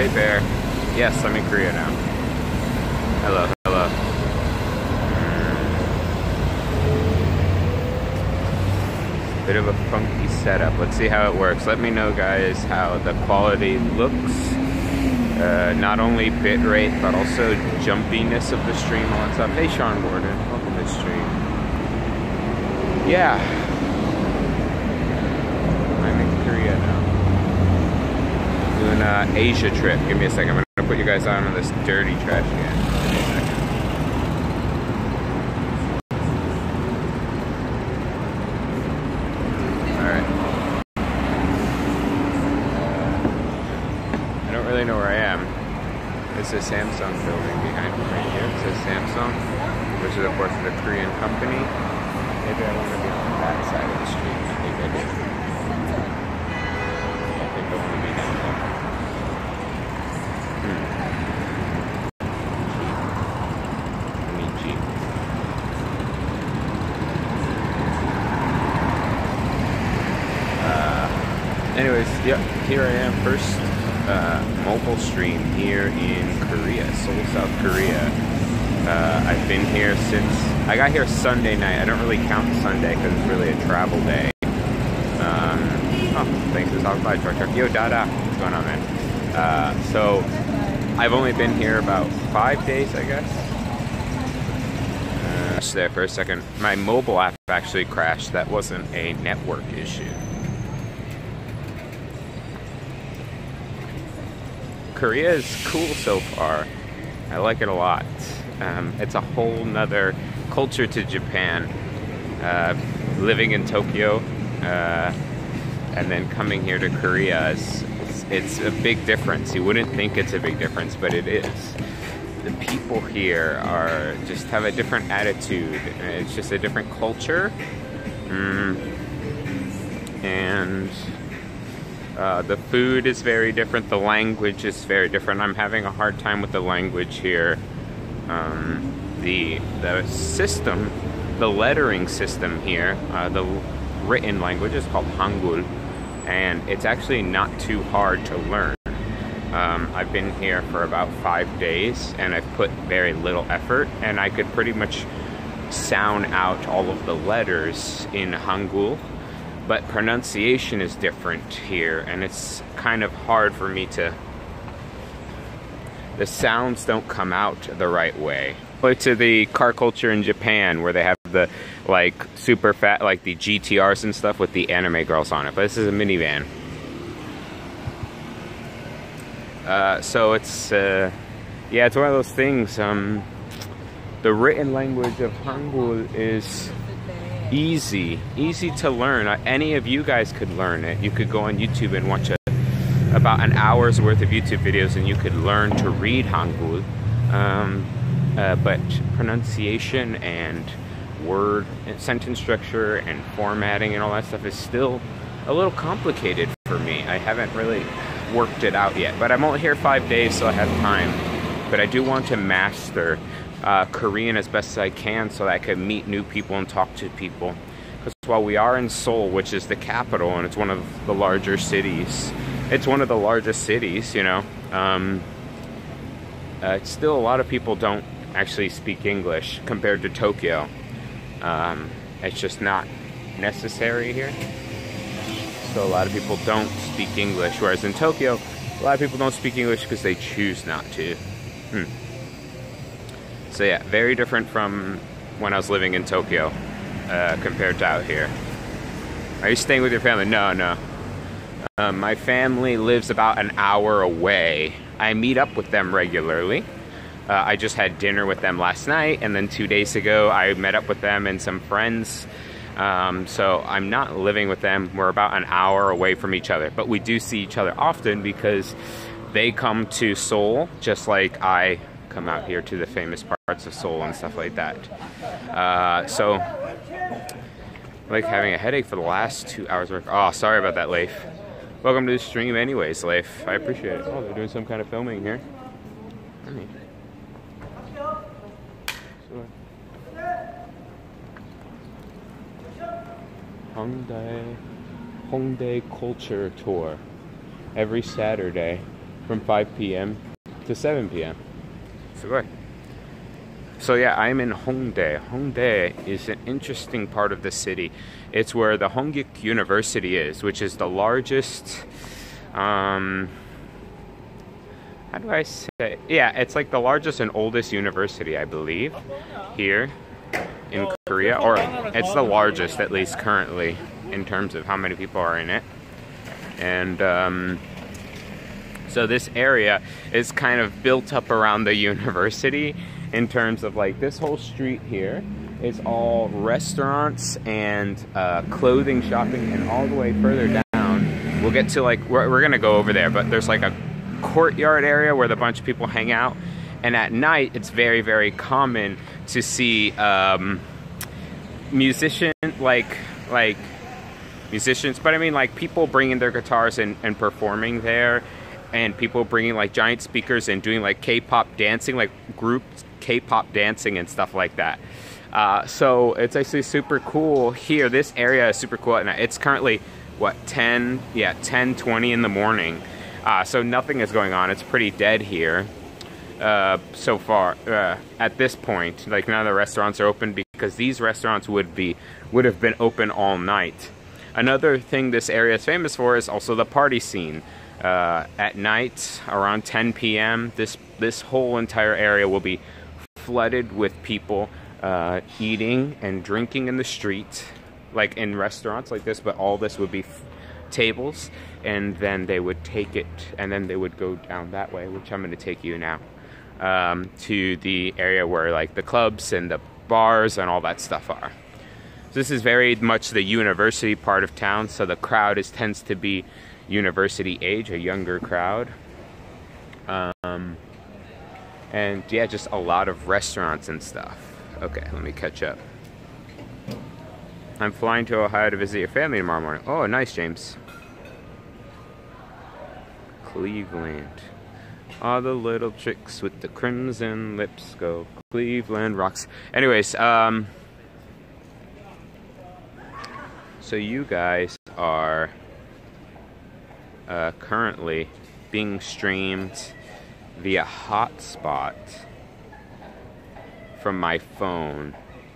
Great Bear. Yes, I'm in Korea now. Hello, hello. Bit of a funky setup. Let's see how it works. Let me know, guys, how the quality looks. Not only bitrate, but also jumpiness of the stream, all that stuff. Hey, Sean Gordon, welcome to the stream. Yeah. I'm in Korea now. Doing an Asia trip. Give me a second. I'm gonna put you guys on this dirty trash can. Give me a second. Alright. I don't really know where I am. It's a Samsung building behind me right here. It says Samsung, which is of course a Korean company. Maybe I want to be on that side of the street. I think I do. I think I want to be down there. I need Jeep. Anyways, yep, here I am. First mobile stream here in Korea, Seoul, South Korea. I've been here since I got here Sunday night. I don't really count Sunday because it's really a travel day. Oh, thanks for stopping by, Truck. Yo, Dada, what's going on, man? So I've only been here about 5 days, I guess. Just there for a second. My mobile app actually crashed. That wasn't a network issue. Korea is cool so far. I like it a lot. It's a whole nother culture to Japan. Living in Tokyo and then coming here to Korea, it's a big difference. You wouldn't think it's a big difference, but it is. The people here just have a different attitude. It's just a different culture. And the food is very different. The language is very different. I'm having a hard time with the language here. The system, the lettering system here, the written language is called Hangul, and it's actually not too hard to learn. I've been here for about 5 days, and I've put very little effort, and I could pretty much sound out all of the letters in Hangul. But pronunciation is different here, and it's kind of hard for me to... The sounds don't come out the right way. To the car culture in Japan, where they have the, like, super fat, like the GTRs and stuff with the anime girls on it. But this is a minivan. So it's, yeah, it's one of those things. The written language of Hangul is... easy to learn. Any of you guys could learn it. You could go on YouTube and watch about an hour's worth of YouTube videos, and you could learn to read Hangul. But pronunciation and word and sentence structure and formatting and all that stuff is still a little complicated for me. I haven't really worked it out yet, but I'm only here 5 days, so I have time. But I do want to master Korean as best as I can so that I can meet new people and talk to people. Because while we are in Seoul, which is the capital, and it's one of the larger cities, you know, it's still a lot of people don't actually speak English compared to Tokyo. It's just not necessary here. So a lot of people don't speak English, whereas in Tokyo, a lot of people don't speak English because they choose not to. So yeah, very different from when I was living in Tokyo compared to out here. Are you staying with your family? No. My family lives about an hour away. I meet up with them regularly. I just had dinner with them last night, and then 2 days ago I met up with them and some friends. So I'm not living with them. We're about an hour away from each other, but we do see each other often because they come to Seoul just like I come out here to the famous parts of Seoul and stuff like that. So like having a headache for the last 2 hours work. Oh, sorry about that, Leif. Welcome to the stream anyways, Leif. I appreciate it. Oh, they're doing some kind of filming here. Hongdae culture tour every Saturday. from 5 p.m. to 7 p.m. So yeah, I'm in Hongdae. Hongdae is an interesting part of the city. It's where the Hongik University is, which is the largest, how do I say? Yeah, it's like the largest and oldest university, I believe, here in Korea. Or it's the largest, at least currently, in terms of how many people are in it. And so this area is kind of built up around the university in terms of like this whole street here is all restaurants and clothing shopping, and all the way further down, we'll get to like, we're gonna go over there, but there's like a courtyard area where the bunch of people hang out. And at night, it's very, very common to see musicians, but I mean like people bringing their guitars and performing there, and people bringing like giant speakers and doing like K-pop dancing, like groups K-pop dancing and stuff like that. So it's actually super cool here. This area is super cool at night. It's currently what, 10:20 in the morning. So nothing is going on. It's pretty dead here so far at this point. Like none of the restaurants are open because these restaurants would have been open all night. Another thing this area is famous for is also the party scene. At night around 10 p.m. this whole entire area will be flooded with people eating and drinking in the street, like in restaurants like this, but all this would be tables, and then they would take it and then they would go down that way, which I'm going to take you now, to the area where like the clubs and the bars and all that stuff are. So this is very much the university part of town, so the crowd tends to be university age, a younger crowd. And yeah, just a lot of restaurants and stuff. Okay, let me catch up. I'm flying to Ohio to visit your family tomorrow morning. Oh, nice, James. Cleveland. All the little chicks with the crimson lips go. Cleveland rocks. Anyways, so you guys are currently being streamed via hotspot from my phone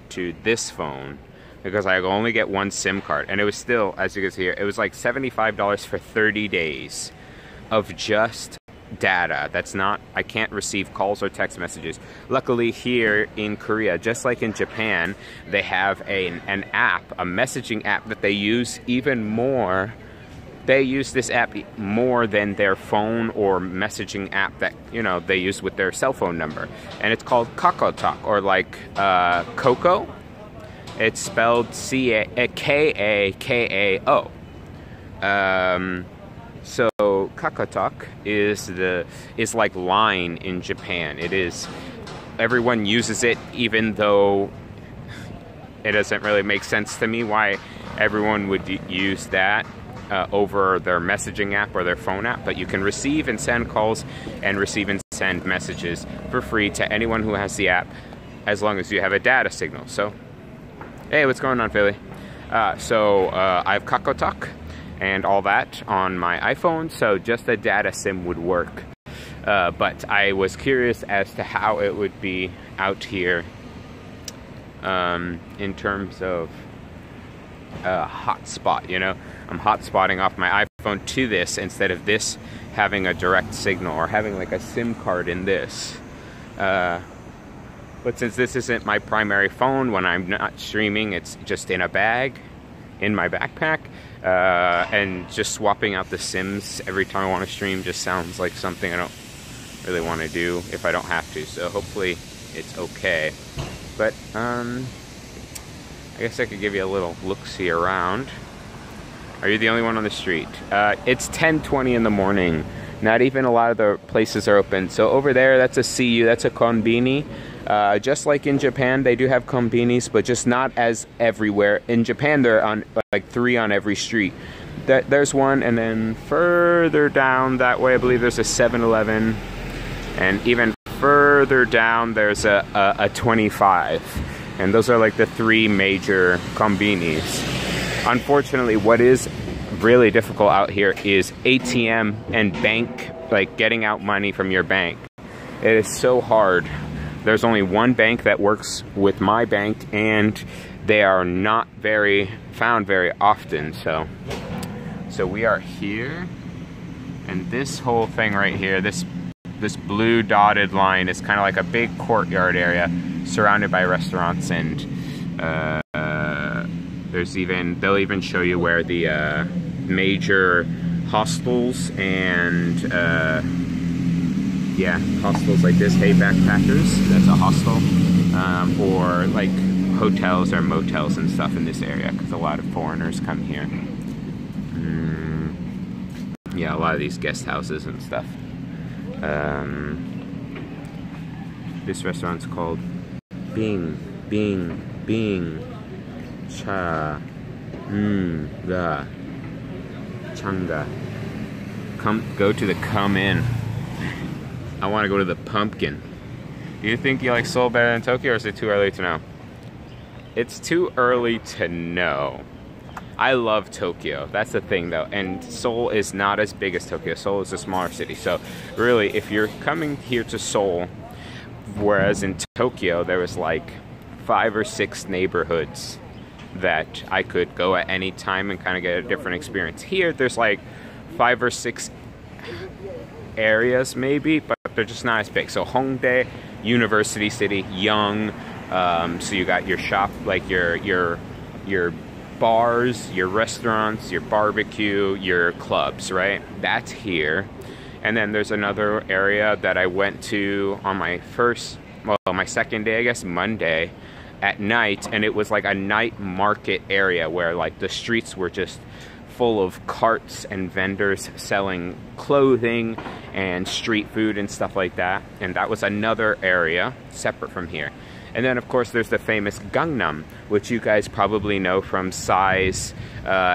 to this phone, because I only get one SIM card, and it was still, as you can see here, it was like $75 for 30 days of just data. That's not, I can't receive calls or text messages. Luckily here in Korea, just like in Japan, they have an app, a messaging app that they use even more. They use this app more than their phone or messaging app that, you know, they use with their cell phone number. And it's called KakaoTalk, or like Coco. It's spelled K-A-K-A-O. So KakaoTalk is like Line in Japan. It is, everyone uses it, even though it doesn't really make sense to me why everyone would use that over their messaging app or their phone app. But you can receive and send calls and receive and send messages for free to anyone who has the app, as long as you have a data signal. So, hey, what's going on, Philly? I have KakaoTalk and all that on my iPhone, so just a data SIM would work. But I was curious as to how it would be out here in terms of hotspot, you know? I'm hotspotting off my iPhone to this instead of this having a direct signal or having like a SIM card in this. But since this isn't my primary phone, when I'm not streaming, it's just in a bag, in my backpack, and just swapping out the SIMs every time I want to stream just sounds like something I don't really want to do if I don't have to. So hopefully it's okay. But I guess I could give you a little look-see around. Are you the only one on the street? It's 10:20 in the morning. Not even a lot of the places are open. So over there, that's a CU, that's a konbini. Just like in Japan, they do have konbinis, but just not as everywhere. In Japan, they're on like 3 on every street. There's one, and then further down that way, I believe there's a 7-Eleven. And even further down, there's a 25. And those are like the 3 major konbinis. Unfortunately, what is really difficult out here is ATM and bank like getting out money from your bank. It is so hard. There's only one bank that works with my bank, and they are not found very often. So we are here, and this whole thing right here, this blue dotted line is kind of like a big courtyard area surrounded by restaurants, and they'll even show you where the major hostels and hostels like this, Hey Backpackers, that's a hostel, or like hotels or motels and stuff in this area, because a lot of foreigners come here. Yeah, a lot of these guest houses and stuff. This restaurant's called Bing Cha Ga Changa. Go to the Come In. I want to go to the Pumpkin. Do you think you like Seoul better than Tokyo, or is it too early to know? It's too early to know. I love Tokyo. That's the thing, though. And Seoul is not as big as Tokyo. Seoul is a smaller city. So really, if you're coming here to Seoul, whereas in Tokyo, there was like 5 or 6 neighborhoods that I could go at any time and kind of get a different experience. Here, there's like 5 or 6 areas maybe, but they're just not as big. So Hongdae, University City, young. So you got your shop, like your bars, your restaurants, your barbecue, your clubs, right? That's here. And then there's another area that I went to on my second day, I guess, Monday at night, and it was like a night market area where like the streets were just full of carts and vendors selling clothing and street food and stuff like that. And that was another area separate from here. And then, of course, there's the famous Gangnam, which you guys probably know from Psy's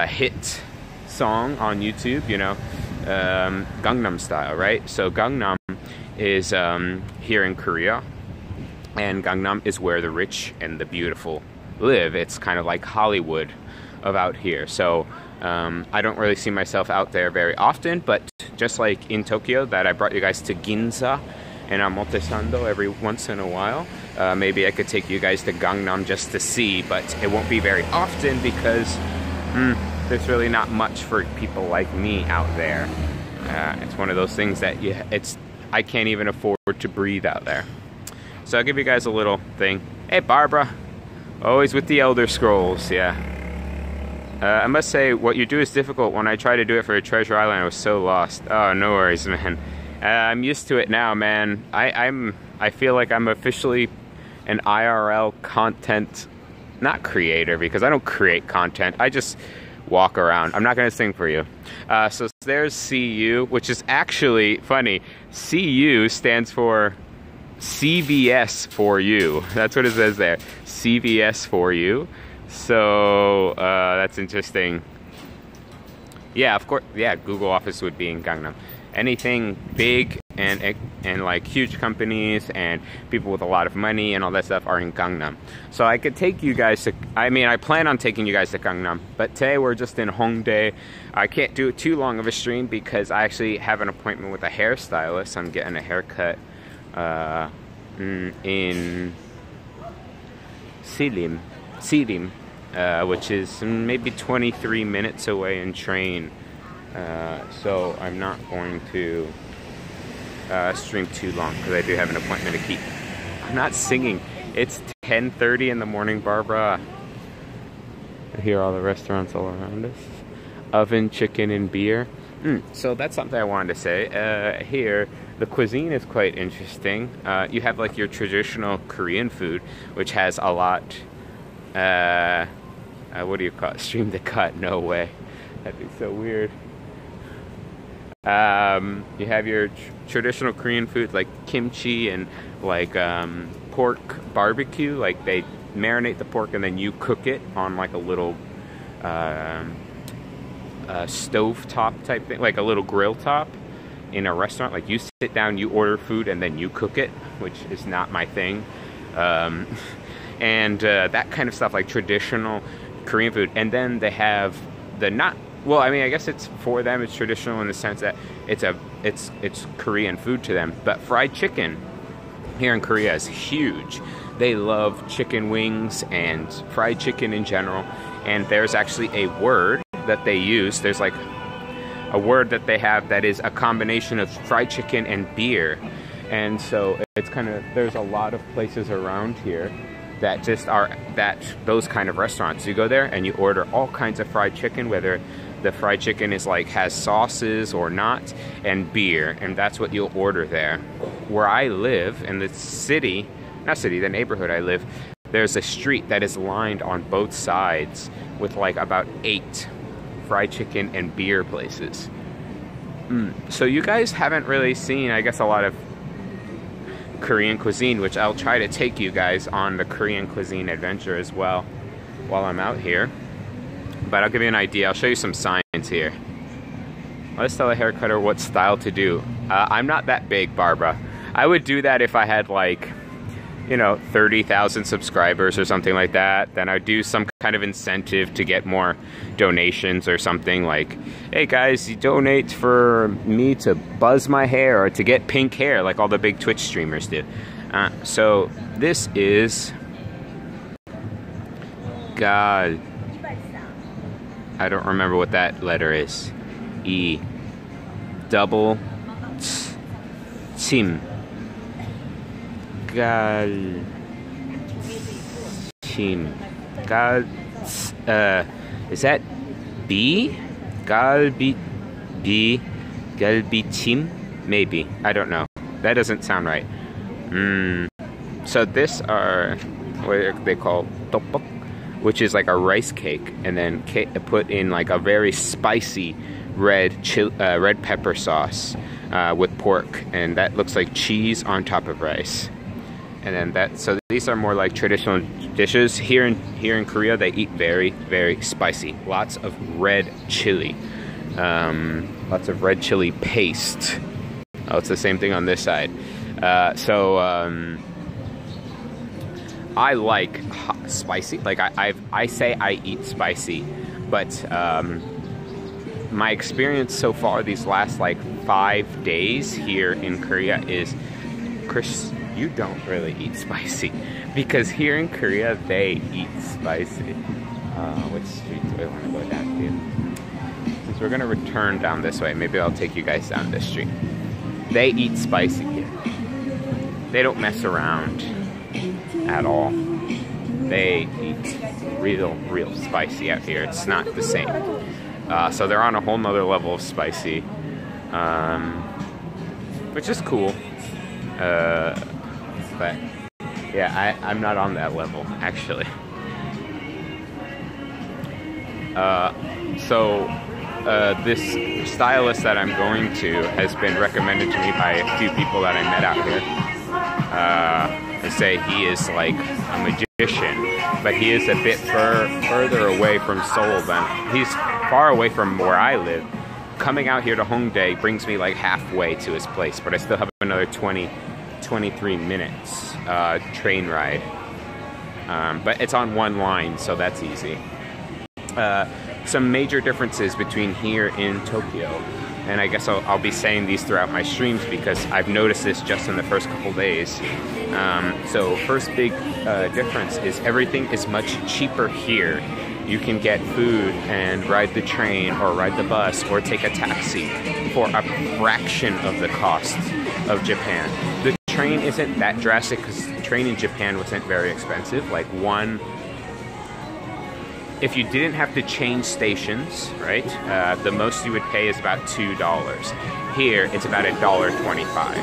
hit song on YouTube, you know, Gangnam Style, right? So Gangnam is here in Korea, and Gangnam is where the rich and the beautiful live. It's kind of like Hollywood of out here. So I don't really see myself out there very often, but just like in Tokyo, that I brought you guys to Ginza and Omotesando every once in a while. Maybe I could take you guys to Gangnam just to see, but it won't be very often because there's really not much for people like me out there. It's one of those things that I can't even afford to breathe out there. So I'll give you guys a little thing. Hey, Barbara. Always with the Elder Scrolls, yeah. I must say, what you do is difficult. When I tried to do it for Treasure Island, I was so lost. Oh, no worries, man. I'm used to it now, man. I feel like I'm officially an IRL content, not creator, because I don't create content. I just walk around. I'm not going to sing for you. So there's CU, which is actually funny. CU stands for CVS for you. That's what it says there. CVS for you. So that's interesting. Yeah, of course. Yeah, Google office would be in Gangnam. Anything big and like huge companies and people with a lot of money and all that stuff are in Gangnam. So I could take you guys to, I plan on taking you guys to Gangnam, but today we're just in Hongdae. I can't do too long of a stream because I actually have an appointment with a hairstylist. I'm getting a haircut in Silim, which is maybe 23 minutes away in train. So I'm not going to stream too long because I do have an appointment to keep. I'm not singing. It's 10:30 in the morning, Barbara. I hear all the restaurants all around us. Oven, chicken, and beer. So that's something I wanted to say. Here, the cuisine is quite interesting. You have like your traditional Korean food, which has a lot. What do you call it? Stream the cut? No way. That'd be so weird. You have your traditional Korean food like kimchi and like pork barbecue. Like they marinate the pork and then you cook it on like a little stove top type thing, like a little grill top in a restaurant. Like you sit down, you order food, and then you cook it, which is not my thing. And that kind of stuff, like traditional Korean food. And then they have the not well, I mean, I guess it's for them. It's traditional in the sense that it's Korean food to them. But fried chicken here in Korea is huge. They love chicken wings and fried chicken in general. And there's actually a word that they use. There's like a word that they have that is a combination of fried chicken and beer. And so it's kind of, there's a lot of places around here that just are those kind of restaurants. You go there and you order all kinds of fried chicken, whether the fried chicken is like has sauces or not, and beer, and that's what you'll order there. Where I live in the city, the neighborhood I live, there's a street that is lined on both sides with like about 8 fried chicken and beer places. So you guys haven't really seen, I guess, a lot of Korean cuisine, which I'll try to take you guys on the Korean cuisine adventure as well while I'm out here. But I'll give you an idea. I'll show you some signs here. Let's tell a haircutter what style to do. I'm not that big, Barbara. I would do that if I had like, you know, 30,000 subscribers or something like that. Then I'd do some kind of incentive to get more donations or something like, hey guys, you donate for me to buzz my hair or to get pink hair like all the big Twitch streamers do. So this is God. I don't remember what that letter is. E. Double. Tim. Gal. Tim. Gal. Is that B? Galbi. B. Galbitim? Maybe. I don't know. That doesn't sound right. So this are what they call tteokbok, which is like a rice cake, and then put in like a very spicy red pepper sauce with pork, and that looks like cheese on top of rice. And then so these are more like traditional dishes. Here in Korea, they eat very, very spicy. Lots of red chili. Lots of red chili paste. Oh, it's the same thing on this side. I like spicy. Like I say I eat spicy, but my experience so far these last like 5 days here in Korea is, Chris, you don't really eat spicy, because here in Korea they eat spicy. Which street do I want to go down to? Since we're gonna return down this way, maybe I'll take you guys down this street. They eat spicy here. They don't mess around at all. They eat real spicy out here. It's not the same. So they're on a whole nother level of spicy, which is cool. But yeah, I'm not on that level actually. This stylist that I'm going to has been recommended to me by a few people that I met out here. They say he is like a magician, but he is a bit further away from Seoul than he's far away from where I live. Coming out here to Hongdae brings me like halfway to his place, but I still have another 23 minutes train ride. But it's on one line, so that's easy. Some major differences between here in Tokyo, and I guess I'll be saying these throughout my streams because I've noticed this just in the first couple days. So first big difference is everything is much cheaper here. You can get food and ride the train or ride the bus or take a taxi for a fraction of the cost of Japan. The train isn't that drastic because the train in Japan wasn't very expensive. Like if you didn't have to change stations, right, the most you would pay is about $2. Here, it's about $1.25.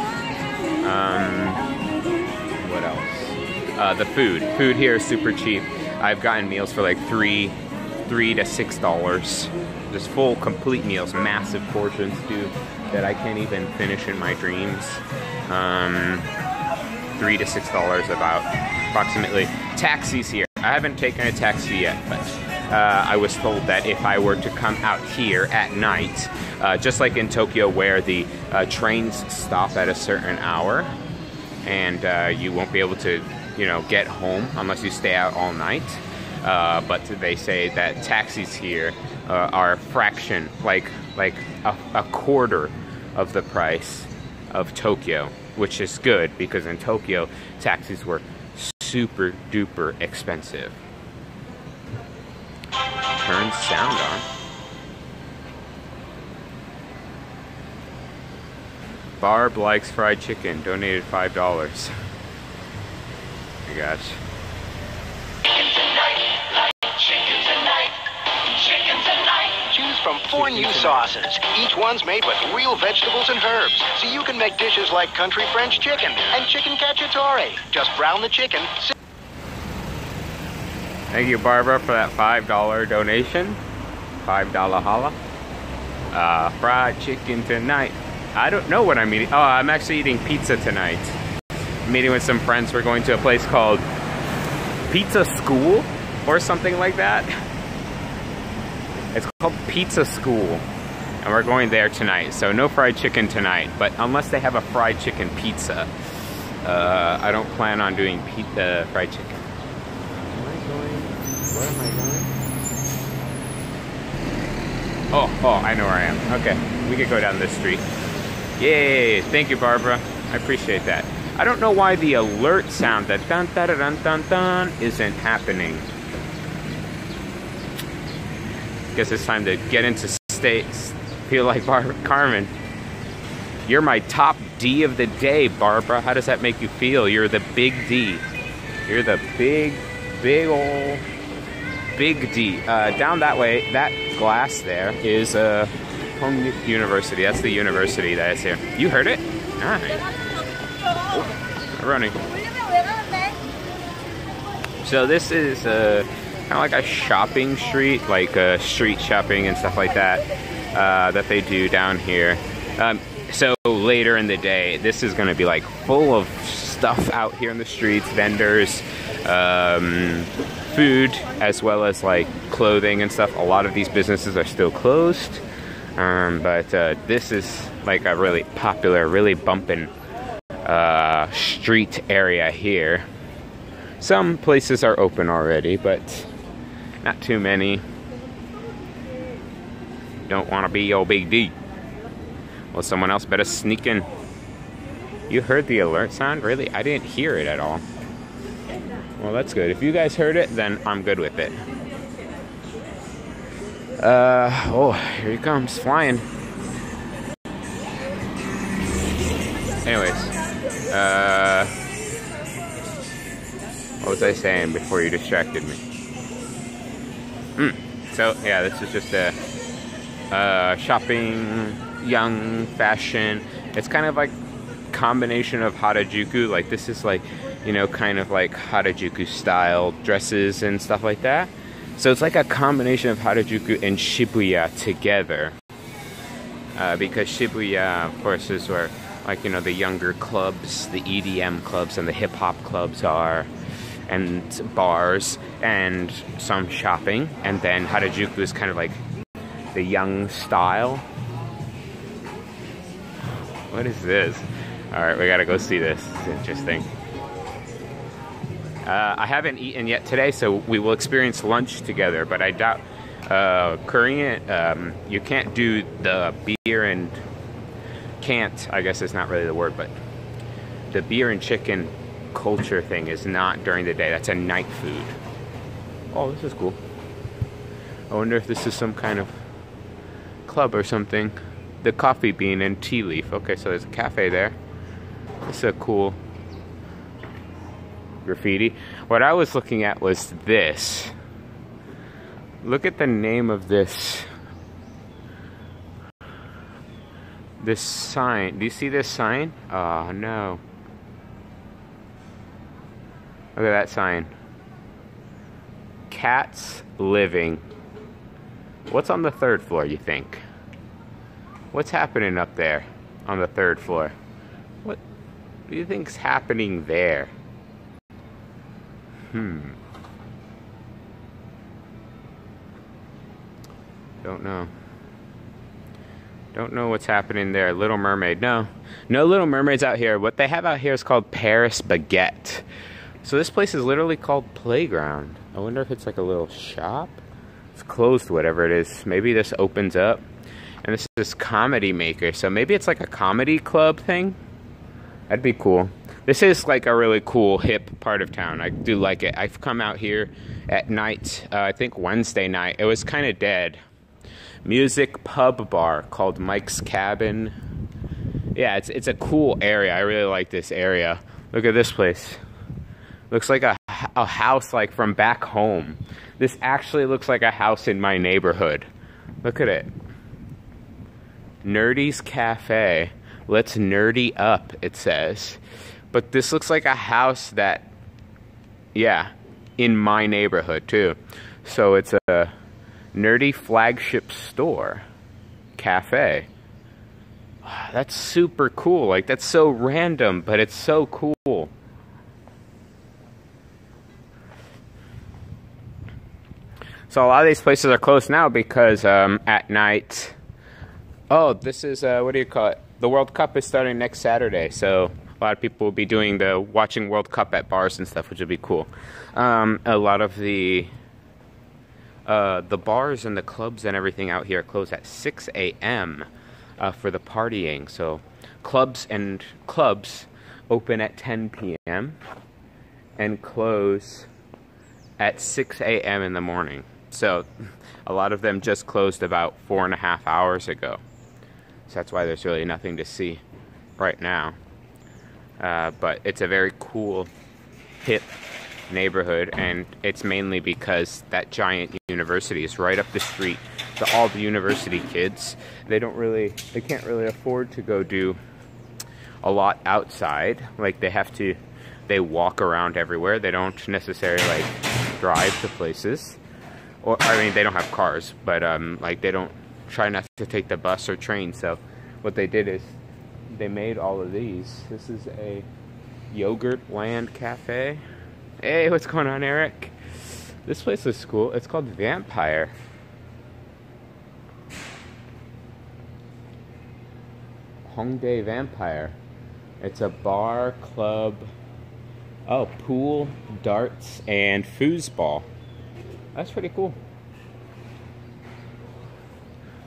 What else? The food. Food here is super cheap. I've gotten meals for like $3 to $6. Just full, complete meals, massive portions too, that I can't even finish in my dreams. $3 to $6 about, approximately. Taxis here. I haven't taken a taxi yet, but I was told that if I were to come out here at night, just like in Tokyo where the trains stop at a certain hour, and you won't be able to, you know, get home unless you stay out all night. but they say that taxis here are a fraction, like a quarter of the price of Tokyo, which is good because in Tokyo taxis were super duper expensive. Turn sound on. Barb likes fried chicken, donated $5. Oh my gosh. Choose from 4 new sauces. Each one's made with real vegetables and herbs, so you can make dishes like country French chicken and chicken cacciatore. Just brown the chicken. Thank you, Barbara, for that $5 donation. $5 holla. Fried chicken tonight. I don't know what I'm eating. Oh, I'm actually eating pizza tonight. I'm meeting with some friends. We're going to a place called Pizza School or something like that. It's called Pizza School. And we're going there tonight. So no fried chicken tonight. But unless they have a fried chicken pizza, I don't plan on doing fried chicken. Where am I going? Oh, I know where I am. Okay, we could go down this street. Yay! Thank you, Barbara. I appreciate that. I don't know why the alert sound, that dun dun dun dun dun, isn't happening. Guess it's time to get into states. Feel like Carmen. You're my top D of the day, Barbara. How does that make you feel? You're the big D. You're the big old big D. Down that way, that glass there is Hongdae University. That's the university that is here. You heard it? Nice. Oh, running. So this is kind of like a shopping street, like street shopping and stuff like that, that they do down here. So later in the day, this is going to be like full of stuff out here in the streets, vendors, food, as well as like clothing and stuff. A lot of these businesses are still closed, but this is like a really popular, really bumping street area here. Some places are open already, but not too many. Don't want to be your big D. Well, someone else better sneak in. You heard the alert sound? Really? I didn't hear it at all. Well, that's good. If you guys heard it, then I'm good with it. Oh, here he comes, flying. Anyways, what was I saying before you distracted me? So, yeah, this is just a shopping, young, fashion. It's kind of like combination of Harajuku. Like, this is like, you know, kind of like Harajuku style dresses and stuff like that. So it's like a combination of Harajuku and Shibuya together. Because Shibuya, of course, is where, like, you know, the younger clubs, the EDM clubs and the hip-hop clubs are, and bars, and some shopping. And then Harajuku is kind of like the young style. What is this? Alright, we gotta go see this. It's interesting. I haven't eaten yet today, so we will experience lunch together, but I doubt Korean, you can't do the beer and can't, I guess it's not really the word, but the beer and chicken culture thing is not during the day. That's a night food. Oh, this is cool. I wonder if this is some kind of club or something. The coffee bean and tea leaf. Okay, so there's a cafe there. This is a cool graffiti. What I was looking at was this. Look at the name of this sign. Do you see this sign? Oh no. Look at that sign. Cats Living. What's on the 3rd floor, you think? What's happening up there on the 3rd floor? What do you think's happening there? Don't know. Don't know what's happening there. Little Mermaid. No Little Mermaids out here. What they have out here is called Paris Baguette. So this place is literally called Playground. I wonder if it's like a little shop. It's closed, whatever it is. Maybe this opens up. And this is Comedy Maker. So maybe it's like a comedy club thing. That'd be cool. This is like a really cool, hip part of town. I do like it. I've come out here at night, I think Wednesday night. It was kind of dead. Music pub bar called Mike's Cabin. Yeah, it's a cool area. I really like this area. Look at this place. Looks like a house like from back home. This actually looks like a house in my neighborhood. Look at it. Nerdy's Cafe. Let's nerdy up, it says. But this looks like a house that, yeah, in my neighborhood too. So it's a nerdy flagship store, cafe. That's super cool. Like, that's so random, but it's so cool. So a lot of these places are closed now because at night... Oh, this is, what do you call it? The World Cup is starting next Saturday, so a lot of people will be doing the watching World Cup at bars and stuff, which would be cool. A lot of the bars and the clubs and everything out here close at 6 a.m. For the partying. So clubs open at 10 p.m. and close at 6 a.m. in the morning. So a lot of them just closed about 4.5 hours ago. So that's why there's really nothing to see right now. But it's a very cool, hip neighborhood, and it's mainly because that giant university is right up the street. So all the university kids, they can't really afford to go do a lot outside. Like, they walk around everywhere. They don't necessarily like drive to places. Or, I mean, they don't have cars, but like, they don't try not to take the bus or train. So what they did is they made all of these. This is a Yogurt Land Cafe. Hey, what's going on, Eric? This place is cool. It's called Vampire. Hongdae Vampire. It's a bar, club, pool, darts, and foosball. That's pretty cool.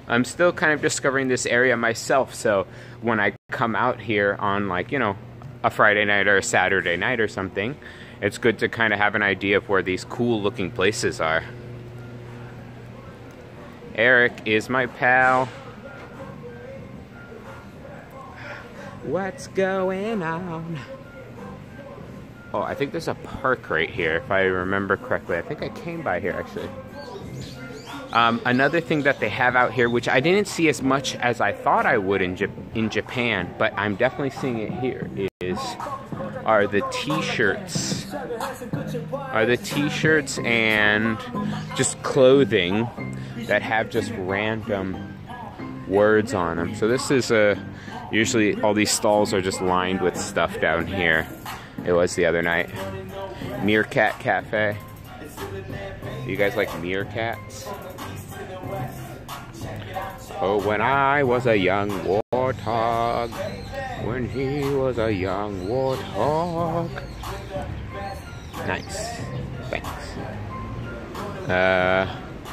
I'm still kind of discovering this area myself, so when I come out here on, like, you know, a Friday night or a Saturday night or something, it's good to kind of have an idea of where these cool looking places are. Eric is my pal. What's going on? Oh, I think there's a park right here, if I remember correctly. I think I came by here, actually. Another thing that they have out here, which I didn't see as much as I thought I would in Japan, but I'm definitely seeing it here, are the t-shirts. Are the t-shirts and just clothing that have just random words on them. So this is usually all these stalls are just lined with stuff down here. It was the other night. Meerkat Cafe. You guys like meerkats? Oh, when I was a young warthog. When he was a young warthog. Nice. Thanks.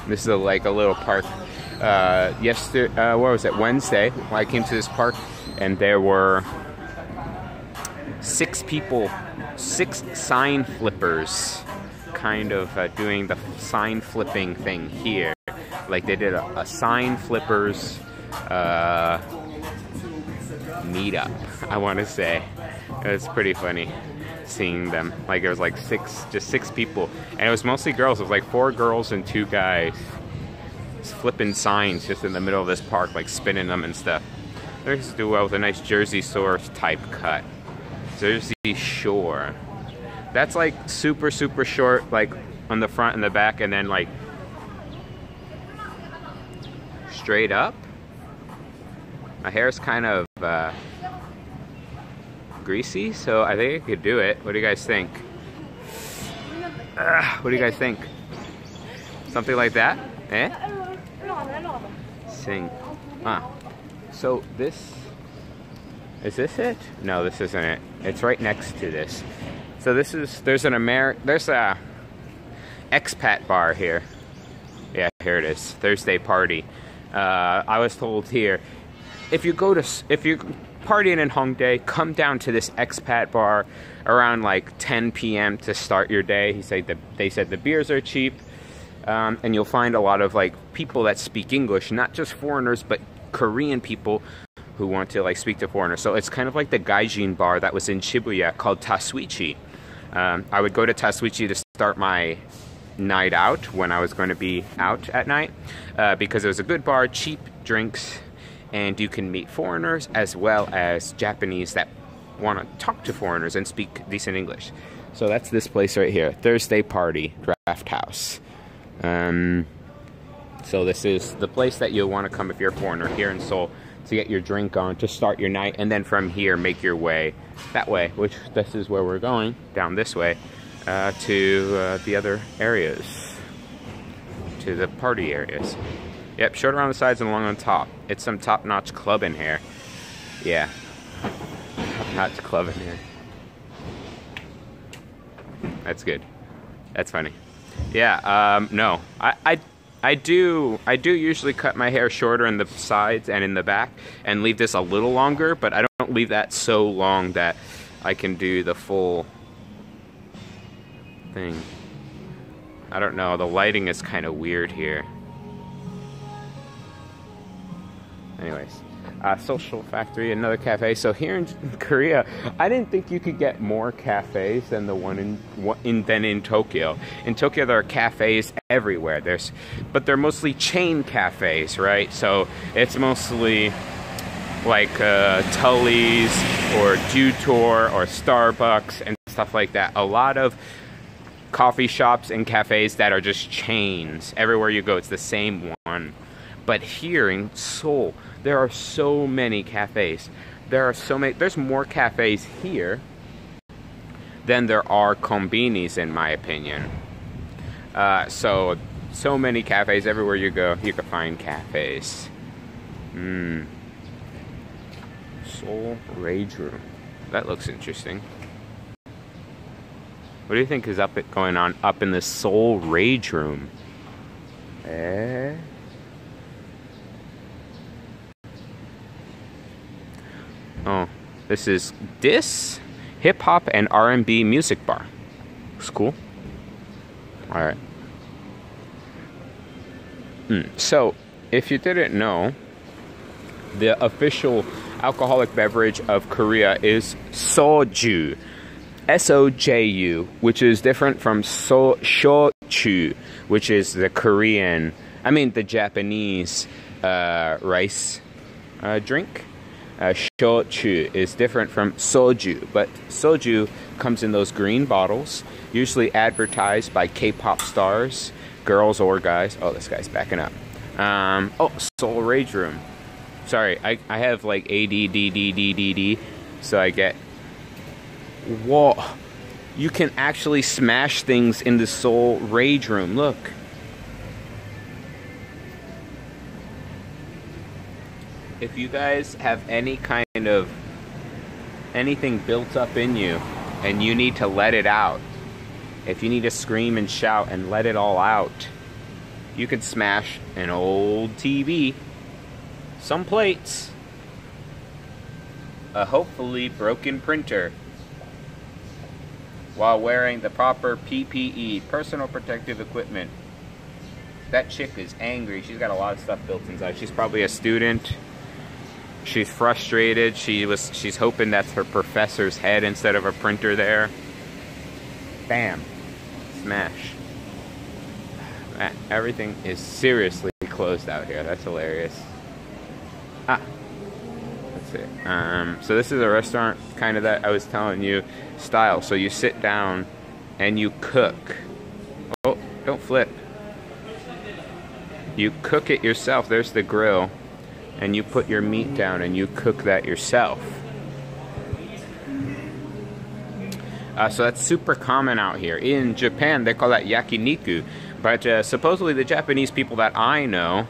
This is like a little park. What was it? Wednesday, I came to this park and there were 6 people, 6 sign flippers, kind of doing the sign flipping thing here. Like, they did a sign flippers meetup, I want to say. It was pretty funny seeing them. Like, there was like 6 people, and it was mostly girls. It was like 4 girls and 2 guys flipping signs just in the middle of this park, like spinning them and stuff. They just do well with a nice Jersey Shore type cut. Jersey Shore. That's like super short, like on the front and the back, and then like straight up. My hair's kind of greasy, so I think I could do it. What do you guys think? What do you guys think? Something like that? Eh? Sing. So this... Is this it? No, this isn't it. It's right next to this. So there's there's a expat bar here. Yeah, here it is. Thursday party. I was told here, if you're partying in Hongdae, come down to this expat bar around like 10 p.m. to start your day. They said the beers are cheap, and you'll find a lot of like people that speak English, not just foreigners, but Korean people who want to like speak to foreigners. So it's kind of like the gaijin bar that was in Shibuya called Tasuichi. I would go to Tasuichi to start my night out when I was going to be out at night, because it was a good bar, cheap drinks, and you can meet foreigners as well as Japanese that want to talk to foreigners and speak decent English. So that's this place right here, Thursday Party Draft House. So this is the place that you'll want to come if you're a foreigner here in Seoul to get your drink on, to start your night, and then from here make your way that way, which this is where we're going, down this way, to the other areas, to the party areas. Yep, short around the sides and long on top. It's some top-notch club in here. Yeah, top-notch club in here. That's good. That's funny. Yeah. No, I do usually cut my hair shorter in the sides and in the back and leave this a little longer, but I don't leave that so long that I can do the full thing. I don't know, the lighting is kind of weird here. Anyways, Social Factory, another cafe. So here in Korea, I didn't think you could get more cafes than the one in Tokyo. In Tokyo, there are cafes everywhere. But they're mostly chain cafes, right? So it's mostly like Tully's or Jutor or Starbucks and stuff like that. A lot of coffee shops and cafes that are just chains. Everywhere you go, it's the same one. But here in Seoul, there are so many cafes. There's more cafes here than there are konbinis, in my opinion. So many cafes. Everywhere you go, you can find cafes. Seoul Rage Room. That looks interesting. What do you think is going on up in the Seoul Rage Room? Oh, this is hip hop and R&B music bar. Looks cool. All right. So, if you didn't know, the official alcoholic beverage of Korea is soju. S-O-J-U, which is different from shochu, which is the Japanese rice drink. Shochu is different from soju, but soju comes in those green bottles, usually advertised by K-pop stars, girls or guys. Oh, this guy's backing up. Seoul Rage Room. Sorry, I have like ADD, so I get... Whoa, you can actually smash things in the Seoul Rage Room. Look. If you guys have any kind of anything built up in you and you need to let it out, if you need to scream and shout and let it all out, you can smash an old TV, some plates, a hopefully broken printer, while wearing the proper PPE, personal protective equipment. That chick is angry. She's got a lot of stuff built inside. She's probably a student. She's frustrated. She's hoping that's her professor's head instead of a printer there. Bam. Smash. Man, everything is seriously closed out here. That's hilarious. That's it. So this is a restaurant, kind of that I was telling you, style. So you sit down and you cook. Oh, don't flip. You cook it yourself. There's the grill. And you put your meat down and you cook that yourself. So that's super common out here. In Japan, they call that yakiniku. But supposedly the Japanese people that I know,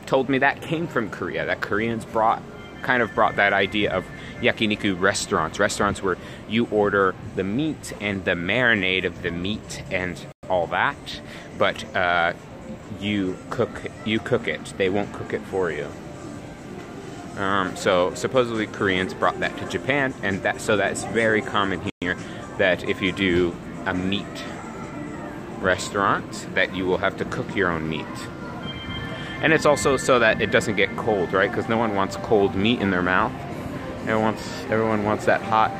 told me that came from Korea. That Koreans brought kind of brought that idea of yakiniku restaurants. Restaurants where you order the meat and the marinade of the meat and all that, but you cook it. They won't cook it for you. So supposedly Koreans brought that to Japan, and that's very common here, that if you do a meat restaurant, that you will have to cook your own meat. And it's also so that it doesn't get cold, right? Because no one wants cold meat in their mouth. Everyone wants that hot,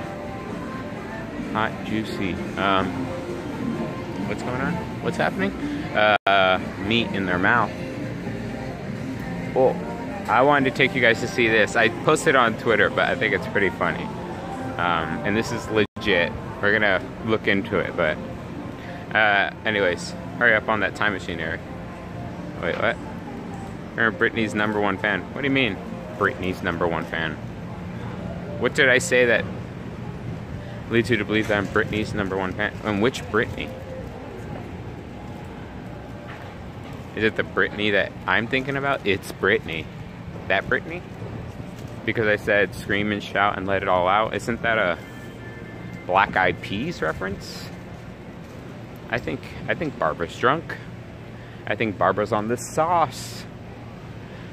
juicy. What's going on? What's happening? Meat in their mouth. Oh, I wanted to take you guys to see this. I posted on Twitter, but I think it's pretty funny. And this is legit. We're gonna look into it, but anyways, hurry up on that time machine, Eric. Wait, what? You're Britney's #1 fan. What do you mean, Britney's #1 fan? What did I say that leads you to believe that I'm Britney's #1 fan? And which Britney? Is it the Britney that I'm thinking about? It's Britney. That Britney? Because I said scream and shout and let it all out. Isn't that a Black Eyed Peas reference? I think Barbara's drunk. I think Barbara's on the sauce.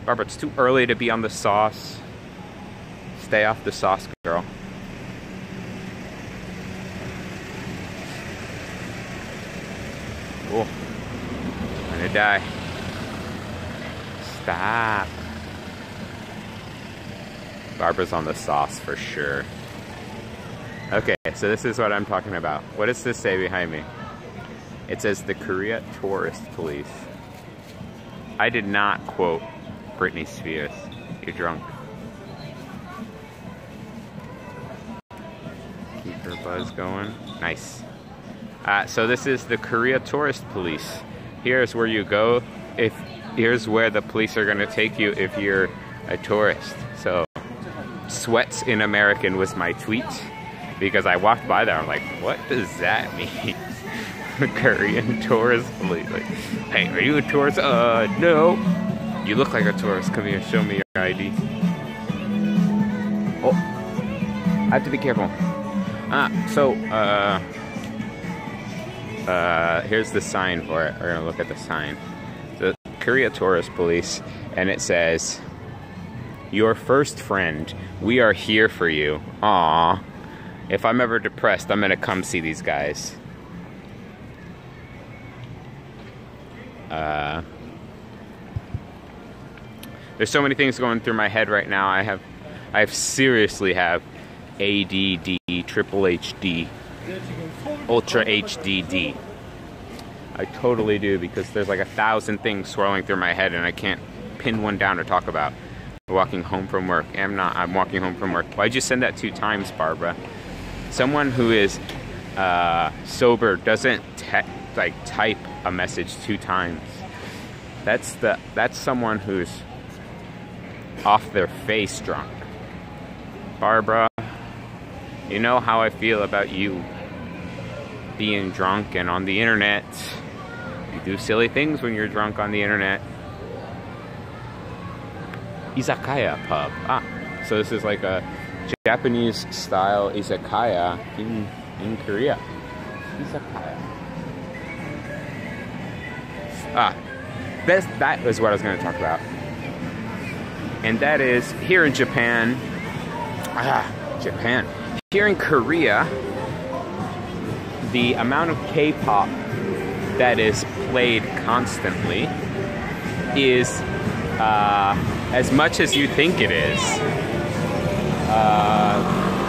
Barbara, it's too early to be on the sauce. Stay off the sauce, girl. Oh, I'm gonna die. Stop. Barbara's on the sauce for sure. Okay, so this is what I'm talking about. What does this say behind me? It says the Korea Tourist Police. I did not quote Britney Spears. You're drunk. Keep her buzz going. Nice. So this is the Korea Tourist Police. Here's where you go. Here's where the police are going to take you if you're a tourist. So, sweats in American was my tweet, because I walked by there. I'm like, what does that mean? The Korean Tourist Police. Like, hey, are you a tourist? No. You look like a tourist. Come here, show me your ID. Oh, I have to be careful. Here's the sign for it. We're gonna look at the sign. The Korea Tourist Police, and it says, "Your first friend. We are here for you." Aww. If I'm ever depressed, I'm gonna come see these guys. There's so many things going through my head right now. I seriously have ADD, triple HD, ultra HDD. I totally do, because there's like 1,000 things swirling through my head and I can't pin one down to talk about. I'm walking home from work. I'm walking home from work. Why'd you send that 2 times, Barbara? Someone who is sober doesn't type a message 2 times. That's someone who's off their face drunk. Barbara, you know how I feel about you being drunk and on the internet. You do silly things when you're drunk on the internet. Izakaya pub. So this is like a Japanese style izakaya in Korea. Izakaya. That is what I was going to talk about. And that is here in Japan. Japan. Here in Korea, the amount of K-pop that is played constantly is as much as you think it is.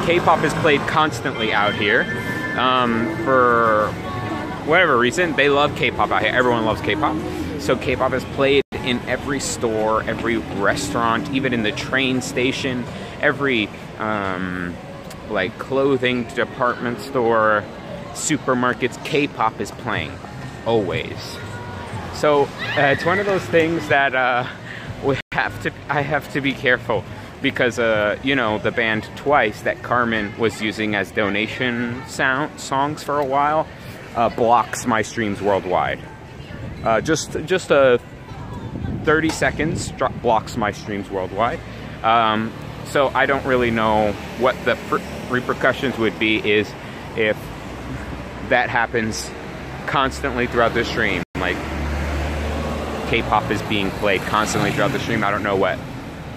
K-pop is played constantly out here. For whatever reason, they love K-pop out here. Everyone loves K-pop. So K-pop is played in every store, every restaurant, even in the train station, every like clothing department store, supermarkets. K-pop is playing always. So it's one of those things that I have to be careful, because you know, the band Twice that Carmen was using as donation songs for a while blocks my streams worldwide. Just 30 seconds blocks my streams worldwide. So I don't really know what the repercussions would be is if that happens constantly throughout the stream. Like, K-pop is being played constantly throughout the stream. I don't know what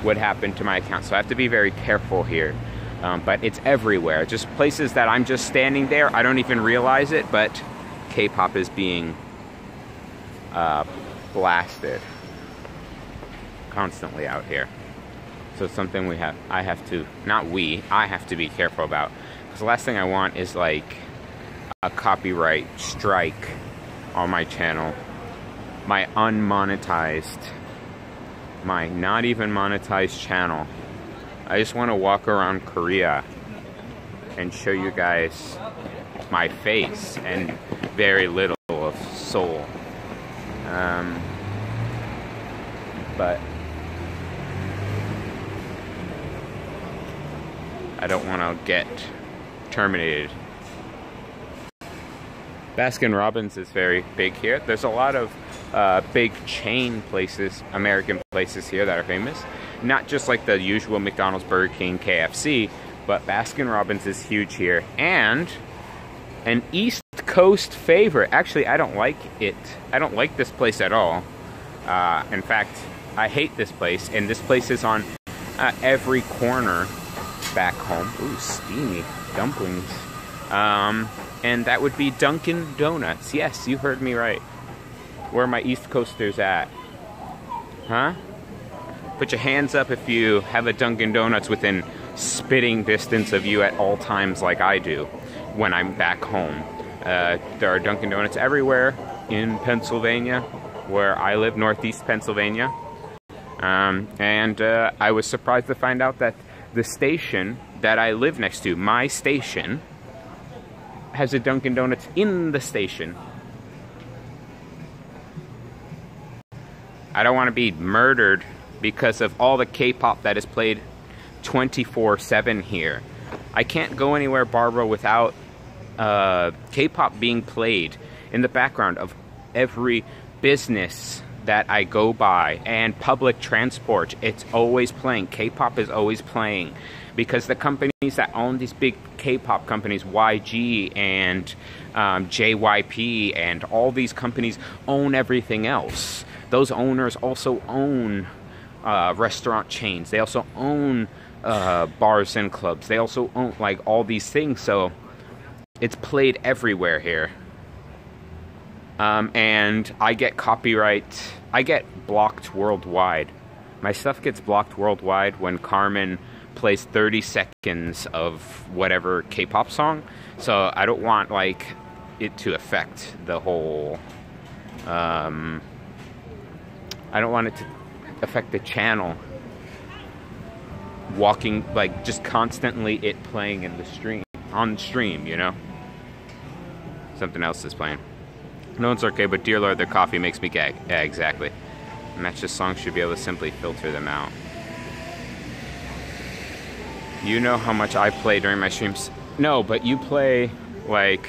would happen to my account. So I have to be very careful here. But it's everywhere. Just places that I'm just standing there. I don't even realize it, but K-pop is being blasted constantly out here. So it's something I have to be careful about. Because the last thing I want is like a copyright strike on my channel. My unmonetized, my not even monetized channel. I just want to walk around Korea and show you guys my face and very little of Seoul. But I don't want to get terminated. Baskin-Robbins is very big here. There's a lot of big chain places, American places here that are famous. Not just like the usual McDonald's, Burger King, KFC, but Baskin-Robbins is huge here. And an East Coast favorite. Actually, I don't like it. I don't like this place at all. In fact, I hate this place. And this place is on every corner back home. Ooh, steamy dumplings. And that would be Dunkin' Donuts. Yes, you heard me right. Where are my East Coasters at? Huh? Put your hands up if you have a Dunkin' Donuts within spitting distance of you at all times like I do when I'm back home. There are Dunkin' Donuts everywhere in Pennsylvania, where I live, Northeast Pennsylvania. And I was surprised to find out that the station that I live next to, my station, has a Dunkin' Donuts in the station. I don't want to be murdered because of all the K-pop that is played 24/7 here. I can't go anywhere, Barbara, without K-pop being played in the background of every business that I go by, and public transport. It's always playing. K-pop is always playing because the companies that own these big K-pop companies, YG and JYP and all these companies own everything else. Those owners also own restaurant chains. They also own bars and clubs. They also own like all these things. So it's played everywhere here. And I get copyright. I get blocked worldwide. My stuff gets blocked worldwide when Carmen plays 30 seconds of whatever K-pop song. So I don't want like it to affect the whole. I don't want it to affect the channel. Walking like just constantly it playing in the stream on stream, you know. Something else is playing. No, it's okay, but dear Lord, their coffee makes me gag. Yeah, exactly. And that's just songs should be able to simply filter them out. You know how much I play during my streams? No, but you play like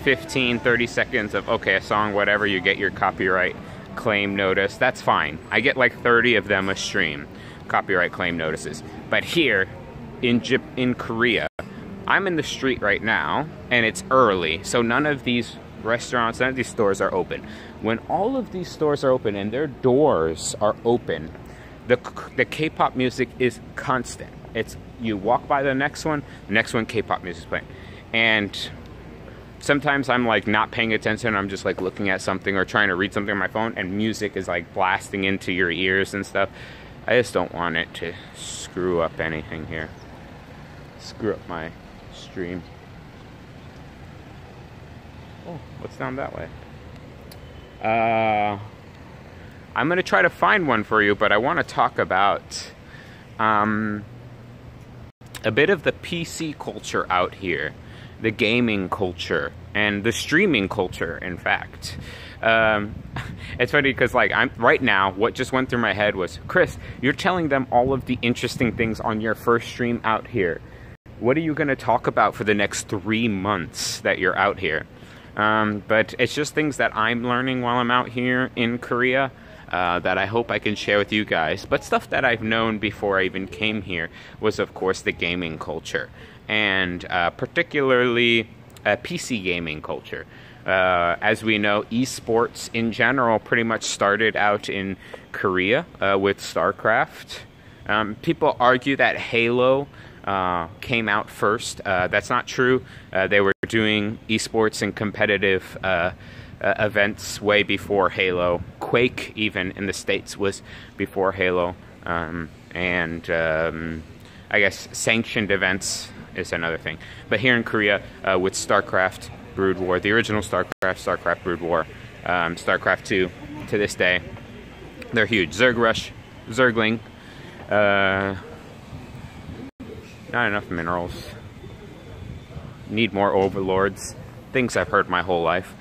15, 30 seconds of, okay, a song, whatever, you get your copyright claim notice. That's fine. I get like 30 of them a stream, copyright claim notices. But here, in Korea, I'm in the street right now, and it's early, so none of these restaurants, none of these stores are open. When all of these stores are open and their doors are open, the K-pop music is constant. It's you walk by the next one K-pop music is playing. And sometimes I'm like not paying attention, I'm just like looking at something or trying to read something on my phone and music is like blasting into your ears and stuff. I just don't want it to screw up anything here. Screw up my stream. Oh, what's down that way? I'm going to try to find one for you, but I want to talk about a bit of the PC culture out here, the gaming culture, and the streaming culture, in fact. It's funny because, like, right now, what just went through my head was, Chris, you're telling them all of the interesting things on your first stream out here. What are you going to talk about for the next 3 months that you're out here? But it's just things that I'm learning while I'm out here in Korea. that I hope I can share with you guys. But stuff that I've known before I even came here was, of course, the gaming culture, and particularly PC gaming culture. As we know, esports in general pretty much started out in Korea with StarCraft. People argue that Halo came out first. That's not true. They were doing esports and competitive events way before Halo. Quake, even in the States, was before Halo. I guess sanctioned events is another thing. But here in Korea, with StarCraft, Brood War, the original StarCraft, Brood War, StarCraft 2, to this day, they're huge. Zergling, not enough minerals. Need more overlords. Things I've heard my whole life.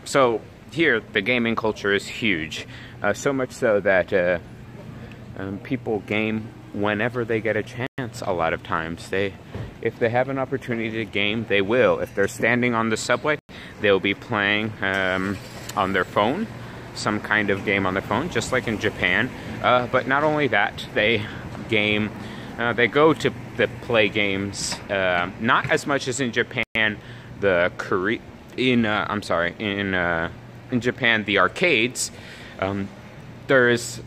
So here, the gaming culture is huge. So much so that people game whenever they get a chance. A lot of times, if they have an opportunity to game, they will. If they're standing on the subway, they'll be playing on their phone, some kind of game on their phone, just like in Japan. But not only that, they game. They go to play games, not as much as in Japan. In Japan, the arcades. There's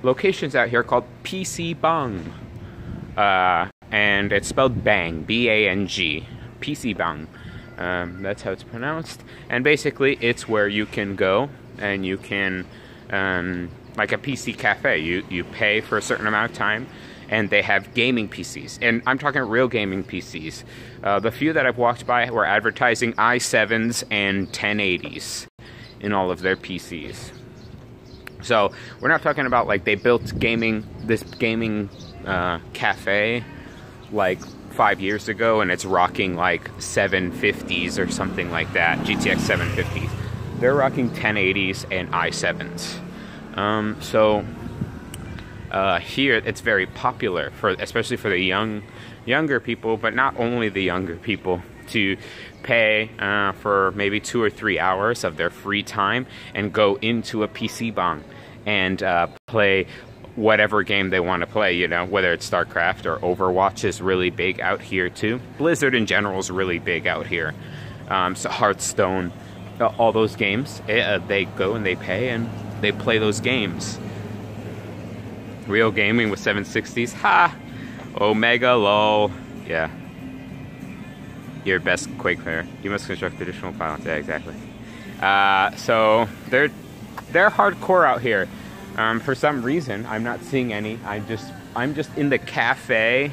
locations out here called PC Bang, and it's spelled bang, B-A-N-G, PC Bang. That's how it's pronounced. And basically, it's where you can go and you can, like a PC cafe. You pay for a certain amount of time, and they have gaming PCs. And I'm talking real gaming PCs. The few that I've walked by were advertising i7s and 1080s in all of their PCs. So we're not talking about like they built this gaming cafe like 5 years ago and it's rocking like 750s or something like that, GTX 750s. They're rocking 1080s and i7s. Here it's very popular, especially for the younger people, but not only the younger people, to pay for maybe 2 or 3 hours of their free time and go into a PC Bang and play whatever game they want to play, you know, whether it's StarCraft or Overwatch is really big out here too. Blizzard in general is really big out here. So Hearthstone, all those games, they go and they pay and they play those games. Real gaming with 760s, ha! Omega lol. Yeah. Your best Quake player. You must construct traditional pylons. Yeah, exactly. So they're hardcore out here. For some reason, I'm not seeing any. I'm just in the cafe.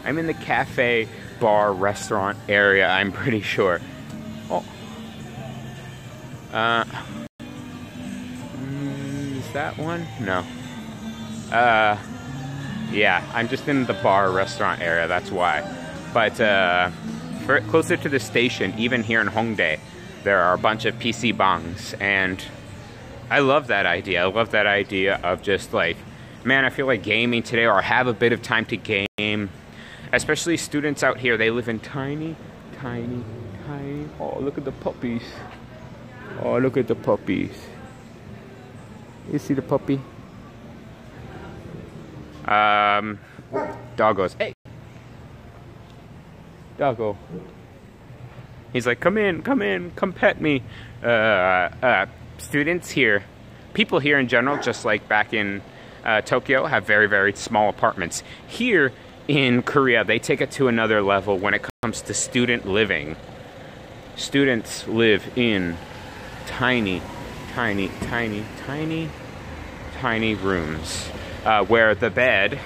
I'm in the cafe, bar, restaurant area. I'm pretty sure. Oh. Is that one? No. Yeah, I'm just in the bar, restaurant area. That's why. But closer to the station, even here in Hongdae, there are a bunch of PC Bangs, and I love that idea. I love that idea of just like, man, I feel like gaming today, or have a bit of time to game. Especially students out here, they live in tiny. Oh, look at the puppies. Oh, look at the puppies. You see the puppy? Doggos. Hey! Doggo. He's like, come in, come pet me. Students here, people here in general, just like back in Tokyo, have very, very small apartments. Here in Korea, they take it to another level when it comes to student living. Students live in tiny rooms where the bed,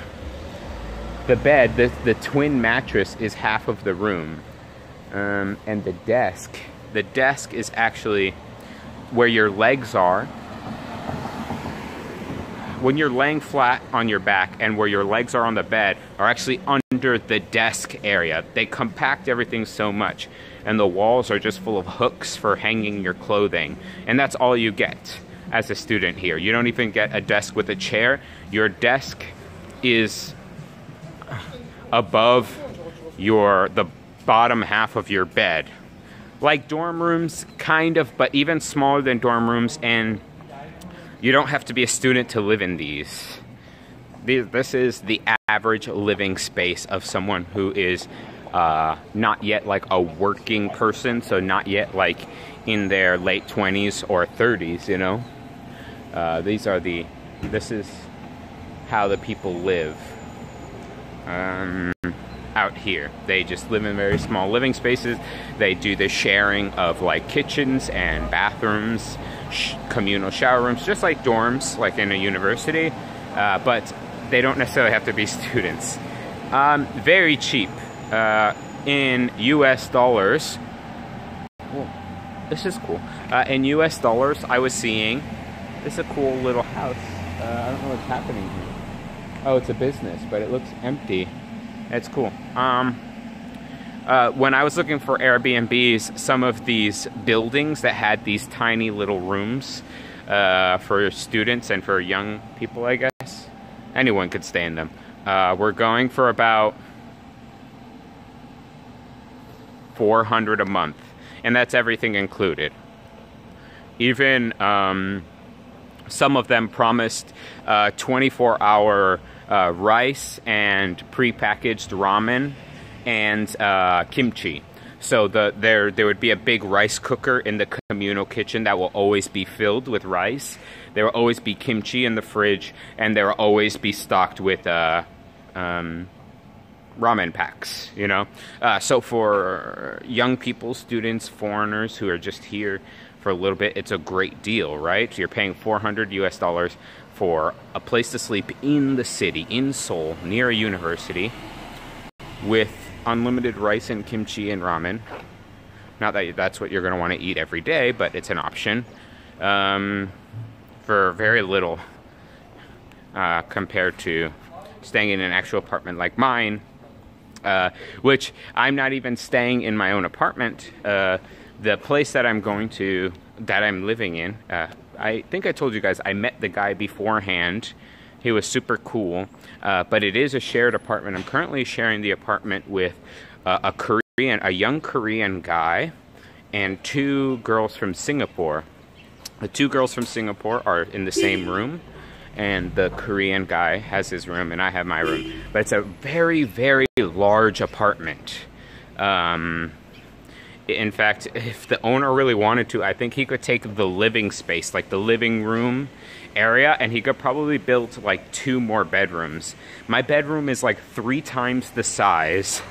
the twin mattress is half of the room, and the desk is actually where your legs are. When you're laying flat on your back and where your legs are on the bed are actually under the desk area. They compact everything so much, and the walls are just full of hooks for hanging your clothing. And that's all you get as a student here. You don't even get a desk with a chair. Your desk is above the bottom half of your bed. Like dorm rooms, kind of, but even smaller than dorm rooms. And You don't have to be a student to live in these. This is the average living space of someone who is not yet like a working person, so not yet like in their late 20s or 30s, you know. This is how the people live out here. They just live in very small living spaces. They do the sharing of like kitchens and bathrooms, communal shower rooms, just like dorms, like in a university, but they don't necessarily have to be students. Very cheap. In US dollars, well, this is cool. In US dollars, I was seeing, this is a cool little house. I don't know what's happening here. Oh, it's a business, but it looks empty. It's cool. When I was looking for Airbnbs, some of these buildings that had these tiny little rooms for students and for young people, I guess. Anyone could stay in them. We're going for about $400 a month, and that's everything included. Even some of them promised 24-hour rice and prepackaged ramen and kimchi. So there would be a big rice cooker in the communal kitchen that will always be filled with rice. There will always be kimchi in the fridge, and there will always be stocked with ramen packs, you know? So for young people, students, foreigners who are just here for a little bit, it's a great deal, right? So you're paying $400 US for a place to sleep in the city, in Seoul, near a university, with unlimited rice and kimchi and ramen. Not that that's what you're going to want to eat every day, but it's an option. For very little compared to staying in an actual apartment like mine, which I'm not even staying in my own apartment. The place that I'm living in, I think I told you guys I met the guy beforehand. He was super cool, but it is a shared apartment. I'm currently sharing the apartment with a young Korean guy and two girls from Singapore. The two girls from Singapore are in the same room, and the Korean guy has his room and I have my room. But it's a very, very large apartment. In fact, if the owner really wanted to, I think he could take the living space, like the living room area, and he could probably build like 2 more bedrooms. My bedroom is like 3 times the size.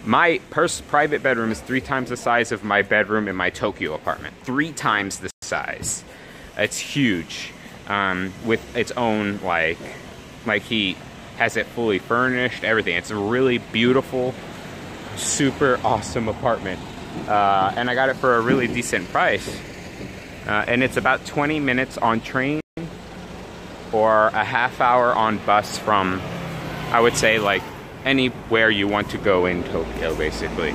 My private bedroom is 3 times the size of my bedroom in my Tokyo apartment. 3 times the size. It's huge. With its own, like he has it fully furnished, everything. It's a really beautiful, super awesome apartment. And I got it for a really decent price. And it's about 20 minutes on train or a half hour on bus from, I would say, like anywhere you want to go in Tokyo, basically.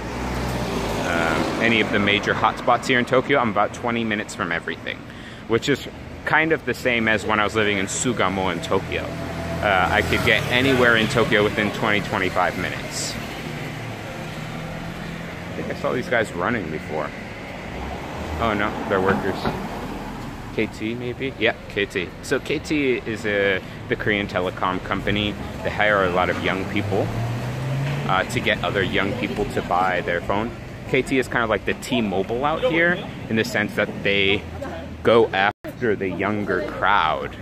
Any of the major hotspots here in Tokyo, I'm about 20 minutes from everything, which is kind of the same as when I was living in Sugamo in Tokyo. I could get anywhere in Tokyo within 20-25 minutes. I think I saw these guys running before. Oh no, they're workers. KT maybe? Yeah, KT. So KT is the Korean telecom company. They hire a lot of young people to get other young people to buy their phone. KT is kind of like the T-Mobile out here, in the sense that they go after the younger crowd.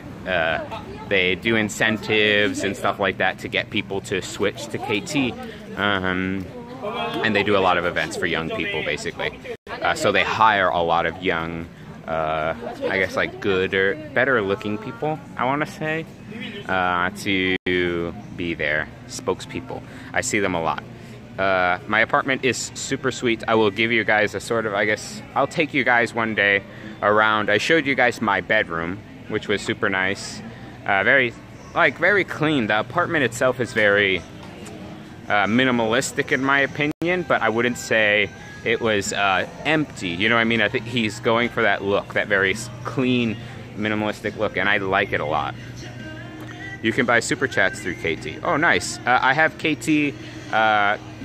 They do incentives and stuff like that to get people to switch to KT. And they do a lot of events for young people, basically. So they hire a lot of young, I guess like better looking people, I want to say, to be their spokespeople. I see them a lot. My apartment is super sweet. I will give you guys a sort of, I guess, I'll take you guys one day around. I showed you guys my bedroom, which was super nice. Very clean. The apartment itself is very minimalistic in my opinion, but I wouldn't say it was empty. You know what I mean? I think he's going for that look, that very clean, minimalistic look, and I like it a lot. You can buy super chats through KT. Oh, nice. I have KT.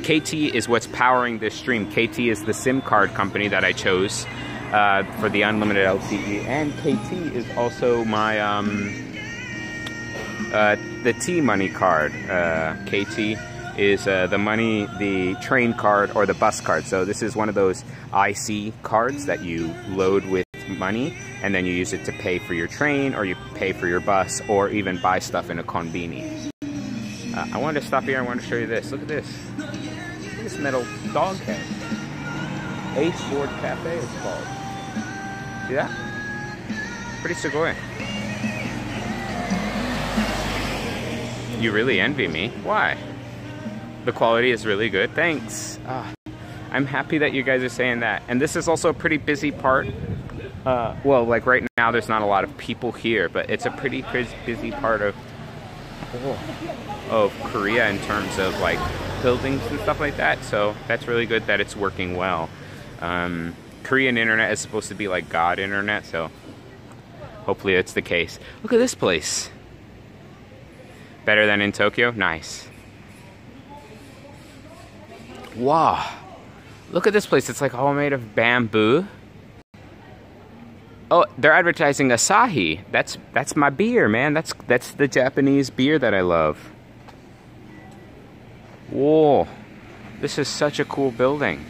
KT is what's powering this stream. KT is the SIM card company that I chose for the unlimited LTE. And KT is also my the T-Money card. KT is the train card or the bus card. So this is one of those IC cards that you load with money, and then you use it to pay for your train, or you pay for your bus, or even buy stuff in a konbini. I wanted to stop here. I want to show you this. Look at this. Look at this metal dog head. Ace Board Cafe is called. See that? Pretty sugoi. You really envy me. Why? The quality is really good. Thanks. I'm happy that you guys are saying that. And this is also a pretty busy part. Well, like right now, there's not a lot of people here, but it's a pretty busy part of Korea in terms of like buildings and stuff like that. So that's really good that it's working well. Korean internet is supposed to be like God internet, so hopefully it's the case. Look at this place. Better than in Tokyo? Nice. Wow. Look at this place. It's like all made of bamboo. Oh, they're advertising Asahi. That's my beer, man. That's the Japanese beer that I love. Whoa. This is such a cool building.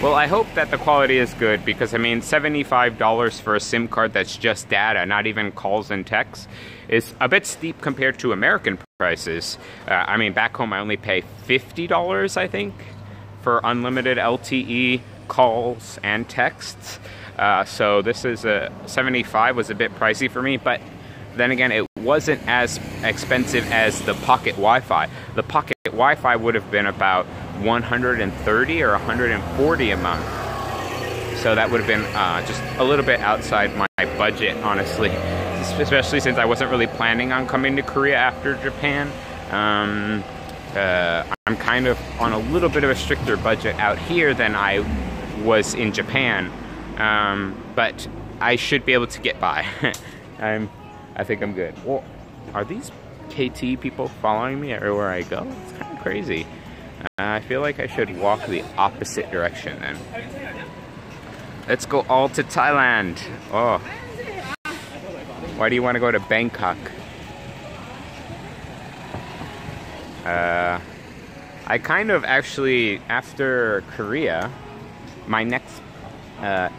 Well, I hope that the quality is good, because I mean, $75 for a SIM card that's just data, not even calls and texts, is a bit steep compared to American prices. I mean, back home I only pay $50, I think, for unlimited LTE calls and texts. So this is $75 was a bit pricey for me, but then again, it wasn't as expensive as the pocket Wi-Fi. The pocket Wi-Fi would have been about $130 or $140 a month. So that would have been just a little bit outside my budget, honestly. Especially since I wasn't really planning on coming to Korea after Japan. I'm kind of on a little bit of a stricter budget out here than I was in Japan. But I should be able to get by. I think I'm good. Well, are these KT people following me everywhere I go? It's kind of crazy. I feel like I should walk the opposite direction then. Let's go all to Thailand. Oh. Why do you want to go to Bangkok? I kind of actually, after Korea, my next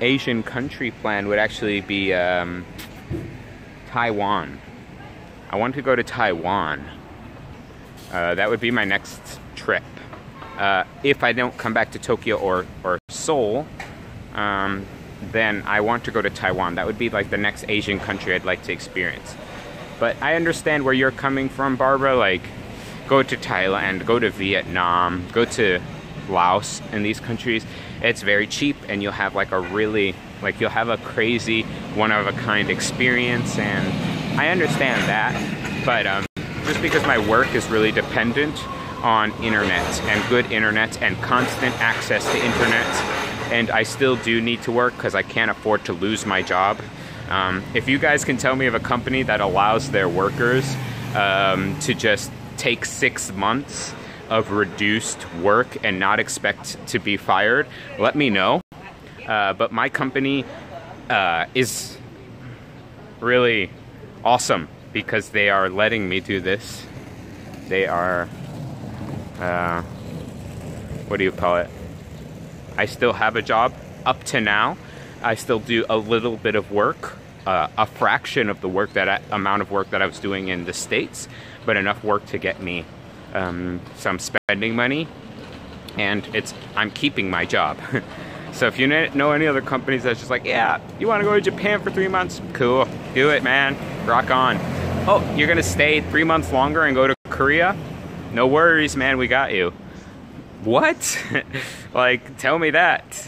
Asian country plan would actually be Taiwan. I want to go to Taiwan. That would be my next trip. If I don't come back to Tokyo or Seoul, then I want to go to Taiwan. That would be like the next Asian country I'd like to experience. But I understand where you're coming from, Barbara. Like, go to Thailand, go to Vietnam, go to Laos, and these countries. It's very cheap, and you'll have like a really, like you'll have a crazy, one-of-a-kind experience, and I understand that. But just because my work is really dependent on internet and good internet and constant access to internet, and I still do need to work because I can't afford to lose my job. If you guys can tell me of a company that allows their workers to just take 6 months of reduced work and not expect to be fired, let me know. But my company is really awesome because they are letting me do this. They are, what do you call it? I still have a job up to now. I still do a little bit of work, a fraction of the work amount of work that I was doing in the States, but enough work to get me some spending money, and I'm keeping my job. So if you know any other companies that's just like, yeah, you want to go to Japan for 3 months? Cool, do it, man. Rock on. Oh, you're gonna stay 3 months longer and go to Korea? No worries, man. We got you. What? Like, tell me that.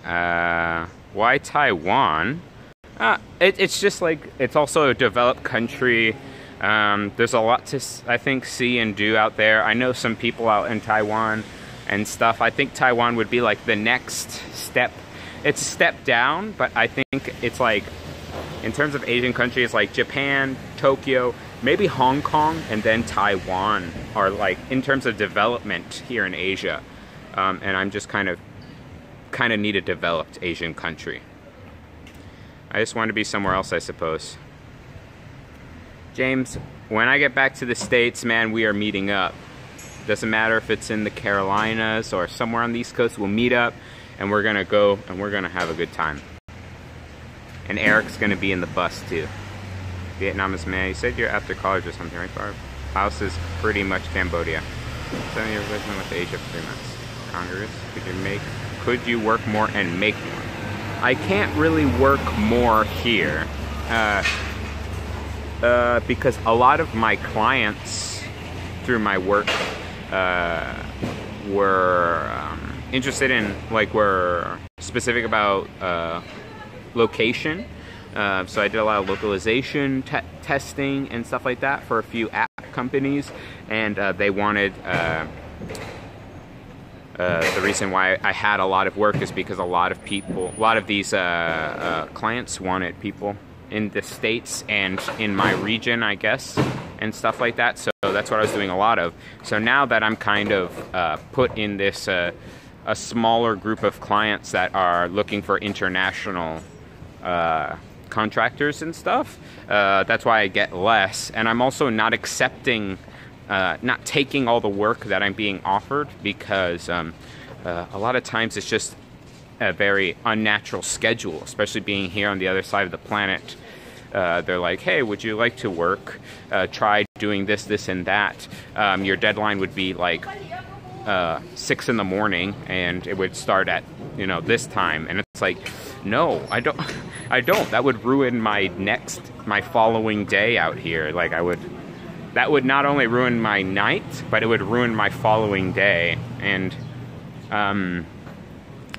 Why Taiwan? It's just like, it's also a developed country. There's a lot to, I think, see and do out there. I know some people out in Taiwan and stuff. I think Taiwan would be like the next step. It's a step down, but I think it's like In terms of Asian countries, like Japan, Tokyo, maybe Hong Kong, and then Taiwan are like, in terms of development here in Asia. And I'm just kind of need a developed Asian country. I just want to be somewhere else, I suppose. James, when I get back to the States, man, we are meeting up. Doesn't matter if it's in the Carolinas or somewhere on the East Coast, we'll meet up and we're gonna go and we're gonna have a good time. And Eric's gonna be in the bus too. Vietnamese man, you said you're after college or something, right, Barb? House is pretty much Cambodia. 7 years living with Asia for 3 months. Congress, could you work more and make more? I can't really work more here because a lot of my clients through my work were interested in, like, were specific about location. So I did a lot of localization testing and stuff like that for a few app companies, and they wanted the reason why I had a lot of work is because a lot of these clients wanted people in the States and in my region, I guess, and stuff like that. So that's what I was doing a lot of. So now that I'm kind of put in this a smaller group of clients that are looking for international contractors and stuff, that's why I get less. And I'm also not accepting, not taking all the work that I'm being offered, because a lot of times it's just a very unnatural schedule, especially being here on the other side of the planet. They're like, hey, would you like to work? Try doing this, this, and that. Your deadline would be like 6 in the morning, and it would start at, you know, this time. And it's like, no, I don't. That would ruin my following day out here. Like, that would not only ruin my night, but it would ruin my following day. And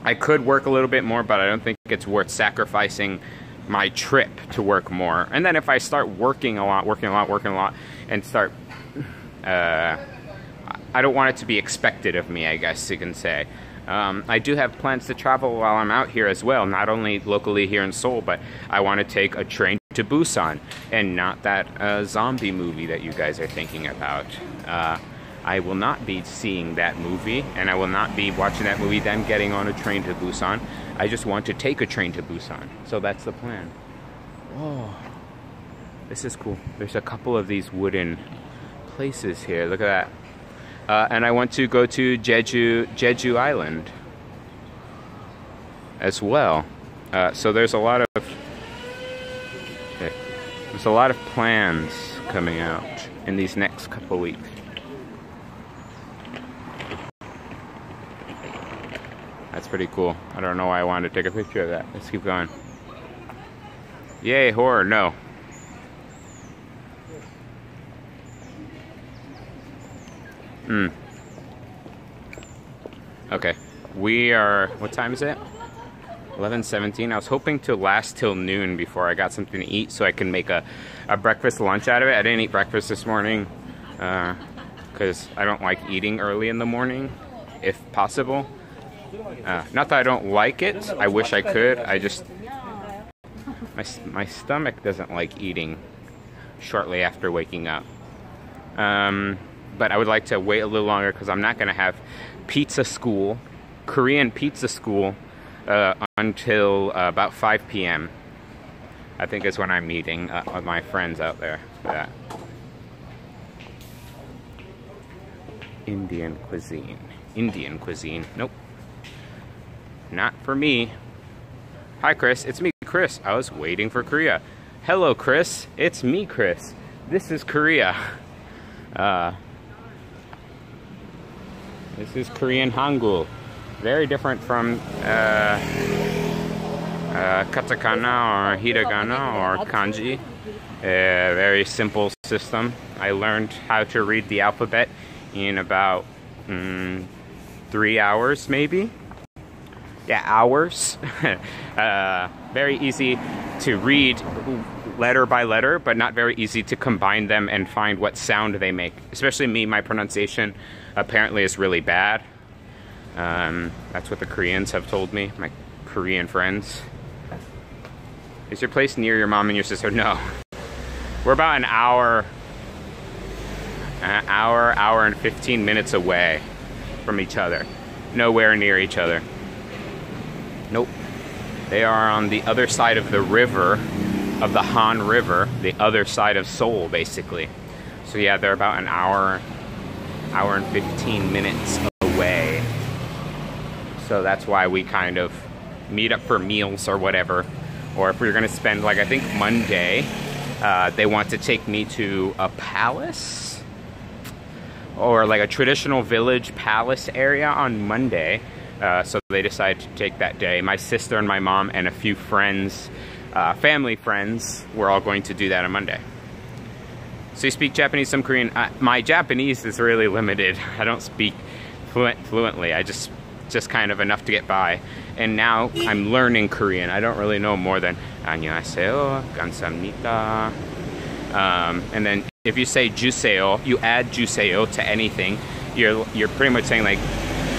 I could work a little bit more, but I don't think it's worth sacrificing my trip to work more. And then if I start working a lot, and start, I don't want it to be expected of me, I guess you can say. I do have plans to travel while I'm out here as well, not only locally here in Seoul, but I want to take a train to Busan, and not that zombie movie that you guys are thinking about. I will not be seeing that movie, and I will not be watching that movie then getting on a train to Busan. I just want to take a train to Busan. So that's the plan. Oh, this is cool. There's a couple of these wooden places here. Look at that. And I want to go to Jeju Island as well. So there's a lot of plans coming out in these next couple weeks. That's pretty cool. I don't know why I wanted to take a picture of that. Let's keep going. Yay, horror, no. Okay, we are, what time is it? 11:17. I was hoping to last till noon before I got something to eat so I can make a breakfast lunch out of it. I didn't eat breakfast this morning because I don't like eating early in the morning, if possible. Not that I don't like it, I wish I could. I just, my stomach doesn't like eating shortly after waking up. But I would like to wait a little longer because I'm not going to have pizza school, Korean pizza school, until about 5 p.m. I think is when I'm meeting with my friends out there for that. Indian cuisine. Indian cuisine. Nope. Not for me. Hi, Chris. It's me, Chris. I was waiting for Korea. Hello, Chris. It's me, Chris. This is Korea. This is Korean Hangul. Very different from katakana or hiragana or kanji. A very simple system. I learned how to read the alphabet in about 3 hours, maybe. Yeah, hours. Very easy to read letter by letter, but not very easy to combine them and find what sound they make. Especially me, my pronunciation apparently is really bad. That's what the Koreans have told me, my Korean friends. Is your place near your mom and your sister? No. We're about an hour and 15 minutes away from each other. Nowhere near each other. Nope. They are on the other side of the river, of the Han River, the other side of Seoul, basically. So yeah, they're about an hour and 15 minutes away. So that's why we kind of meet up for meals or whatever. Or if we're gonna spend, like, I think Monday, they want to take me to a palace or like a traditional village palace area on Monday. So they decided to take that day. My sister and my mom and a few friends, family friends, we're all going to do that on Monday. So you speak Japanese, some Korean. My Japanese is really limited. I don't speak fluently. I just kind of enough to get by. And now I'm learning Korean. I don't really know more than 안녕하세요, 감사합니다. And then if you say 주세요, you add 주세요 to anything. You're pretty much saying like,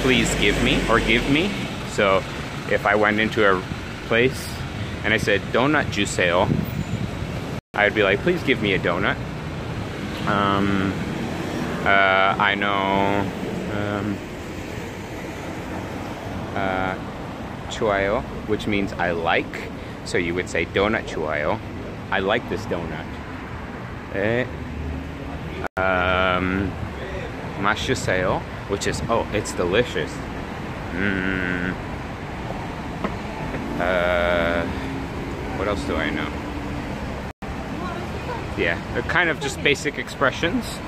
please give me or give me. So if I went into a place and I said donut 주세요, I would be like, please give me a donut. I know 좋아요, which means I like. So you would say donut 좋아요. I like this donut. 맛있어요, which is, oh, it's delicious. What else do I know? Yeah, they're kind of just basic expressions,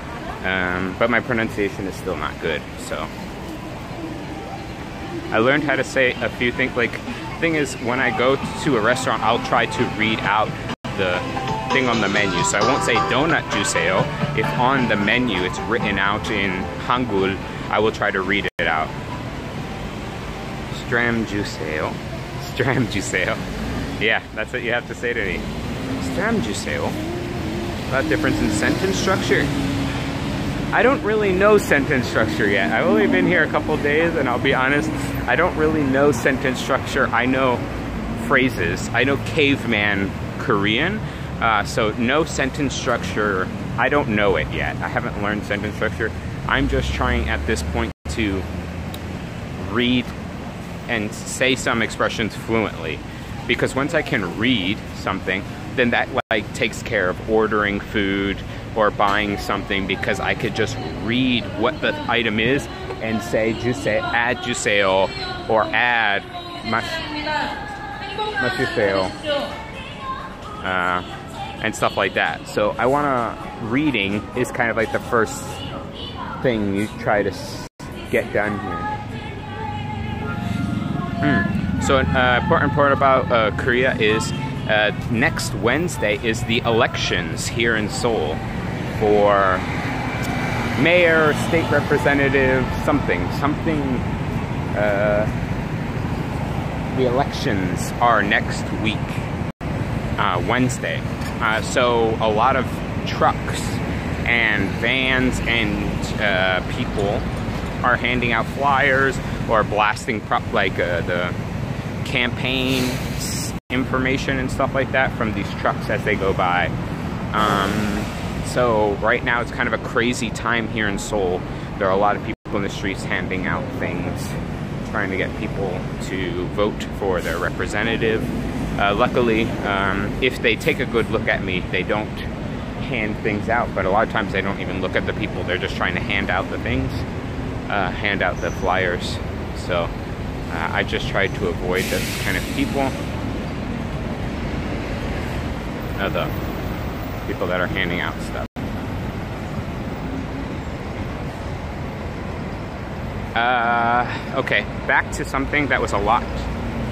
but my pronunciation is still not good, so. I learned how to say a few things, like, thing is, when I go to a restaurant, I'll try to read out the thing on the menu. So I won't say donut 주세요. If on the menu it's written out in Hangul, I will try to read it out. Stram 주세요. Stram 주세요. Yeah, that's what you have to say to me. Stram 주세요. About difference in sentence structure. I don't really know sentence structure yet. I've only been here a couple days, and I'll be honest, I don't really know sentence structure. I know phrases. I know caveman Korean, so no sentence structure. I don't know it yet. I haven't learned sentence structure. I'm just trying at this point to read and say some expressions fluently, because once I can read something, then that like takes care of ordering food or buying something, because I could just read what the item is and say 주세, add 주세요, or add 맛있어요, and stuff like that. So I wanna, reading is kind of like the first thing you try to get done here. So an important part about Korea is next Wednesday is the elections here in Seoul for mayor, state representative, something. The elections are next week, Wednesday. So a lot of trucks and vans and people are handing out flyers or blasting the campaign information and stuff like that from these trucks as they go by. So right now it's kind of a crazy time here in Seoul. There are a lot of people in the streets handing out things, trying to get people to vote for their representative. Luckily, if they take a good look at me, they don't hand things out, but a lot of times they don't even look at the people. They're just trying to hand out the things, hand out the flyers. So I just tried to avoid those kind of people. The people that are handing out stuff. Okay, back to something that was a lot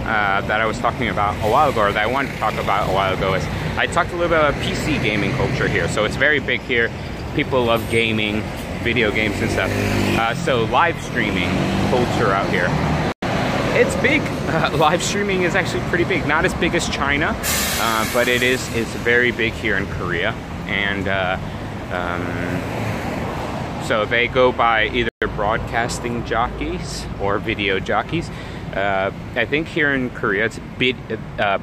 that I was talking about a while ago, or that I wanted to talk about a while ago. Is I talked a little bit about PC gaming culture here. So it's very big here. People love gaming, video games and stuff. So live streaming culture out here. It's big. Live streaming is actually pretty big. Not as big as China, but it's very big here in Korea. And so they go by either broadcasting jockeys or video jockeys. I think here in Korea it's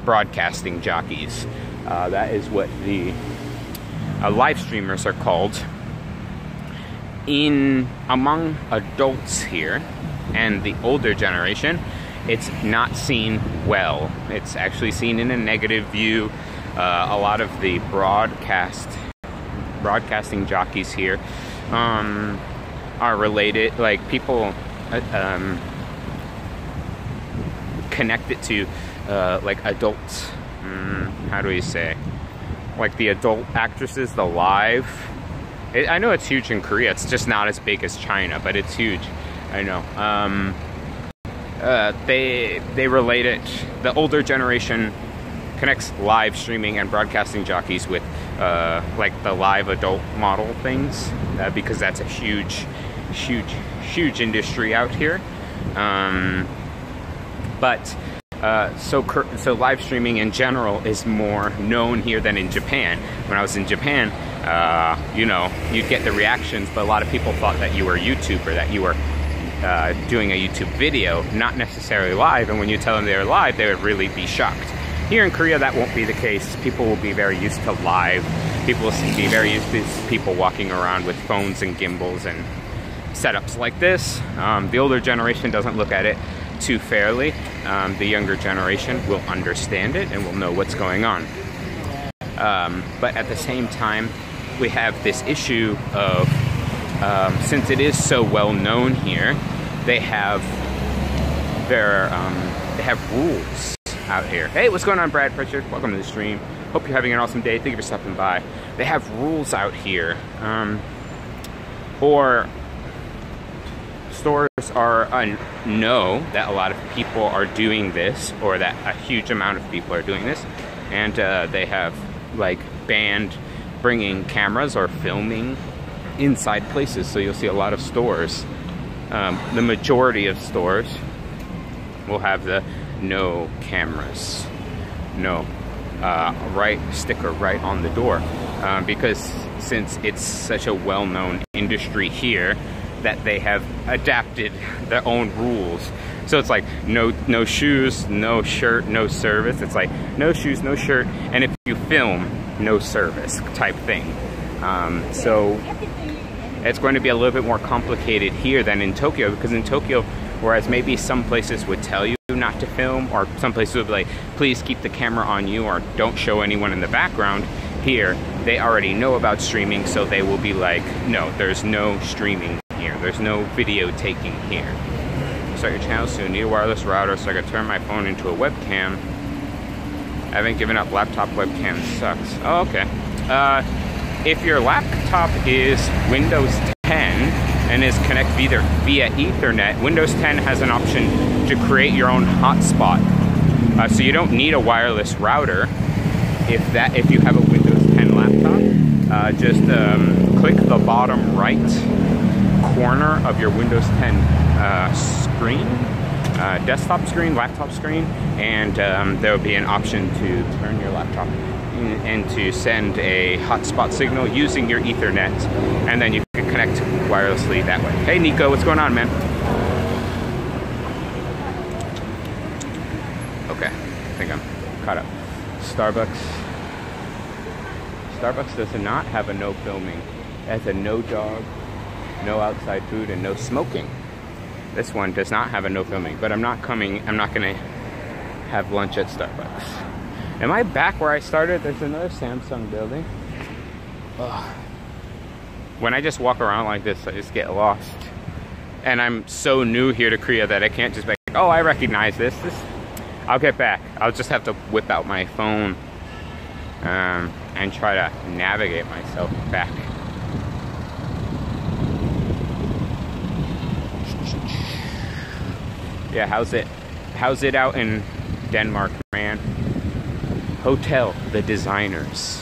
broadcasting jockeys. That is what the live streamers are called. Among adults here and the older generation, it's not seen well. It's actually seen in a negative view. A lot of the broadcasting jockeys here are related, like people connect it to like adults. How do we say? Like the adult actresses, the live. I know it's huge in Korea. It's just not as big as China, but it's huge. I know. They relate it. The older generation connects live streaming and broadcasting jockeys with like the live adult model things, because that's a huge industry out here. So live streaming in general is more known here than in Japan. When I was in Japan, you know, you'd get the reactions, but a lot of people thought that you were a YouTuber, that you were doing a YouTube video, not necessarily live, and when you tell them they were live, they would really be shocked. Here in Korea, that won't be the case. People will be very used to live. People will be very used to people walking around with phones and gimbals and setups like this. The older generation doesn't look at it too fairly. The younger generation will understand it and will know what's going on. But at the same time, we have this issue of, since it is so well known here, they have rules out here. Hey, what's going on, Brad Pritchard? Welcome to the stream. Hope you're having an awesome day. Thank you for stopping by. They have rules out here, or stores know that a lot of people are doing this, or that a huge amount of people are doing this, and they have like banned bringing cameras or filming inside places. So you'll see a lot of stores, the majority of stores will have the no cameras, no sticker right on the door, because since it's such a well-known industry here, that they have adapted their own rules. So it's like no shoes, no shirt, no service. It's like no shoes, no shirt, and if you film, no service type thing. So it's going to be a little bit more complicated here than in Tokyo, because in Tokyo, whereas maybe some places would tell you not to film, or some places would be like, please keep the camera on you, or don't show anyone in the background, here they already know about streaming, so they will be like, no, there's no streaming here. There's no video taking here. Start your channel soon. Need a wireless router so I can turn my phone into a webcam. I haven't given up. Laptop webcam sucks. Oh, okay. If your laptop is Windows 10 and is connected via Ethernet, Windows 10 has an option to create your own hotspot. So you don't need a wireless router if you have a Windows 10 laptop. Just click the bottom right corner of your Windows 10 screen, desktop screen, laptop screen, and there will be an option to turn your laptop and to send a hotspot signal using your Ethernet, and then you can connect wirelessly that way. Hey Nico, what's going on, man? Okay, I think I'm caught up. Starbucks does not have a no filming. It has a no dog, no outside food, and no smoking. This one does not have a no filming, but I'm not gonna have lunch at Starbucks. Am I back where I started? There's another Samsung building. Ugh. When I just walk around like this, I just get lost. And I'm so new here to Korea that I can't just be like, oh, I recognize this. I'll get back. I'll just have to whip out my phone and try to navigate myself back. Yeah, how's it out in Denmark, man? Hotel the Designers.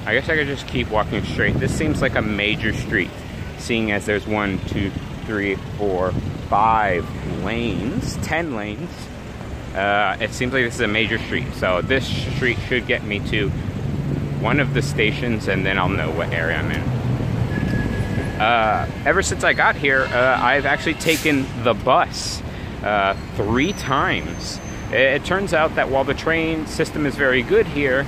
I guess I could just keep walking straight. This seems like a major street, seeing as there's 1, 2, 3, 4, 5 lanes, 10 lanes. It seems like this is a major street, so this street should get me to one of the stations, and then I'll know what area I'm in. ever since I got here, I've actually taken the bus 3 times. It turns out that while the train system is very good here,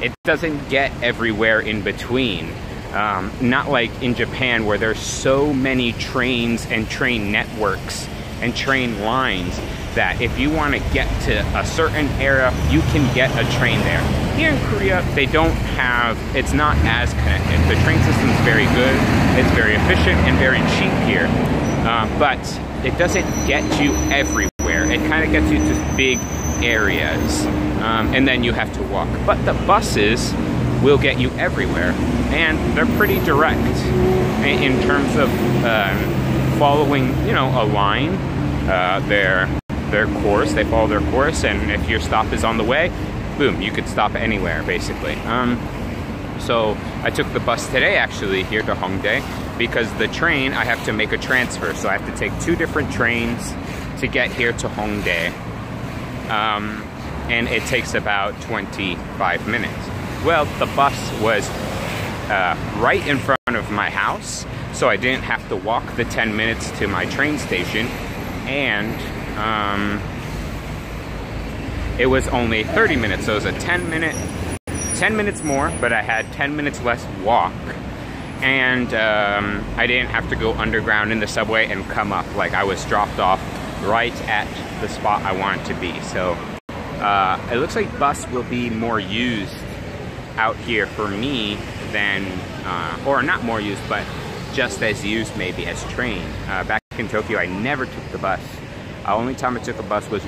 it doesn't get everywhere in between. Not like in Japan, where there's so many trains and train networks and train lines that if you want to get to a certain area, you can get a train there. Here in Korea, they don't have, it's not as connected. The train system is very good, it's very efficient and very cheap here, but it doesn't get you everywhere. It kind of gets you to big areas, and then you have to walk. But the buses will get you everywhere, and they're pretty direct in terms of following, you know, a line, their course. They follow their course, and if your stop is on the way, boom, you could stop anywhere, basically. So I took the bus today, actually, here to Hongdae, because the train, I have to make a transfer, so I have to take 2 different trains to get here to Hongdae, and it takes about 25 minutes. Well, the bus was right in front of my house, so I didn't have to walk the 10 minutes to my train station, and it was only 30 minutes, so it was a 10 minutes more, but I had 10 minutes less walk, and I didn't have to go underground in the subway and come up. Like, I was dropped off right at the spot I wanted to be. So it looks like bus will be more used out here for me than, or not more used, but just as used maybe as train. Back in Tokyo, I never took the bus. Only time I took a bus was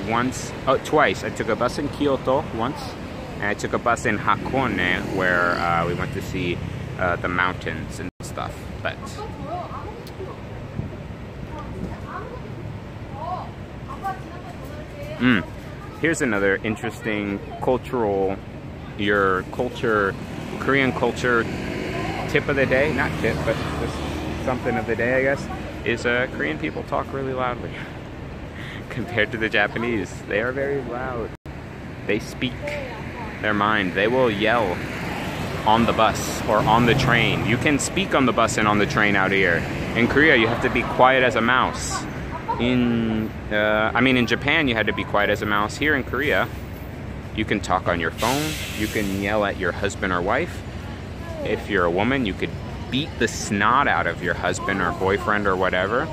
twice. I took a bus in Kyoto once, and I took a bus in Hakone, where we went to see the mountains and stuff. But here's another interesting cultural, Korean culture tip of the day. Not tip, but just something of the day, I guess, is Korean people talk really loudly. Compared to the Japanese, they are very loud. They speak their mind. They will yell on the bus or on the train. You can speak on the bus and on the train out here. In Korea, you have to be quiet as a mouse. In Japan, you had to be quiet as a mouse. Here in Korea, you can talk on your phone. You can yell at your husband or wife. If you're a woman, you could beat the snot out of your husband or boyfriend or whatever.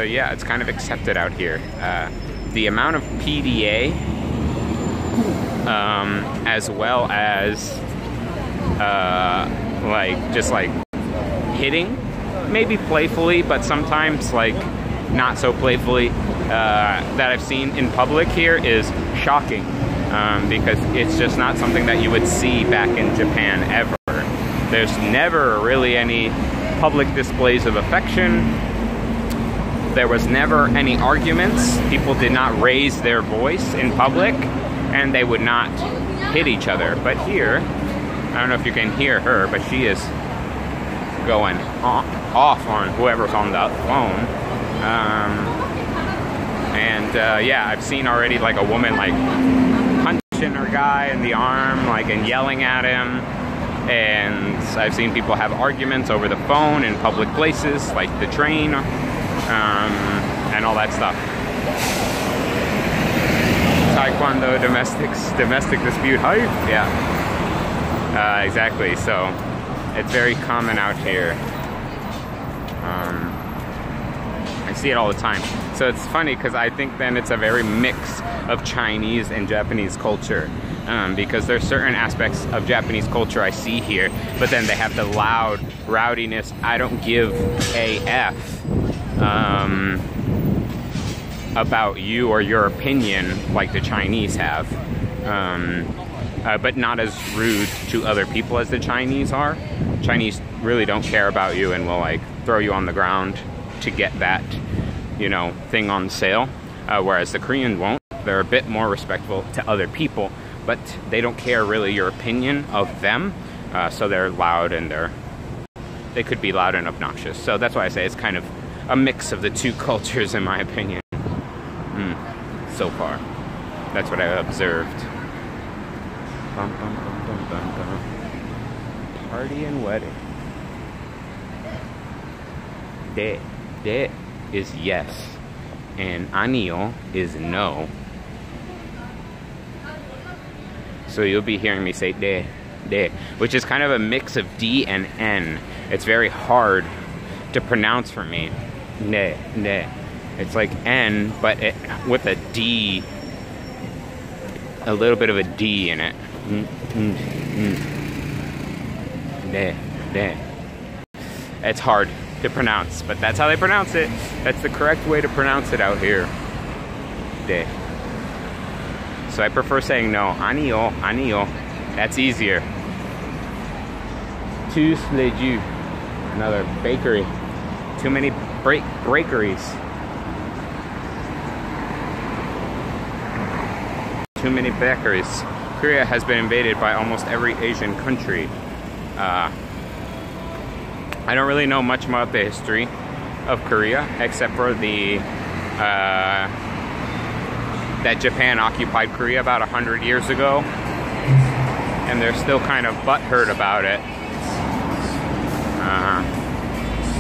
Yeah, it's kind of accepted out here. The amount of PDA, as well as just hitting, maybe playfully, but sometimes not so playfully, that I've seen in public here is shocking, because it's just not something that you would see back in Japan ever. There's never really any public displays of affection. There was never any arguments. People did not raise their voice in public, and they would not hit each other. But here, I don't know if you can hear her, but she is going off on whoever's on the phone. Yeah, I've seen already a woman punching her guy in the arm, and yelling at him. And I've seen people have arguments over the phone in public places, like the train, and all that stuff. Taekwondo domestic dispute hype, yeah, exactly. So it's very common out here. I see it all the time. So it's funny because I think then it's a very mix of Chinese and Japanese culture. Because there's certain aspects of Japanese culture I see here, but then they have the loud rowdiness, I don't give a F about you or your opinion like the Chinese have, but not as rude to other people as the Chinese are. Chinese really don't care about you and will throw you on the ground to get that, thing on sale, whereas the Korean won't. They're a bit more respectful to other people, but they don't care really your opinion of them, so they're loud, and they could be loud and obnoxious. So that's why I say it's kind of a mix of the two cultures, in my opinion. So far, that's what I observed. Bum, bum, bum, bum, bum, bum. Party and wedding. de. De is yes. And 아니요 is no. So you'll be hearing me say de, de, which is kind of a mix of D and N. It's very hard to pronounce for me. Ne, ne. It's like N, but with a D, a little bit of a D in it. Ne, ne. It's hard to pronounce, but that's how they pronounce it. That's the correct way to pronounce it out here. De. So I prefer saying no. 아니요, 아니요. That's easier. Tous les jours. Another bakery. Too many bakeries. Too many bakeries. Korea has been invaded by almost every Asian country. I don't really know much about the history of Korea, except for the that Japan occupied Korea about 100 years ago, and they're still kind of butthurt about it.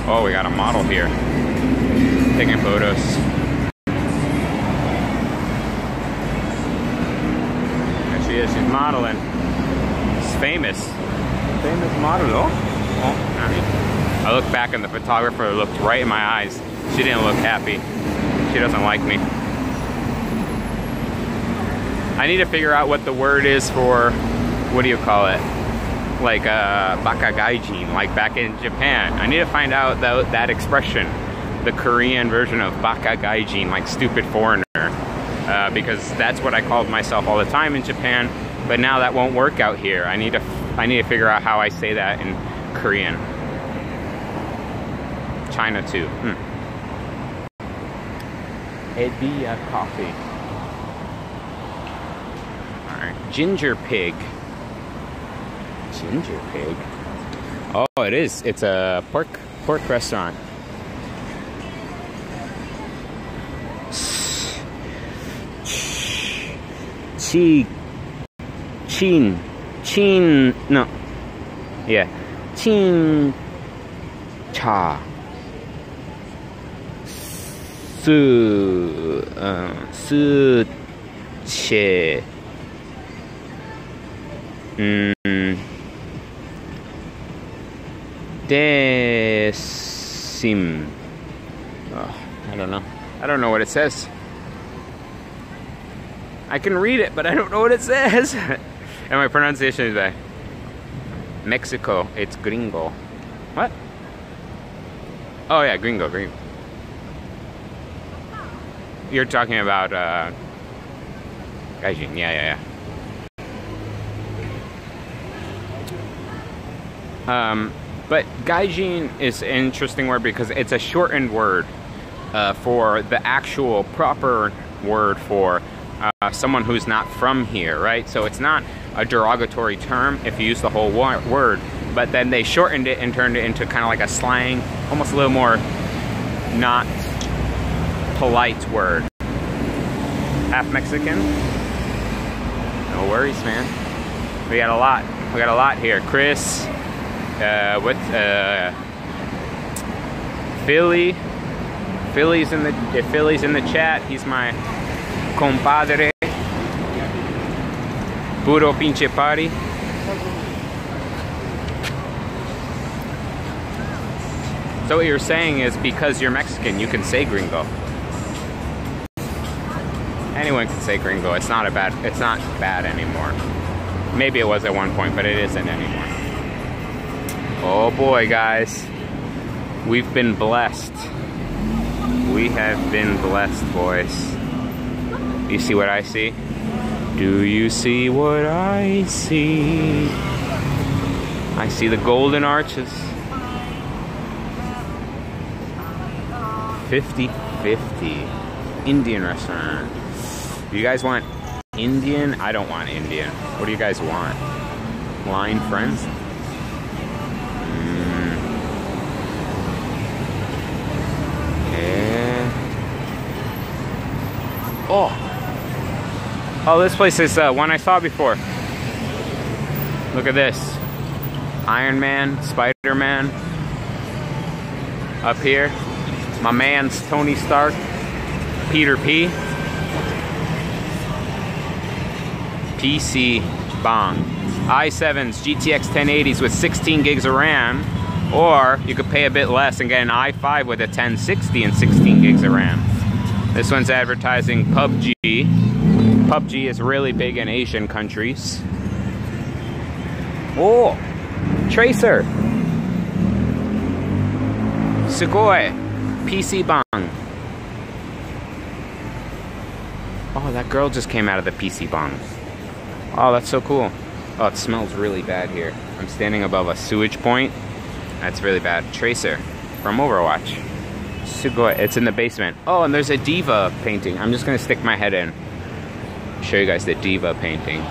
Oh, we got a model here taking photos. There she is, she's modeling. She's famous. Famous model, oh? I looked back and the photographer looked right in my eyes. She didn't look happy. She doesn't like me. I need to figure out what the word is for, what do you call it? Like bakagaijin, like back in Japan. I need to find out that expression, the Korean version of bakagaijin, like stupid foreigner. Because that's what I called myself all the time in Japan, but now that won't work out here. I need to figure out how I say that in Korean. China too. Edia coffee. Alright. Ginger pig. Ginger pig? Oh, it is. It's a pork restaurant. No. Yeah. Chin cha. Su che. Desim. Oh, I don't know. I don't know what it says. I can read it, but I don't know what it says. And my pronunciation is bad. Mexico, it's gringo. What? Oh yeah, gringo. You're talking about gaijin, yeah. But gaijin is an interesting word because it's a shortened word for the actual proper word for someone who's not from here, right? So it's not a derogatory term if you use the whole word, but then they shortened it and turned it into kind of like a slang, almost a little more not polite word. Half Mexican? No worries, man. We got a lot. We got a lot here. Chris, with Philly. Philly's in the chat. He's my compadre. Puro pinche party. So what you're saying is because you're Mexican, you can say gringo. Anyone can say gringo. It's not bad anymore. Maybe it was at one point, but it isn't anymore. Oh boy, guys. We've been blessed. We have been blessed, boys. You see what I see? Do you see what I see? I see the golden arches. 50-50. Indian restaurant. Do you guys want Indian? I don't want Indian. What do you guys want? Line friends? Oh, this place is one I saw before. Look at this. Iron Man, Spider-Man. up here. My man's Tony Stark, Peter P. PC Bang. i7s, GTX 1080s with 16 gigs of RAM, or you could pay a bit less and get an i5 with a 1060 and 16 gigs of RAM. This one's advertising PUBG. PUBG is really big in Asian countries. Oh, Tracer. Sugoi. PC Bang. Oh, that girl just came out of the PC Bang. Oh, that's so cool. Oh, it smells really bad here. I'm standing above a sewage point. That's really bad. Tracer from Overwatch. Sugoi. It's in the basement. Oh, and there's a Diva painting. I'm just gonna stick my head in. Show you guys the Diva painting.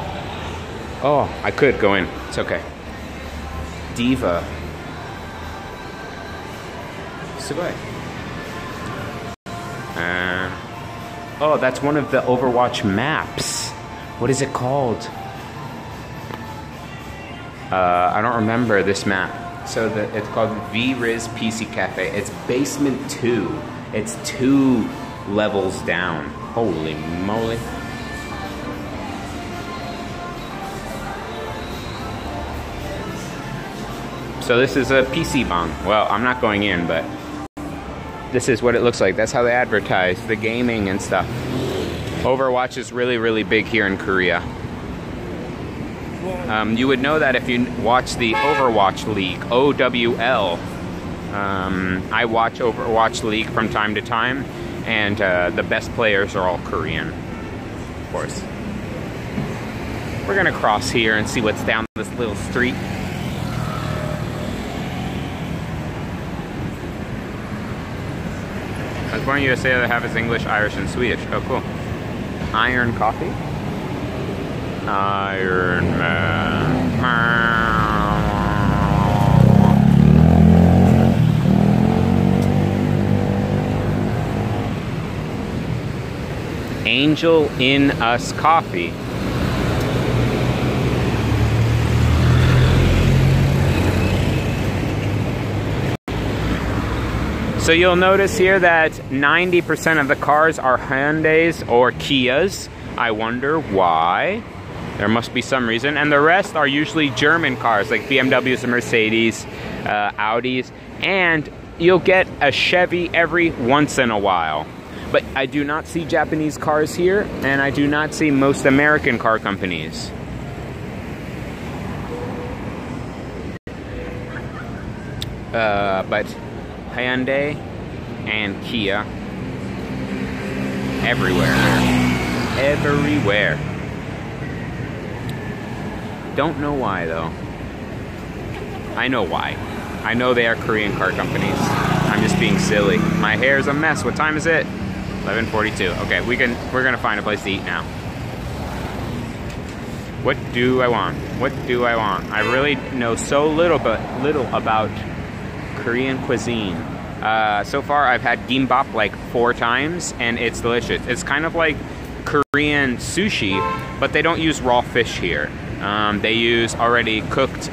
Oh, I could go in. It's okay. Diva. Sugoi. Oh, that's one of the Overwatch maps. What is it called? I don't remember this map. So it's called V-Riz PC Cafe. It's basement 2. It's 2 levels down. Holy moly. So this is a PC Bang. Well, I'm not going in, but this is what it looks like. That's how they advertise the gaming and stuff. Overwatch is really, really big here in Korea. You would know that if you watch the Overwatch League, OWL. I watch Overwatch League from time to time, and the best players are all Korean, of course. We're gonna cross here and see what's down this little street. I was born in USA, the half is English, Irish, and Swedish. Oh, cool. Iron Coffee? Iron Man. Angel in Us Coffee. So you'll notice here that 90% of the cars are Hongdaes or Kias. I wonder why. There must be some reason. And the rest are usually German cars like BMWs and Mercedes, Audis. And you'll get a Chevy every once in a while. But I do not see Japanese cars here, and I do not see most American car companies. But Hyundai and Kia everywhere. Everywhere. Don't know why though. I know why. I know they are Korean car companies. I'm just being silly. My hair is a mess. What time is it? 11:42. Okay, we're gonna find a place to eat now. What do I want? What do I want? I really know so little about Korean cuisine. So far I've had gimbap like 4 times and it's delicious. It's kind of like Korean sushi, but they don't use raw fish here. They use already cooked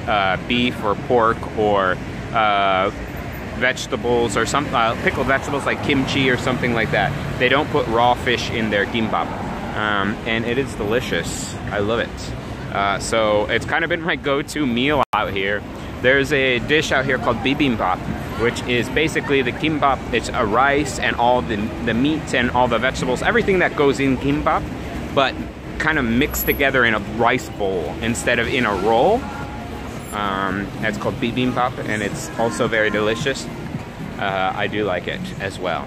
beef or pork or vegetables or some pickled vegetables like kimchi or something like that. They don't put raw fish in their gimbap, and it is delicious. I love it. So it's kind of been my go-to meal out here. There's a dish out here called bibimbap, which is basically the kimbap. It's a rice and all the meat and all the vegetables, everything that goes in kimbap, but kind of mixed together in a rice bowl instead of in a roll. It's called bibimbap, and it's also very delicious. I do like it as well.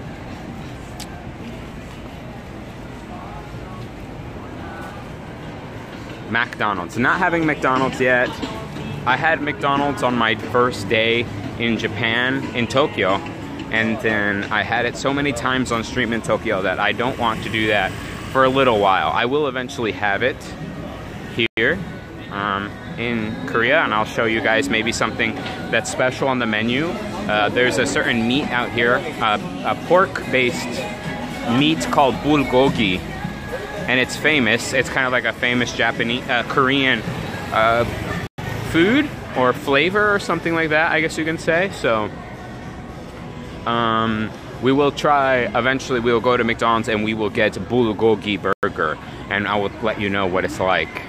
McDonald's. Not having McDonald's yet. I had McDonald's on my first day in Japan, in Tokyo, and then I had it so many times on stream in Tokyo that I don't want to do that for a little while. I will eventually have it here in Korea, and I'll show you guys maybe something that's special on the menu. There's a certain meat out here, a pork-based meat called bulgogi, and it's famous. It's kind of like a famous Japanese, Korean food or flavor or something like that, I guess you can say. So We will try, eventually we will go to McDonald's and we will get bulgogi burger, and I will let you know what it's like.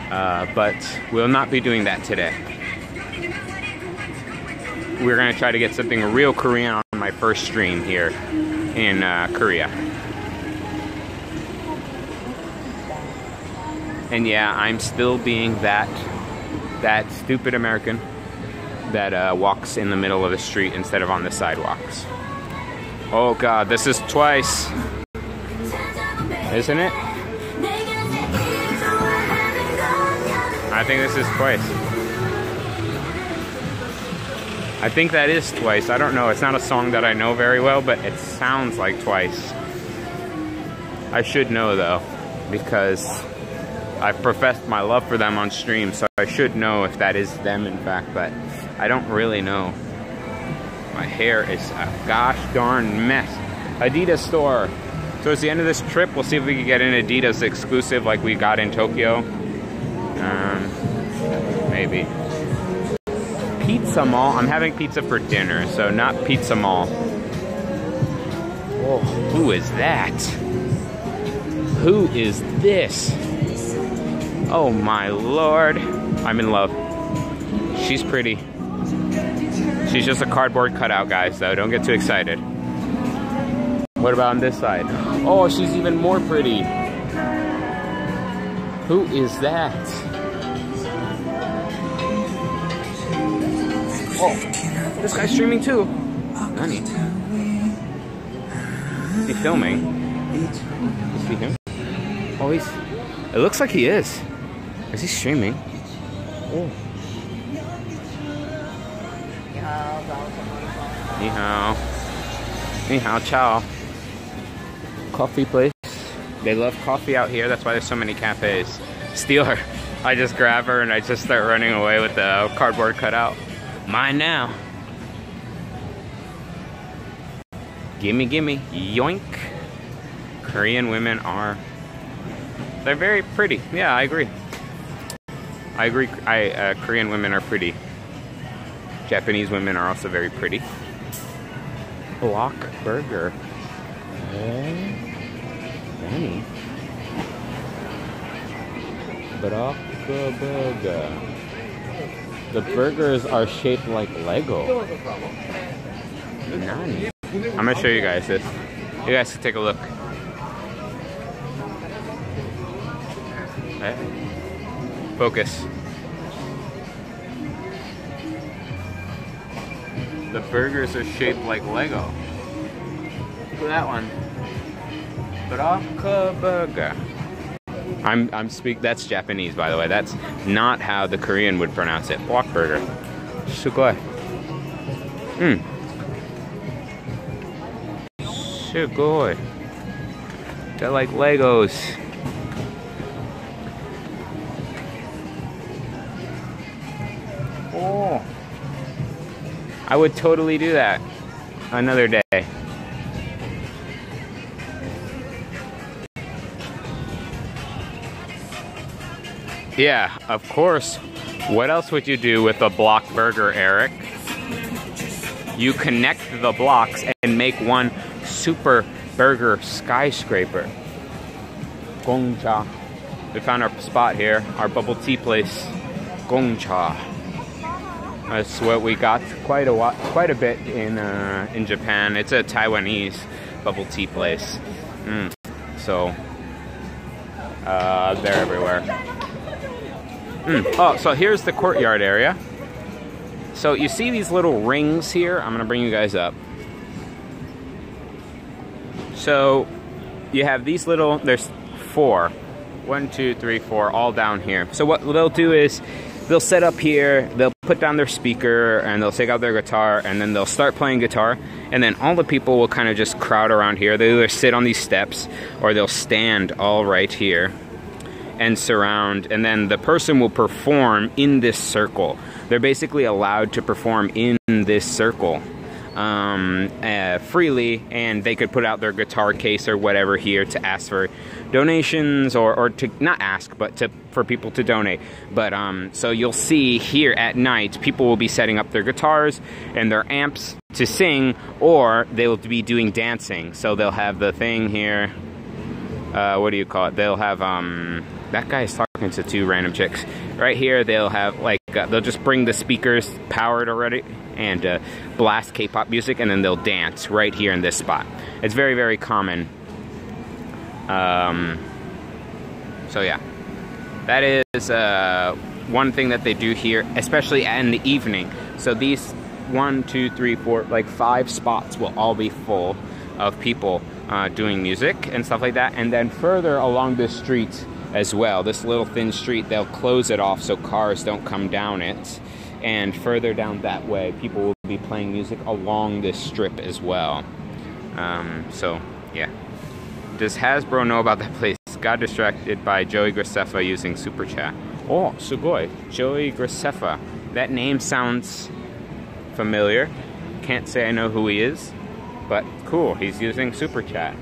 But we'll not be doing that today. We're gonna try to get something real Korean on my first stream here in Korea. And yeah, I'm still being that stupid American that walks in the middle of the street instead of on the sidewalks. Oh God, this is twice, isn't it? I think this is twice. I think that is twice. I don't know. It's not a song that I know very well, but it sounds like twice. I should know though, because I've professed my love for them on stream, so I should know if that is them in fact, but I don't really know. My hair is a gosh darn mess. Adidas store. Towards the end of this trip, we'll see if we can get an Adidas exclusive like we got in Tokyo. Maybe. Pizza Mall. I'm having pizza for dinner, so not Pizza Mall. Oh, who is that? Who is this? Oh my lord. I'm in love. She's pretty. She's just a cardboard cutout, guys, though. Don't get too excited. What about on this side? Oh, she's even more pretty. Who is that? Oh, this guy's streaming too. Nani? Is he filming? Is he him? Oh, it looks like he is. Is he streaming? Oh. Ni hao. Ni hao, ciao. Coffee place. They love coffee out here. That's why there's so many cafes. Steal her. I just grab her and I just start running away with the cardboard cutout. Mine now. Gimme, gimme. Yoink. Korean women are... They're very pretty. Yeah, I agree. I agree. Korean women are pretty. Japanese women are also very pretty. Block burger. Danny. Block burger. The burgers are shaped like Lego. Nani? I'm gonna show you guys this. You guys can take a look. Right. Focus. The burgers are shaped like Lego. Look at that one. Braka burger. That's Japanese, by the way. That's not how the Korean would pronounce it. Block burger. Sugoi. Sugoi. They're like Legos. Oh. I would totally do that another day. Yeah, of course. What else would you do with a block burger, Eric? You connect the blocks and make one super burger skyscraper. Gongcha. We found our spot here, our bubble tea place. Gongcha. That's what we got quite a bit in Japan. It's a Taiwanese bubble tea place. So they're everywhere. Oh, so here's the courtyard area. So you see these little rings here? I'm gonna bring you guys up. So you have these little, there's 4. 1, 2, 3, 4, all down here. So what they'll do is they'll set up here, they'll put down their speaker, and they'll take out their guitar, and then they'll start playing guitar, and then all the people will kind of just crowd around here. They'll either sit on these steps, or they'll stand all right here and surround, and then the person will perform in this circle. They're basically allowed to perform in this circle. freely, and they could put out their guitar case or whatever here to ask for donations, or to not ask, but for people to donate. But so you'll see here at night, people will be setting up their guitars and their amps to sing, or they will be doing dancing. So they'll have the thing here. What do you call it? They'll have that guy is talking to two random chicks right here. They'll have like they'll just bring the speakers powered already and blast K-pop music, and then they'll dance right here in this spot. It's very, very common. So yeah, that is one thing that they do here, especially in the evening. So these 1, 2, 3, 4, like 5 spots will all be full of people doing music and stuff like that. And then further along this street as well, this little thin street, they'll close it off so cars don't come down it. And further down that way, people will be playing music along this strip as well. So yeah. Does Hasbro know about that place? Got distracted by Joey Graceffa using Super Chat. Oh, sugoi. Joey Graceffa. That name sounds familiar. Can't say I know who he is, but cool. He's using Super Chat.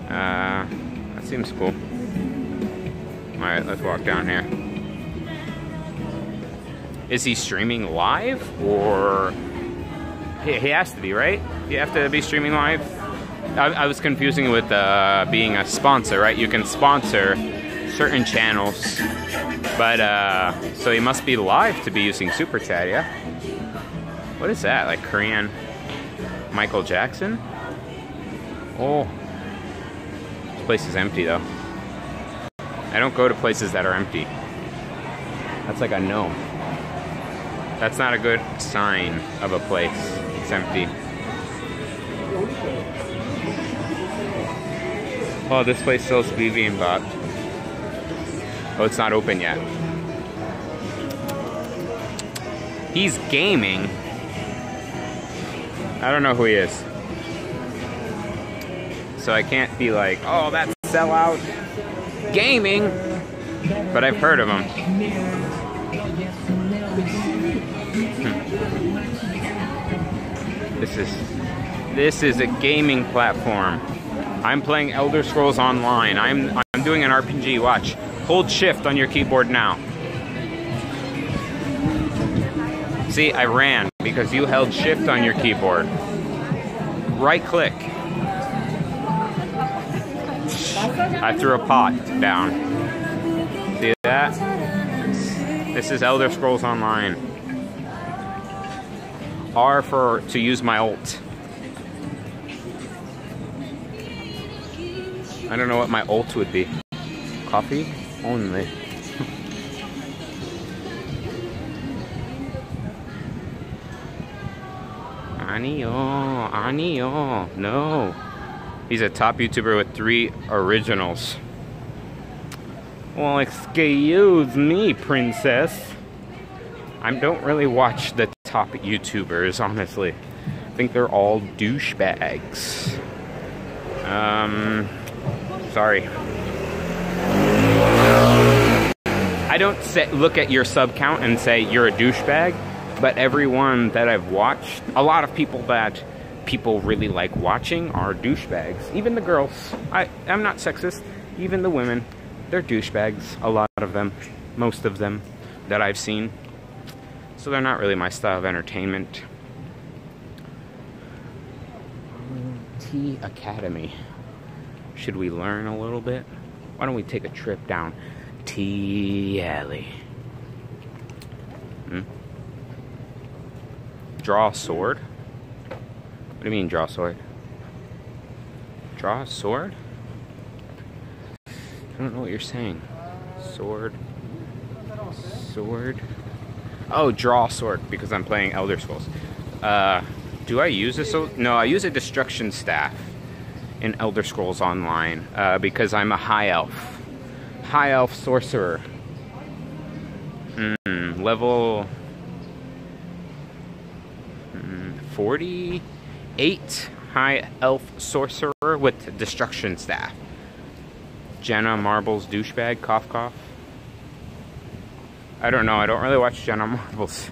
That seems cool. Alright, let's walk down here. Is he streaming live, or... He has to be, right? You have to be streaming live? I was confusing it with being a sponsor, right? You can sponsor certain channels, but so he must be live to be using Super Chat, yeah? What is that? Like Korean Michael Jackson? Oh. This place is empty, though. I don't go to places that are empty. That's like a no. That's not a good sign of a place. It's empty. Oh, this place sells bibimbap. Oh, it's not open yet. He's gaming. I don't know who he is. So I can't be like, oh, that's sellout gaming. But I've heard of him. This is a gaming platform. I'm playing Elder Scrolls Online. I'm doing an RPG. Watch. Hold shift on your keyboard now. See, I ran because you held shift on your keyboard. Right click. I threw a pot down. See that? This is Elder Scrolls Online. R to use my ult. I don't know what my ult would be. Coffee only. Anio. No. He's a top YouTuber with 3 originals. Well, excuse me, princess. I don't really watch the top YouTubers, honestly. I think they're all douchebags. Sorry. I don't look at your sub count and say you're a douchebag, but everyone that I've watched, a lot of people that people really like watching are douchebags. Even the girls. I'm not sexist. Even the women, they're douchebags. A lot of them. Most of them that I've seen. So they're not really my style of entertainment. Tea Academy. Should we learn a little bit? Why don't we take a trip down Tea Alley? Draw a sword? What do you mean draw a sword? Draw a sword? I don't know what you're saying. Sword. Oh, draw a sword, because I'm playing Elder Scrolls. Do I use a sword? No, I use a destruction staff in Elder Scrolls Online, because I'm a high elf. High elf sorcerer. Level 48 high elf sorcerer with destruction staff. Jenna Marbles douchebag, cough cough. I don't know, I don't really watch Jenna Marbles.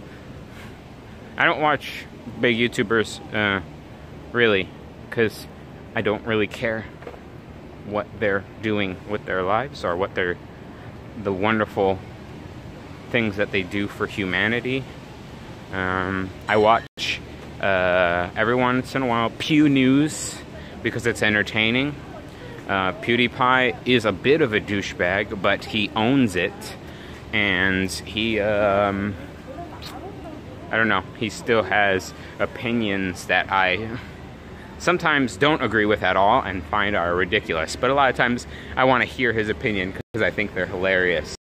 I don't watch big YouTubers, really, because I don't really care what they're doing with their lives or what the wonderful things that they do for humanity. I watch every once in a while Pew News because it's entertaining. PewDiePie is a bit of a douchebag, but he owns it, and he I don't know, he still has opinions that I sometimes don't agree with at all and find are ridiculous, but a lot of times I want to hear his opinion because I think they're hilarious.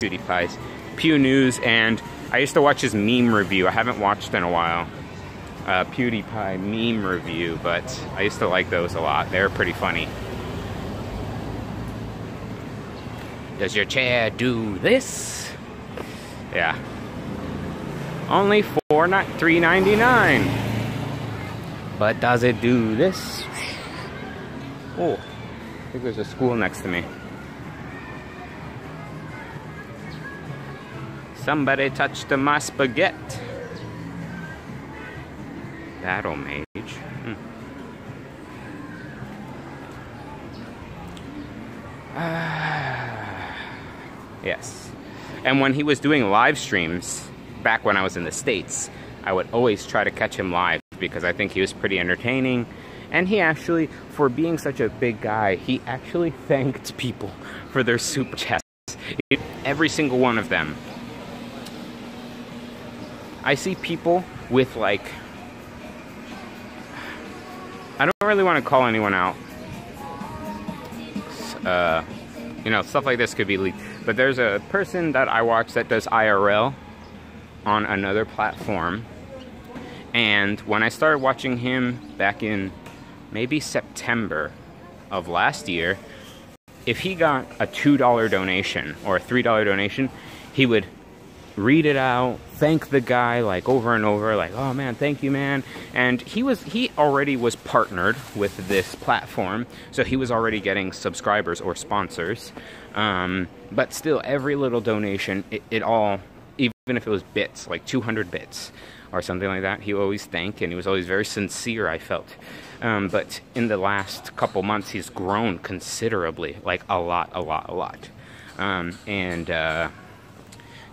PewDiePie's Pew News, and I used to watch his meme review. I haven't watched in a while. PewDiePie meme review, but I used to like those a lot. They're pretty funny. Does your chair do this? Yeah. Only $3.99. But does it do this? Oh, I think there's a school next to me. Somebody touched my spaghetti. Battle Mage. Yes. And when he was doing live streams, back when I was in the States, I would always try to catch him live because I think he was pretty entertaining. And he actually, for being such a big guy, he actually thanked people for their super chats. Every single one of them. I see people with, like, I don't really want to call anyone out. You know, stuff like this could be leaked. But there's a person that I watch that does IRL on another platform. And when I started watching him back in maybe September of last year, if he got a $2 donation or a $3 donation, he would read it out, thank the guy like over and over, like, oh man, thank you, man. And he already was partnered with this platform, so he was already getting subscribers or sponsors. But still, every little donation, it all, even if it was bits, like 200 bits or something like that, he would always thank, and he was always very sincere, I felt. But in the last couple months, he's grown considerably, like a lot.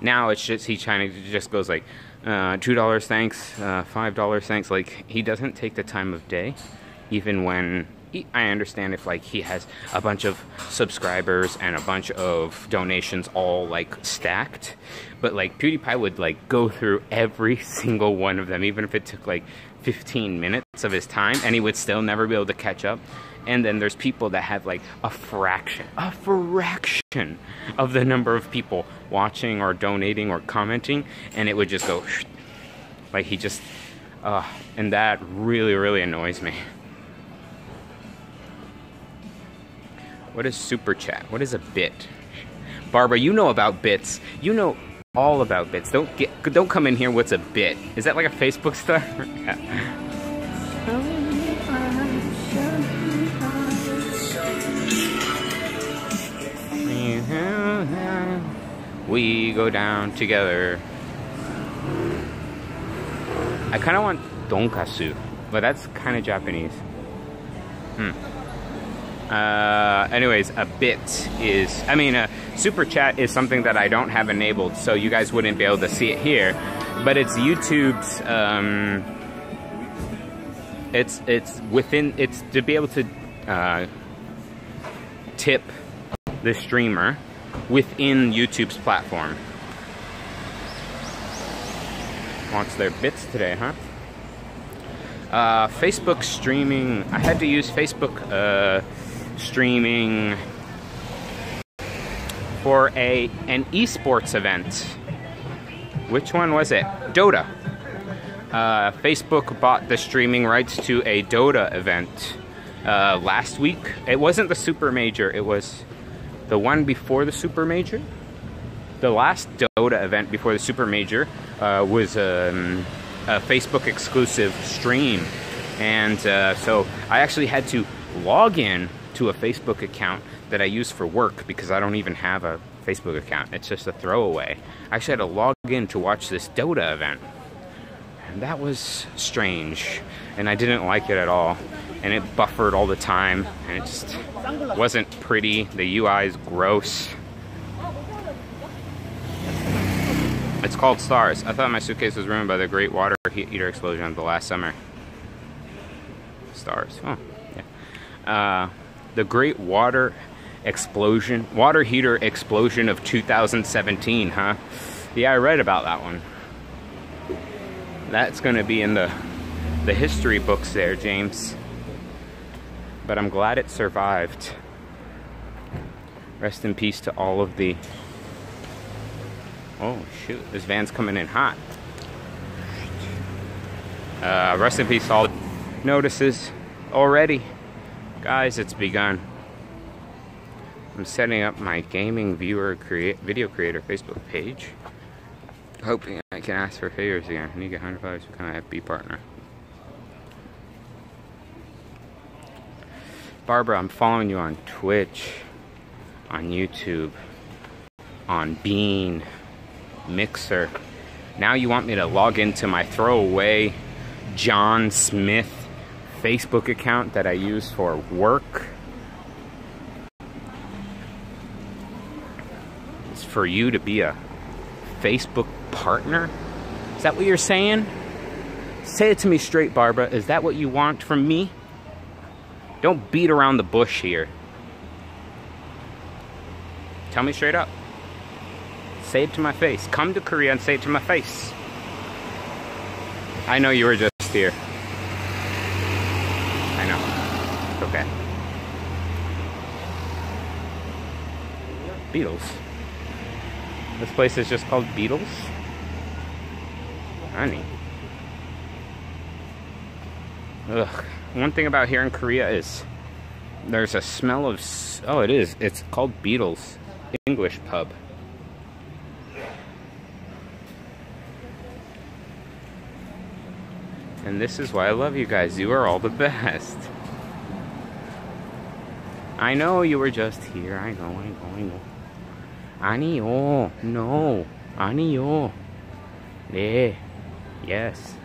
Now it's just, he just goes like, $2 thanks, $5 thanks. Like, he doesn't take the time of day, even when, I understand if like he has a bunch of subscribers and a bunch of donations all like stacked, but like PewDiePie would like go through every single one of them, even if it took like 15 minutes of his time, and he would still never be able to catch up. And then there's people that have like a fraction of the number of people watching or donating or commenting, and it would just go like, he just and that really annoys me. What is super chat? What is a bit? Barbara, you know about bits. You know all about bits. Don't come in here, what's a bit? Is that like a Facebook star? Yeah. We go down together. I kind of want donkasu, but that's kind of Japanese. Anyways, a bit is, a super chat is something that I don't have enabled, so you guys wouldn't be able to see it here. But it's YouTube's, it's to be able to tip the streamer within YouTube's platform. Wants their bits today, huh? Facebook streaming. I had to use Facebook streaming for an esports event. Which one was it? Dota. Facebook bought the streaming rights to a Dota event last week. It wasn't the Super Major, it was the one before the Super Major. The last Dota event before the Super Major was a Facebook exclusive stream. And so I actually had to log in to a Facebook account that I use for work because I don't even have a Facebook account. It's just a throwaway. I actually had to log in to watch this Dota event, that was strange, and I didn't like it at all. And it buffered all the time, and it just wasn't pretty. The UI is gross. It's called Stars. I thought my suitcase was ruined by the great water heater explosion of the last summer. Stars. Oh, yeah. The great water heater explosion of 2017, huh? Yeah, I read about that one. That's gonna be in the history books there, James. But I'm glad it survived. Rest in peace to all of the... Oh shoot, this van's coming in hot. Rest in peace to all the notices already. Guys, it's begun. I'm setting up my gaming video creator Facebook page. Hoping I can ask for favors again. I need to get $100 to become an FB partner. Barbara, I'm following you on Twitch, on YouTube, on Bean, Mixer. Now you want me to log into my throwaway John Smith Facebook account that I use for work? It's for you to be a Facebook partner? Is that what you're saying? Say it to me straight, Barbara. Is that what you want from me? Don't beat around the bush here. Tell me straight up. Say it to my face. Come to Korea and say it to my face. I know you were just here. I know. It's okay. Beatles. This place is just called Beatles? Honey. Ugh. One thing about here in Korea is there's a smell of... Oh, it is. It's called Beatles English Pub. And this is why I love you guys. You are all the best. I know you were just here. I know. 아니요. No. 아니요. 네. Yes.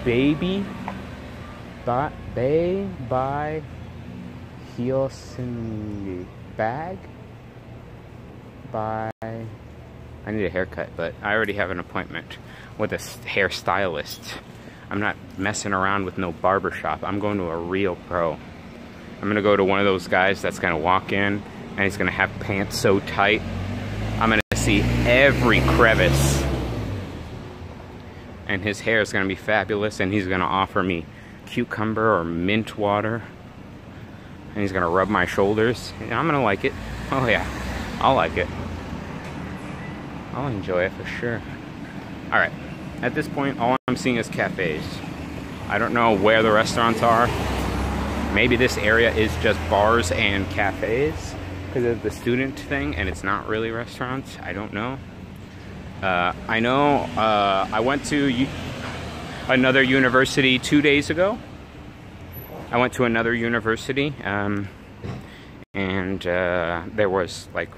Baby by Hyosin bag by... I need a haircut, but I already have an appointment with a hairstylist. I'm not messing around with no barber shop. I'm going to a real pro. I'm going to go to one of those guys that's going to walk in and he's going to have pants so tight. I'm going to see every crevice. And his hair is going to be fabulous, and he's going to offer me cucumber or mint water. And he's going to rub my shoulders. And I'm going to like it. Oh yeah, I'll like it. I'll enjoy it for sure. Alright, at this point, all I'm seeing is cafes. I don't know where the restaurants are. Maybe this area is just bars and cafes because of the student thing, and it's not really restaurants. I don't know. I know I went to another university 2 days ago. I went to another university, and there was like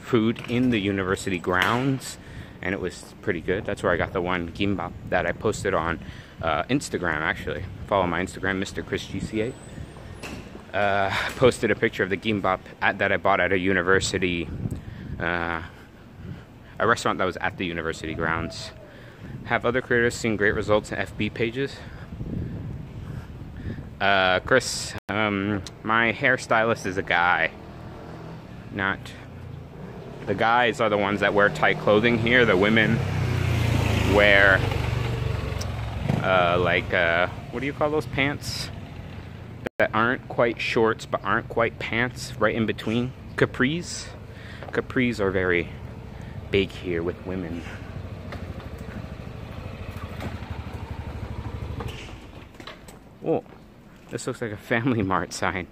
food in the university grounds, and it was pretty good. That's where I got the one gimbap that I posted on Instagram, actually. Follow my Instagram, Mr. Chris GC8. Posted a picture of the gimbap that I bought at a university, a restaurant that was at the university grounds. Have other creators seen great results in FB pages? Chris, my hairstylist is a guy. Not... The guys are the ones that wear tight clothing here. The women wear, what do you call those pants? That aren't quite shorts, but aren't quite pants, right in between. Capris. Capris are very big here with women. Oh, this looks like a Family Mart sign.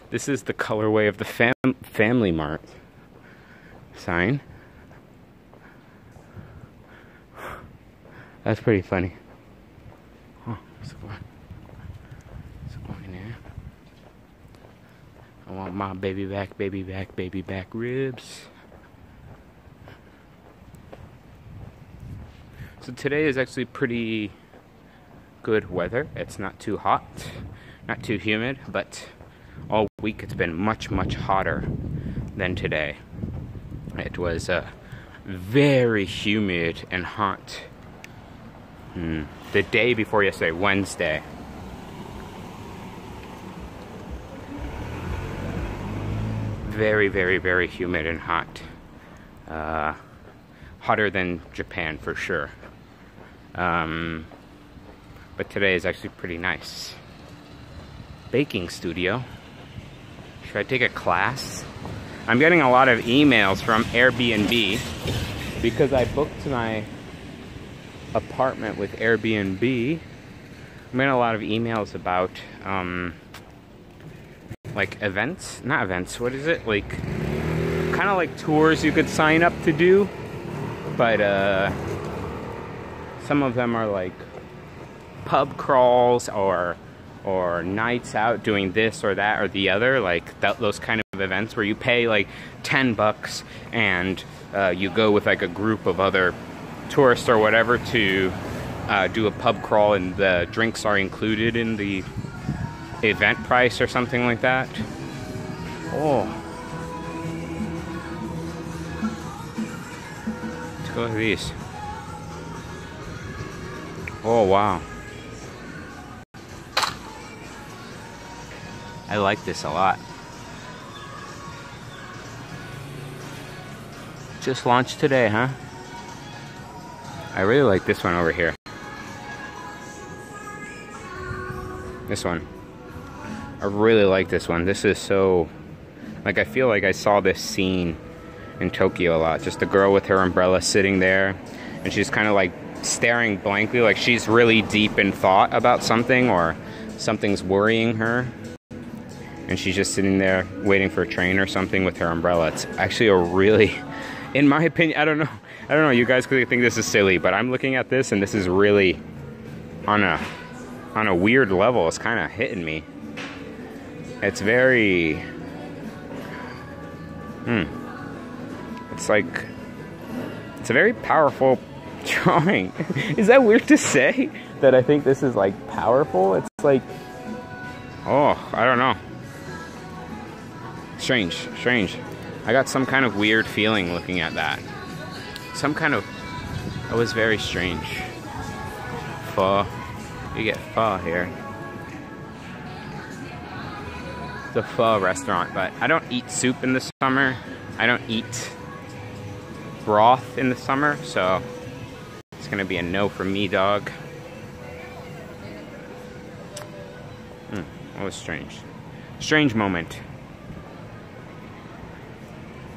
This is the colorway of the Family Mart sign. That's pretty funny. Oh, what's going there? I want my baby back ribs. So today is actually pretty good weather. It's not too hot, not too humid, but all week it's been much, much hotter than today. It was very humid and hot. The day before yesterday, Wednesday. Very, very, very humid and hot. Hotter than Japan for sure. But today is actually pretty nice. Baking studio. Should I take a class? I'm getting a lot of emails from Airbnb because I booked my apartment with Airbnb. I'm getting a lot of emails about like events, not events, what is it? Like kind of like tours you could sign up to do, but some of them are like pub crawls or nights out doing this or that or the other, like those kind of events where you pay like $10 and you go with like a group of other tourists or whatever to do a pub crawl, and the drinks are included in the event price or something like that. Oh, let's go with these. Oh wow, I like this a lot. Just launched today, huh? I really like this one over here. This one. I really like this one. This is so... like, I feel like I saw this scene in Tokyo a lot. Just a girl with her umbrella sitting there, and she's kind of like staring blankly, like she's really deep in thought about something, or something's worrying her. And she's just sitting there waiting for a train or something with her umbrella. It's actually a really... in my opinion, I don't know, you guys could think this is silly, but I'm looking at this and this is really on a weird level. It's kind of hitting me. It's very it's like, it's a very powerful drawing. Is that weird to say, that I think this is like powerful? It's like, oh, I don't know. Strange. I got some kind of weird feeling looking at that. It was very strange. Pho. You get pho here. It's a pho restaurant, but I don't eat soup in the summer. I don't eat broth in the summer, so it's gonna be a no for me, dog. That was strange. Strange moment.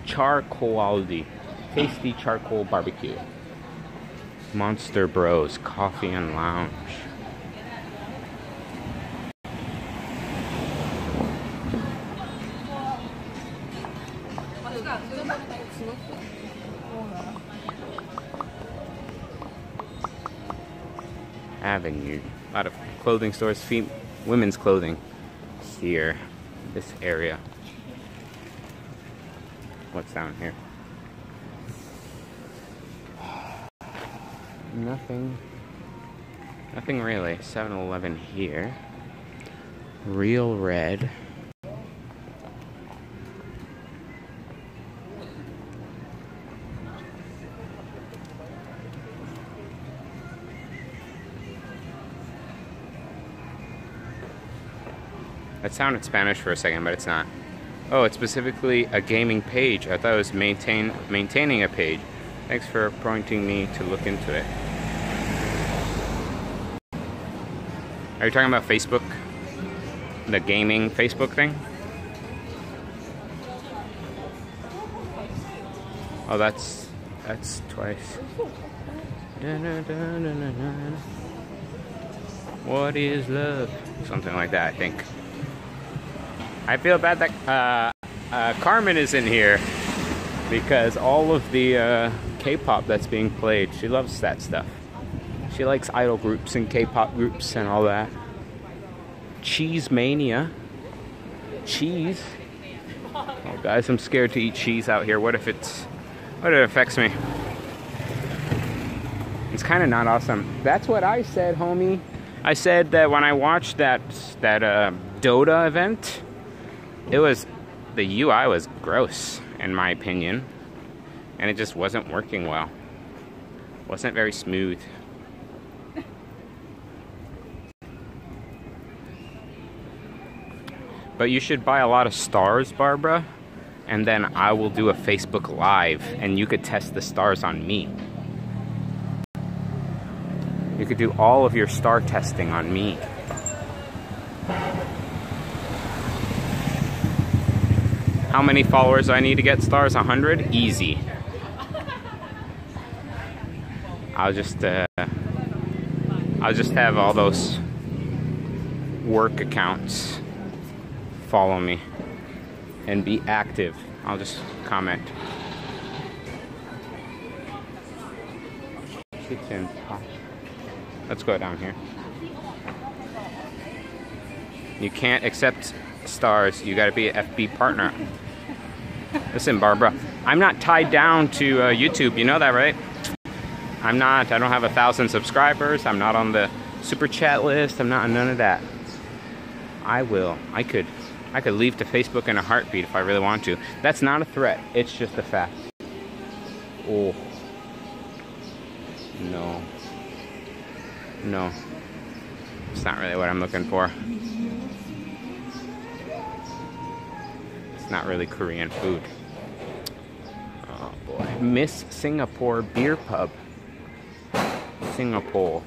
Charcoaldi. Tasty charcoal barbecue. Monster Bros Coffee and Lounge. Avenue. A lot of clothing stores, women's clothing here, this area. What's down here? Nothing really. 7-Eleven here. Real Red. That sounded Spanish for a second, but it's not. Oh, it's specifically a gaming page. I thought it was maintaining a page. Thanks for pointing me to look into it. Are you talking about Facebook? The gaming Facebook thing? Oh, that's twice. What is love? Something like that, I think. I feel bad that Carmen is in here because all of the K-pop that's being played, she loves that stuff. She likes idol groups and K-pop groups and all that. Cheese mania. Cheese. Oh, guys, I'm scared to eat cheese out here. What if it affects me? It's kind of not awesome. That's what I said, homie. I said that when I watched that Dota event, the UI was gross, in my opinion, and it just wasn't working well. Wasn't very smooth. But you should buy a lot of stars, Barbara, and then I will do a Facebook Live, and you could test the stars on me. You could do all of your star testing on me. How many followers do I need to get stars? 100? Easy. I'll just have all those work accounts follow me and be active. I'll just comment. Kitchen pot. Let's go down here. You can't accept stars. You gotta be an FB partner. Listen, Barbara, I'm not tied down to YouTube. You know that, right? I'm not. I don't have 1,000 subscribers. I'm not on the super chat list. I'm not on none of that. I could leave to Facebook in a heartbeat if I really want to. That's not a threat. It's just a fact. Oh. No. No. It's not really what I'm looking for. It's not really Korean food. Oh boy. Miss Singapore Beer Pub. Singapore.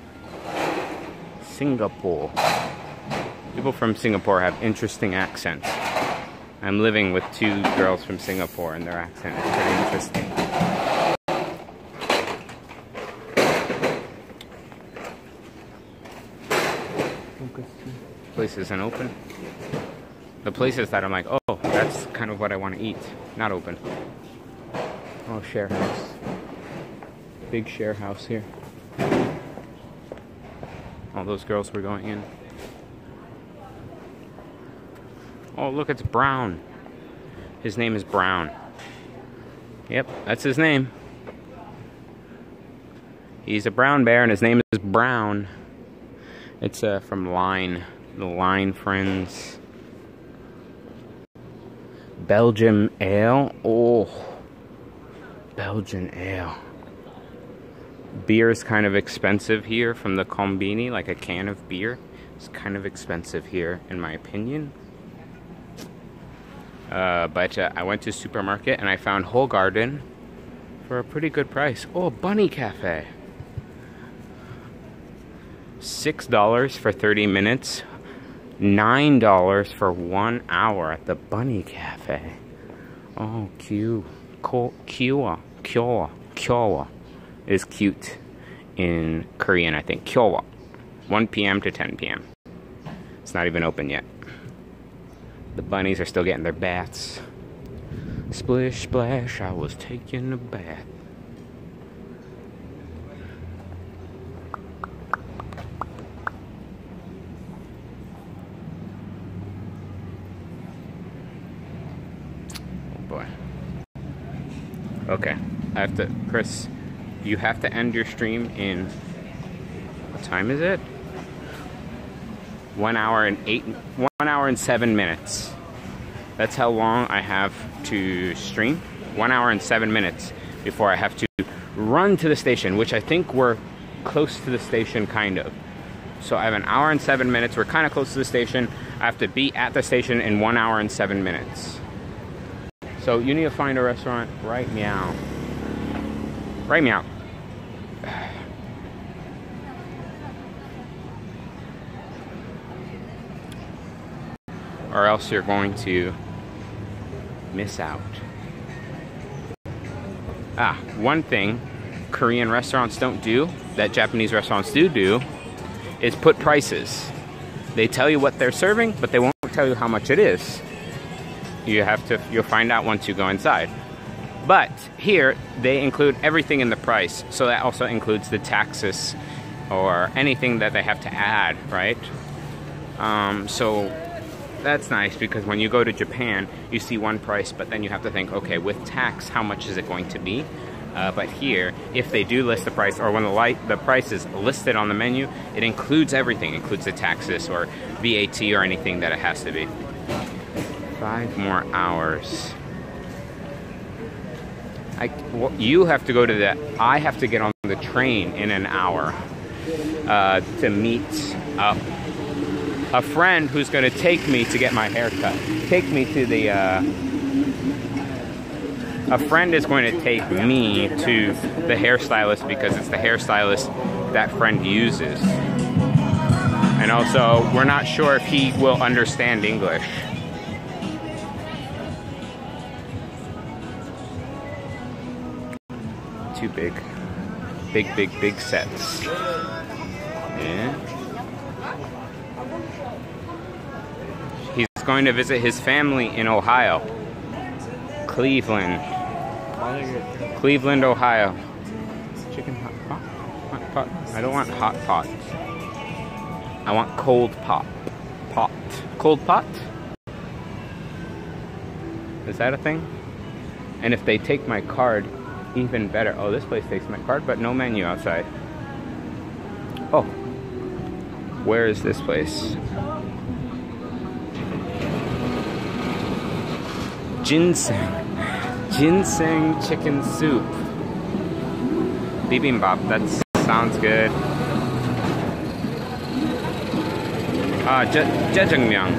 Singapore. People from Singapore have interesting accents. I'm living with 2 girls from Singapore and their accent is pretty interesting. Place isn't open. The places that I'm like, oh, that's kind of what I want to eat. Not open. Oh, share house. Big share house here. All those girls were going in. Oh, look, it's Brown. His name is Brown. Yep, that's his name. He's a brown bear and his name is Brown. It's from Line. The Line Friends. Belgian ale. Oh. Belgian ale. Beer is kind of expensive here from the Combini, like a can of beer. It's kind of expensive here, in my opinion. But I went to a supermarket and I found Whole Garden for a pretty good price. Oh, Bunny Cafe. $6 for 30 minutes. $9 for 1 hour at the Bunny Cafe. Oh, Kyowa is cute in Korean, I think. Kyowa. 1 p.m. to 10 p.m. It's not even open yet. The bunnies are still getting their baths. Splish splash, I was taking a bath. Oh boy. Okay, I have to, Chris, you have to end your stream in, what time is it? 1 hour and 7 minutes. That's how long I have to stream. 1 hour and 7 minutes before I have to run to the station, which I think we're close to the station, kind of. So I have 1 hour and 7 minutes. We're kind of close to the station. I have to be at the station in 1 hour and 7 minutes. So you need to find a restaurant right meow. Right meow. Or else you're going to miss out. One thing Korean restaurants don't do that Japanese restaurants do is put prices. They tell you what they're serving, but they won't tell you how much it is. You'll find out once you go inside. But here, they include everything in the price. So that also includes the taxes or anything that they have to add, right? So that's nice, because when you go to Japan, you see one price, but then you have to think, okay, with tax, how much is it going to be? But here, if they do list the price, or when the price is listed on the menu, it includes everything. It includes the taxes or VAT or anything that it has to be. 5 more hours. You have to go to I have to get on the train in an hour to meet a friend who's going to take me to get my hair cut. Take me to the... a friend is going to take me to the hairstylist because it's the hairstylist that friend uses. And also, we're not sure if he will understand English. Too big. Big sets. Yeah. He's going to visit his family in Ohio. Cleveland, Ohio. Chicken hot pot. I don't want hot pot. I want cold pot. Cold pot? Is that a thing? And if they take my card, even better. Oh, this place takes my card, but no menu outside. Oh, where is this place? Ginseng chicken soup. Bibimbap, that sounds good. Jjajangmyeon.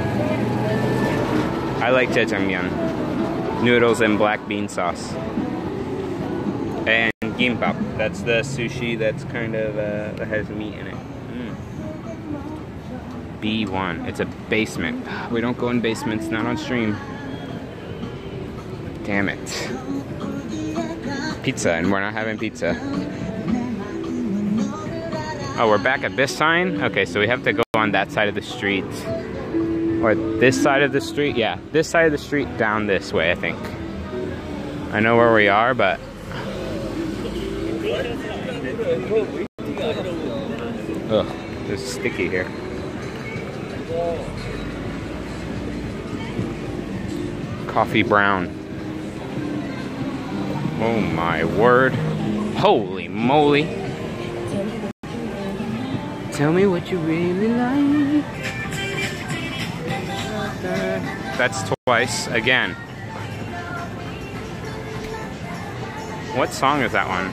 I like jjajangmyeon. Noodles and black bean sauce. And gimbap, that's the sushi that's kind of, that has meat in it. B1, it's a basement. We don't go in basements, not on stream. Damn it. Pizza, and we're not having pizza. Oh, we're back at this sign? Okay, so we have to go on that side of the street. Or this side of the street? Yeah, this side of the street down this way, I think. I know where we are, but... Ugh, it's sticky here. Coffee brown. Oh my word. Holy moly. Tell me what you really like. That's twice again. What song is that one?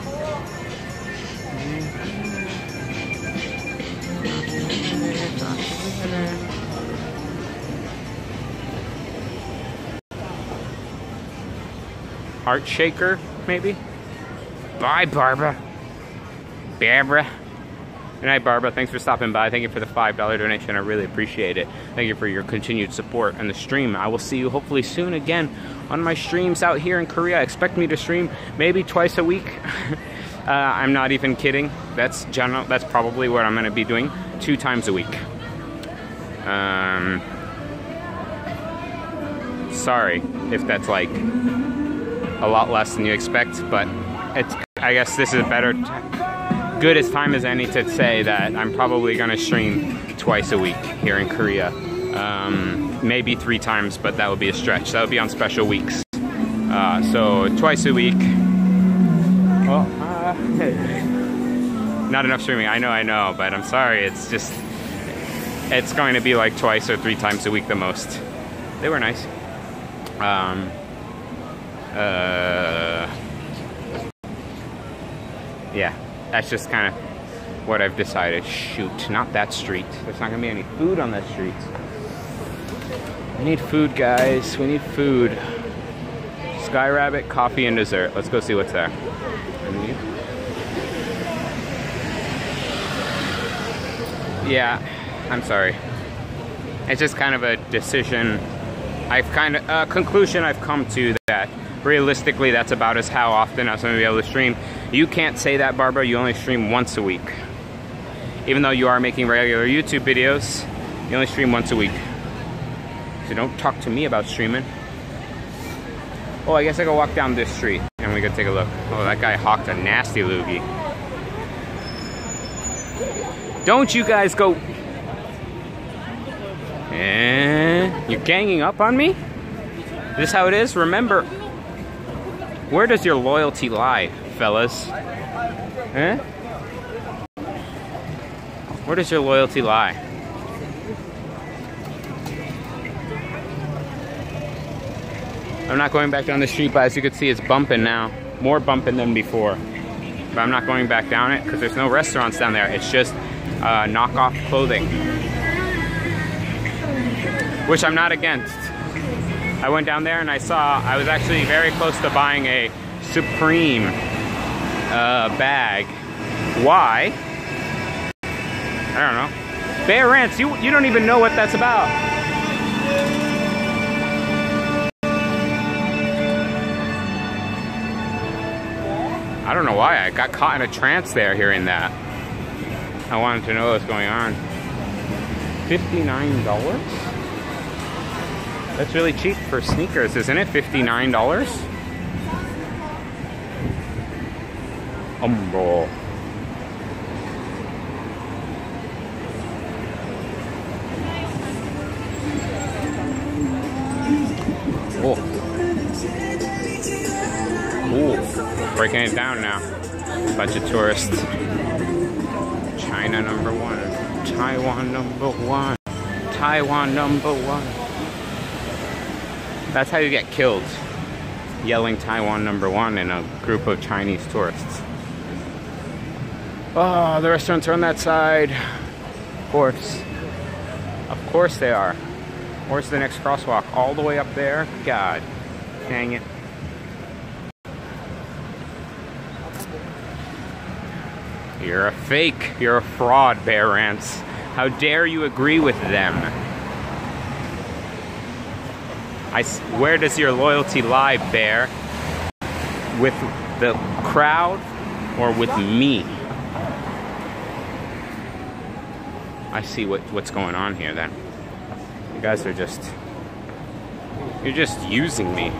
Heart Shaker, maybe? Bye, Barbara. Good night, Barbara. Thanks for stopping by. Thank you for the $5 donation. I really appreciate it. Thank you for your continued support on the stream. I will see you hopefully soon again on my streams out here in Korea. Expect me to stream maybe twice a week. I'm not even kidding. That's general. That's probably what I'm going to be doing 2 times a week. Sorry if that's like a lot less than you expect, but it's, I guess this is good as time as any to say that I'm probably going to stream twice a week here in Korea. Maybe 3 times, but that would be a stretch. That would be on special weeks. So twice a week. Well, not enough streaming. I know, but I'm sorry. It's just, it's going to be like 2 or 3 times a week the most. They were nice. Yeah, that's just kind of what I've decided. Shoot, not that street. There's not gonna be any food on that street. We need food, guys. We need food. Sky Rabbit, coffee, and dessert. Let's go see what's there. Yeah, I'm sorry. It's just kind of a decision. Conclusion I've come to that realistically that's about as how often I'm going to be able to stream. You can't say that, Barbara. You only stream once a week. Even though you are making regular YouTube videos, you only stream once a week. So don't talk to me about streaming. Oh, I guess I go walk down this street and we can take a look. Oh, that guy hawked a nasty loogie. Don't you guys go... You're ganging up on me? Is this how it is? Remember, where does your loyalty lie? fellas. Eh? Where does your loyalty lie? I'm not going back down the street, but as you can see, it's bumping now. More bumping than before. But I'm not going back down it because there's no restaurants down there. It's just knockoff clothing. Which I'm not against. I went down there and I was actually very close to buying a Supreme bag. Why? I don't know. Bear Rants, you don't even know what that's about. I don't know why. I got caught in a trance there hearing that. I wanted to know what was going on. $59? That's really cheap for sneakers, isn't it? $59? Bro. Oh. Ooh. Breaking it down now. Bunch of tourists. China number one. Taiwan number one. Taiwan number one. That's how you get killed. Yelling Taiwan number one in a group of Chinese tourists. Oh, the restaurants are on that side. Of course. Of course they are. Where's the next crosswalk? All the way up there? God. Dang it. You're a fake. You're a fraud, Bear Rants. How dare you agree with them? Where does your loyalty lie, Bear? With the crowd or with me? I see what's going on here then. You guys are you're just using me.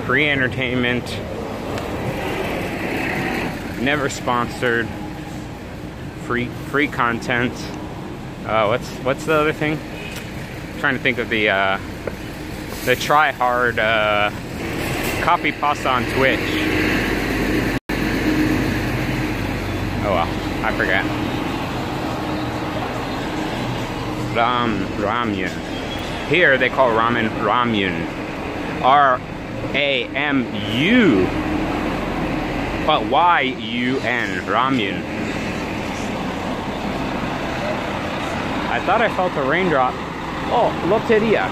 Free entertainment. Never sponsored. Free content. What's the other thing? I'm trying to think of the try hard copy pasta on Twitch. Oh well, I forget. Ramyun. Here they call ramen ramyun. R-A-M-U. But Y-U-N. Ramyun. I thought I felt a raindrop. Oh, Loteria.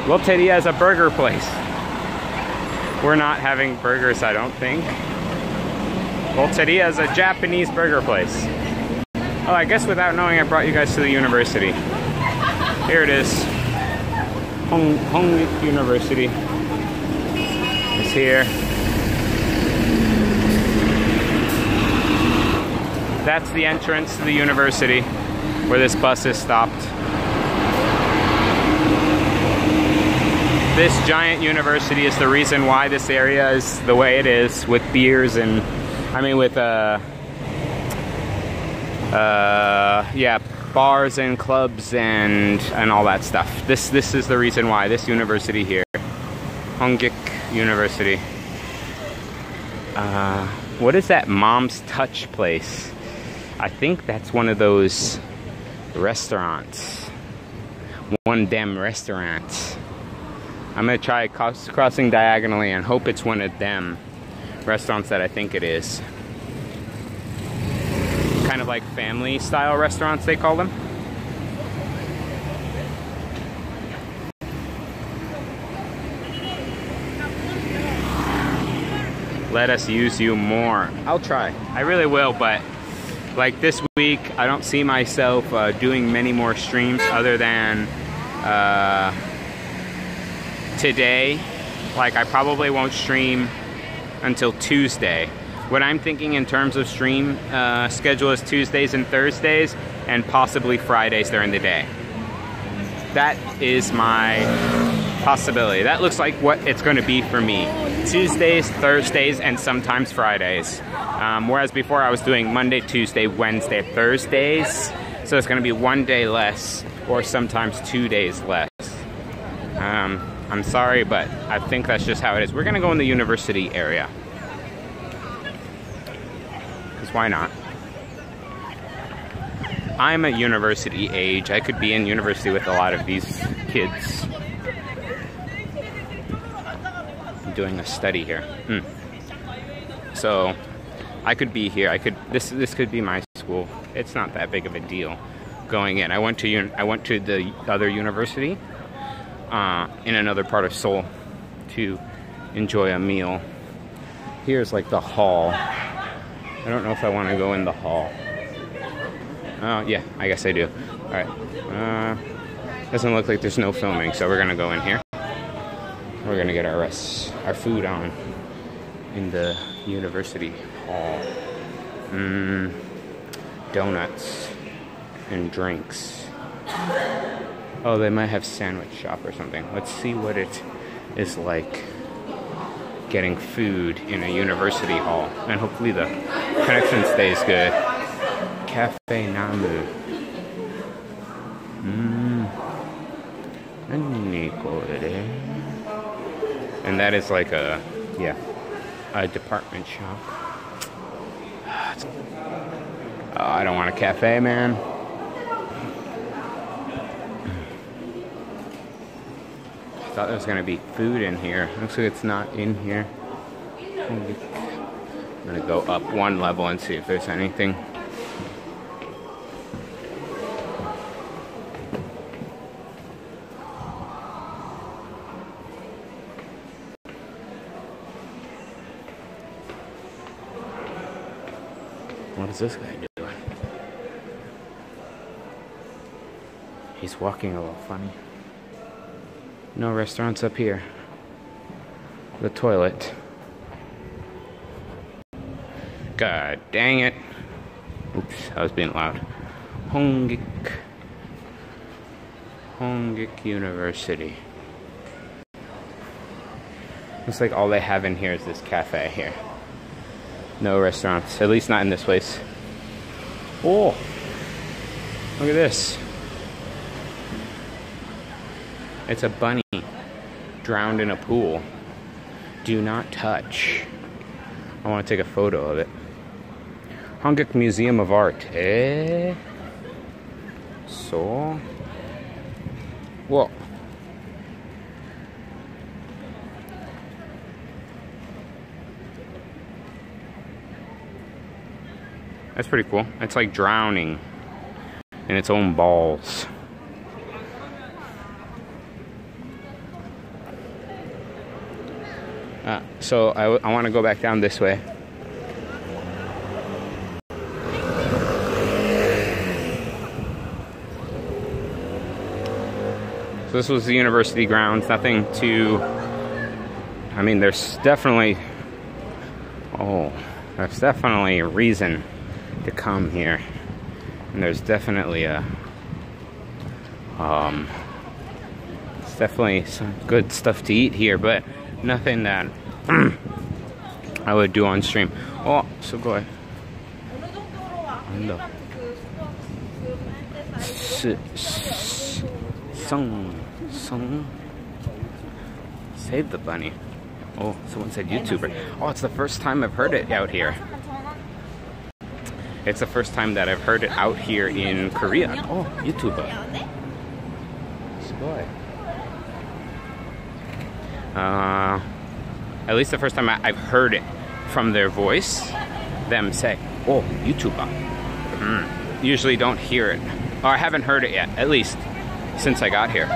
Loteria is a burger place. We're not having burgers, I don't think. Loteria is a Japanese burger place. Oh, I guess without knowing, I brought you guys to the university. Here it is. Hongdae University is here. That's the entrance to the university where this bus is stopped. This giant university is the reason why this area is the way it is, with beers and, with yeah, bars and clubs and all that stuff. This is the reason why, this university here. Hongdae University. What is that Mom's Touch place? I think that's one of those restaurants. One damn restaurant. I'm gonna try crossing diagonally and hope it's one of them restaurants that I think it is. Kind of like family style restaurants, they call them. Let us use you more. I'll try. I really will, but like this week, I don't see myself doing many more streams other than today. Like, I probably won't stream until Tuesday. What I'm thinking in terms of stream schedule is Tuesdays and Thursdays, and possibly Fridays during the day. That is my possibility. That looks like what it's going to be for me. Tuesdays, Thursdays, and sometimes Fridays. Whereas before I was doing Monday, Tuesday, Wednesday, Thursdays. So it's going to be one day less, or sometimes 2 days less. I'm sorry, but I think that's just how it is. We're going to go in the university area. why not? I'm at university age. I could be in university with a lot of these kids. I'm doing a study here. So I could be here. This could be my school. It's not that big of a deal going in. I went to the other university in another part of Seoul to enjoy a meal. Here's like the hall. I don't know if I want to go in the hall. Oh, yeah, I guess I do. All right. Doesn't look like there's no filming, so we're gonna go in here. We're gonna get our food on in the university hall. Donuts and drinks. Oh, they might have sandwich shop or something. Let's see what it is like getting food in a university hall. And hopefully the connection stays good. Cafe Namu. And that is like a department shop. Oh, I don't want a cafe, man. I thought there was gonna be food in here. Looks like it's not in here. I'm gonna go up one level and see if there's anything. What is this guy doing? He's walking a little funny. No restaurants up here. The toilet. God dang it. Oops, I was being loud. Hongdae University. Looks like all they have in here is this cafe here. No restaurants, at least not in this place. Oh, look at this. It's a bunny drowned in a pool. Do not touch. I want to take a photo of it. Hongdae Museum of Art. So. Whoa. That's pretty cool. It's like drowning in its own balls. So I want to go back down this way. So this was the university grounds. Nothing too... I mean, there's definitely a reason to come here, and there's definitely it's definitely some good stuff to eat here, but nothing that I would do on stream. Oh, so go ahead. Save the bunny. Oh, someone said YouTuber. Oh, it's the first time I've heard it out here. It's the first time that I've heard it out here in Korea. Oh, YouTuber. At least the first time I've heard it from their voice, them say, oh, YouTuber. Usually don't hear it. Or I haven't heard it yet, at least since I got here.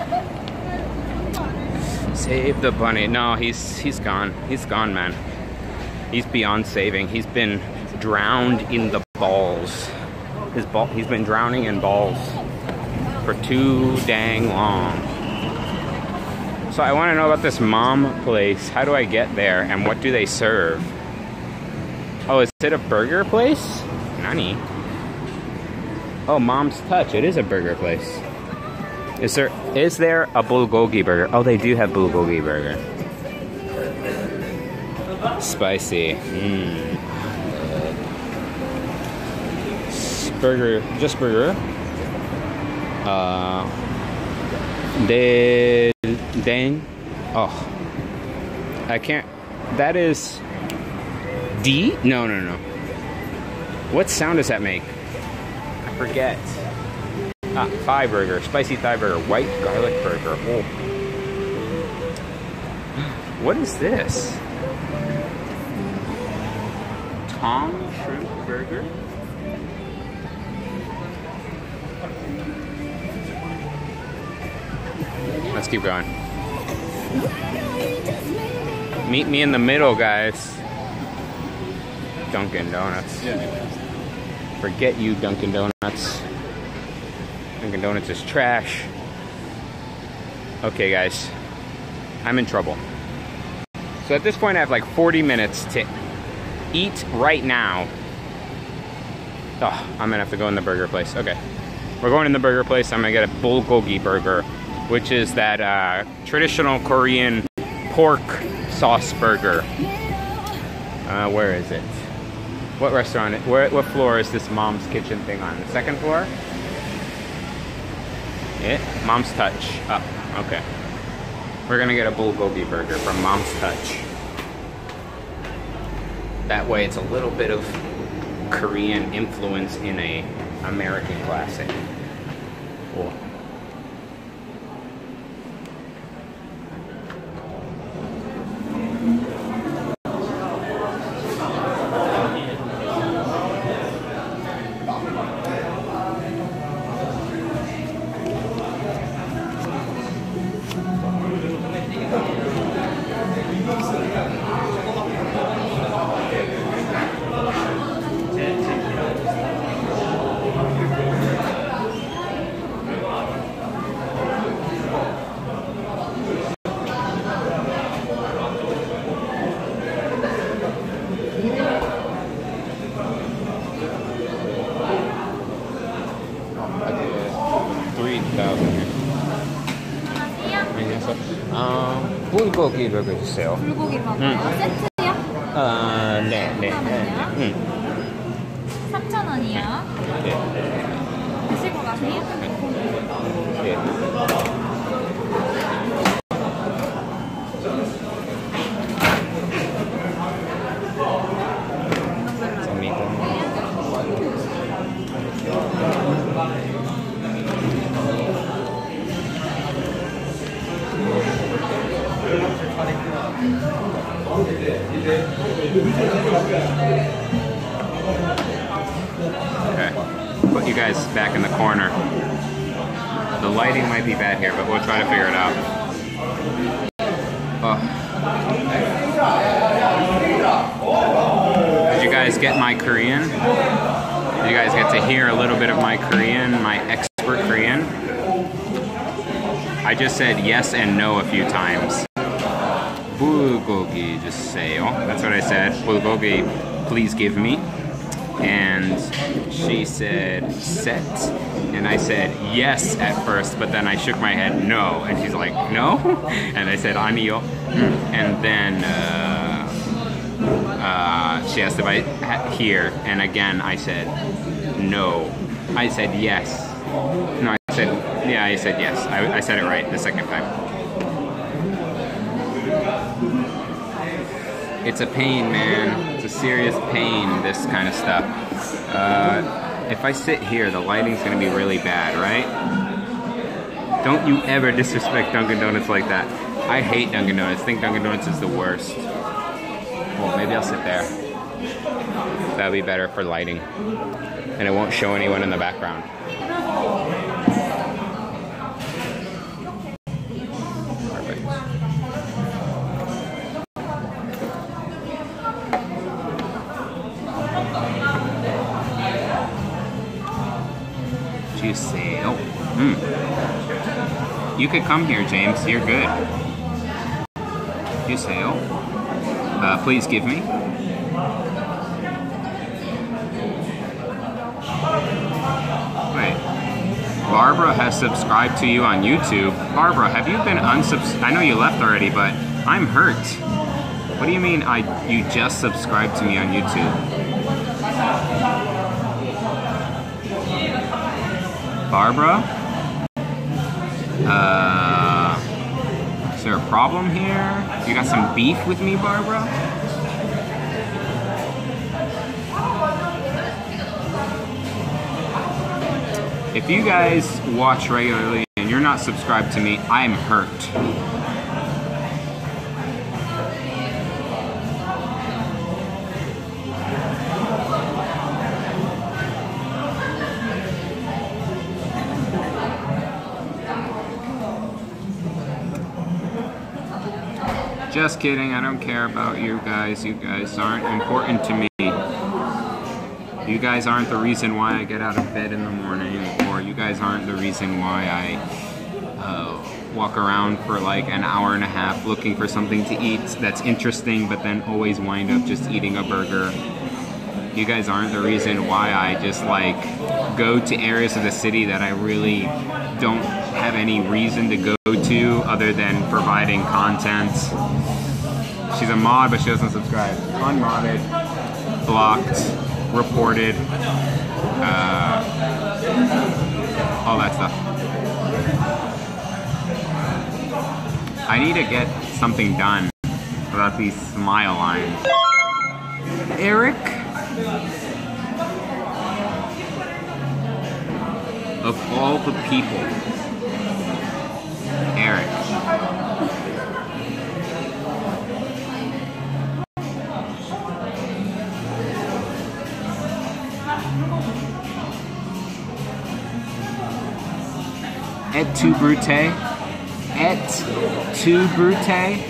Save the bunny. No, he's gone. He's gone, man. He's beyond saving. He's been drowned in the balls. He's been drowning in balls for too dang long. So I want to know about this mom place. How do I get there, and what do they serve? Oh, is it a burger place? Nani? Oh, Mom's Touch. It is a burger place. Is there a bulgogi burger? Oh, they do have bulgogi burger. Spicy. Burger, just burger. Dang. Oh, I can't. That is D? No. What sound does that make? I forget. Ah, Thai burger, spicy Thai burger, white garlic burger. Oh. What is this? Tom shrimp burger? Let's keep going. Meet me in the middle, guys. Dunkin' Donuts. Forget you, Dunkin' Donuts. Dunkin' Donuts is trash. Okay, guys. I'm in trouble. So at this point, I have like 40 minutes to eat right now. Oh, I'm gonna have to go in the burger place. Okay. We're going in the burger place. I'm gonna get a bulgogi burger, which is that traditional Korean pork sauce burger. Where is it? What restaurant? What floor is this Mom's Kitchen thing on? The second floor? Yeah, Mom's Touch. Up. Okay. We're gonna get a bulgogi burger from Mom's Touch. That way it's a little bit of Korean influence in a American classic. Cool. 불고기 버거 주세요. 불고기 버거 세트요? 네. 3,000원이요. 네. 드시고 가세요. 네. Okay, put you guys back in the corner. The lighting might be bad here, but we'll try to figure it out. Oh. Did you guys get my Korean? Did you guys get to hear a little bit of my Korean, my expert Korean? I just said yes and no a few times. Bulgogi 주세요. That's what I said. Bulgogi, please give me. And she said set. And I said yes at first, but then I shook my head no. And she's like, no? And I said 아니요. And then she asked if I here. And again, I said no. I said yes. No, I said, yeah, I said yes. I said it right the second time. It's a pain, man. It's a serious pain, this kind of stuff. If I sit here, the lighting's gonna be really bad, right? Don't you ever disrespect Dunkin' Donuts like that. I hate Dunkin' Donuts. I think Dunkin' Donuts is the worst. Well, maybe I'll sit there. That'll be better for lighting. And it won't show anyone in the background. Juiceo. You could come here, James. You're good. Juiceo. Please give me. Wait. Barbara has subscribed to you on YouTube. Barbara, have you been unsubscribed? I know you left already, but I'm hurt. What do you mean you just subscribed to me on YouTube? Barbara? Is there a problem here? You got some beef with me, Barbara? If you guys watch regularly and you're not subscribed to me, I'm hurt. Just kidding, I don't care about you guys. You guys aren't important to me. You guys aren't the reason why I get out of bed in the morning, or you guys aren't the reason why I walk around for like an hour and a half looking for something to eat that's interesting, but then always wind up just eating a burger. You guys aren't the reason why I just like go to areas of the city that I really don't have any reason to go to other than providing content. She's a mod, but she doesn't subscribe. Unmodded, blocked, reported, all that stuff. I need to get something done about these smile lines. Eric? Of all the people, Eric. Et tu brute? Et tu brute?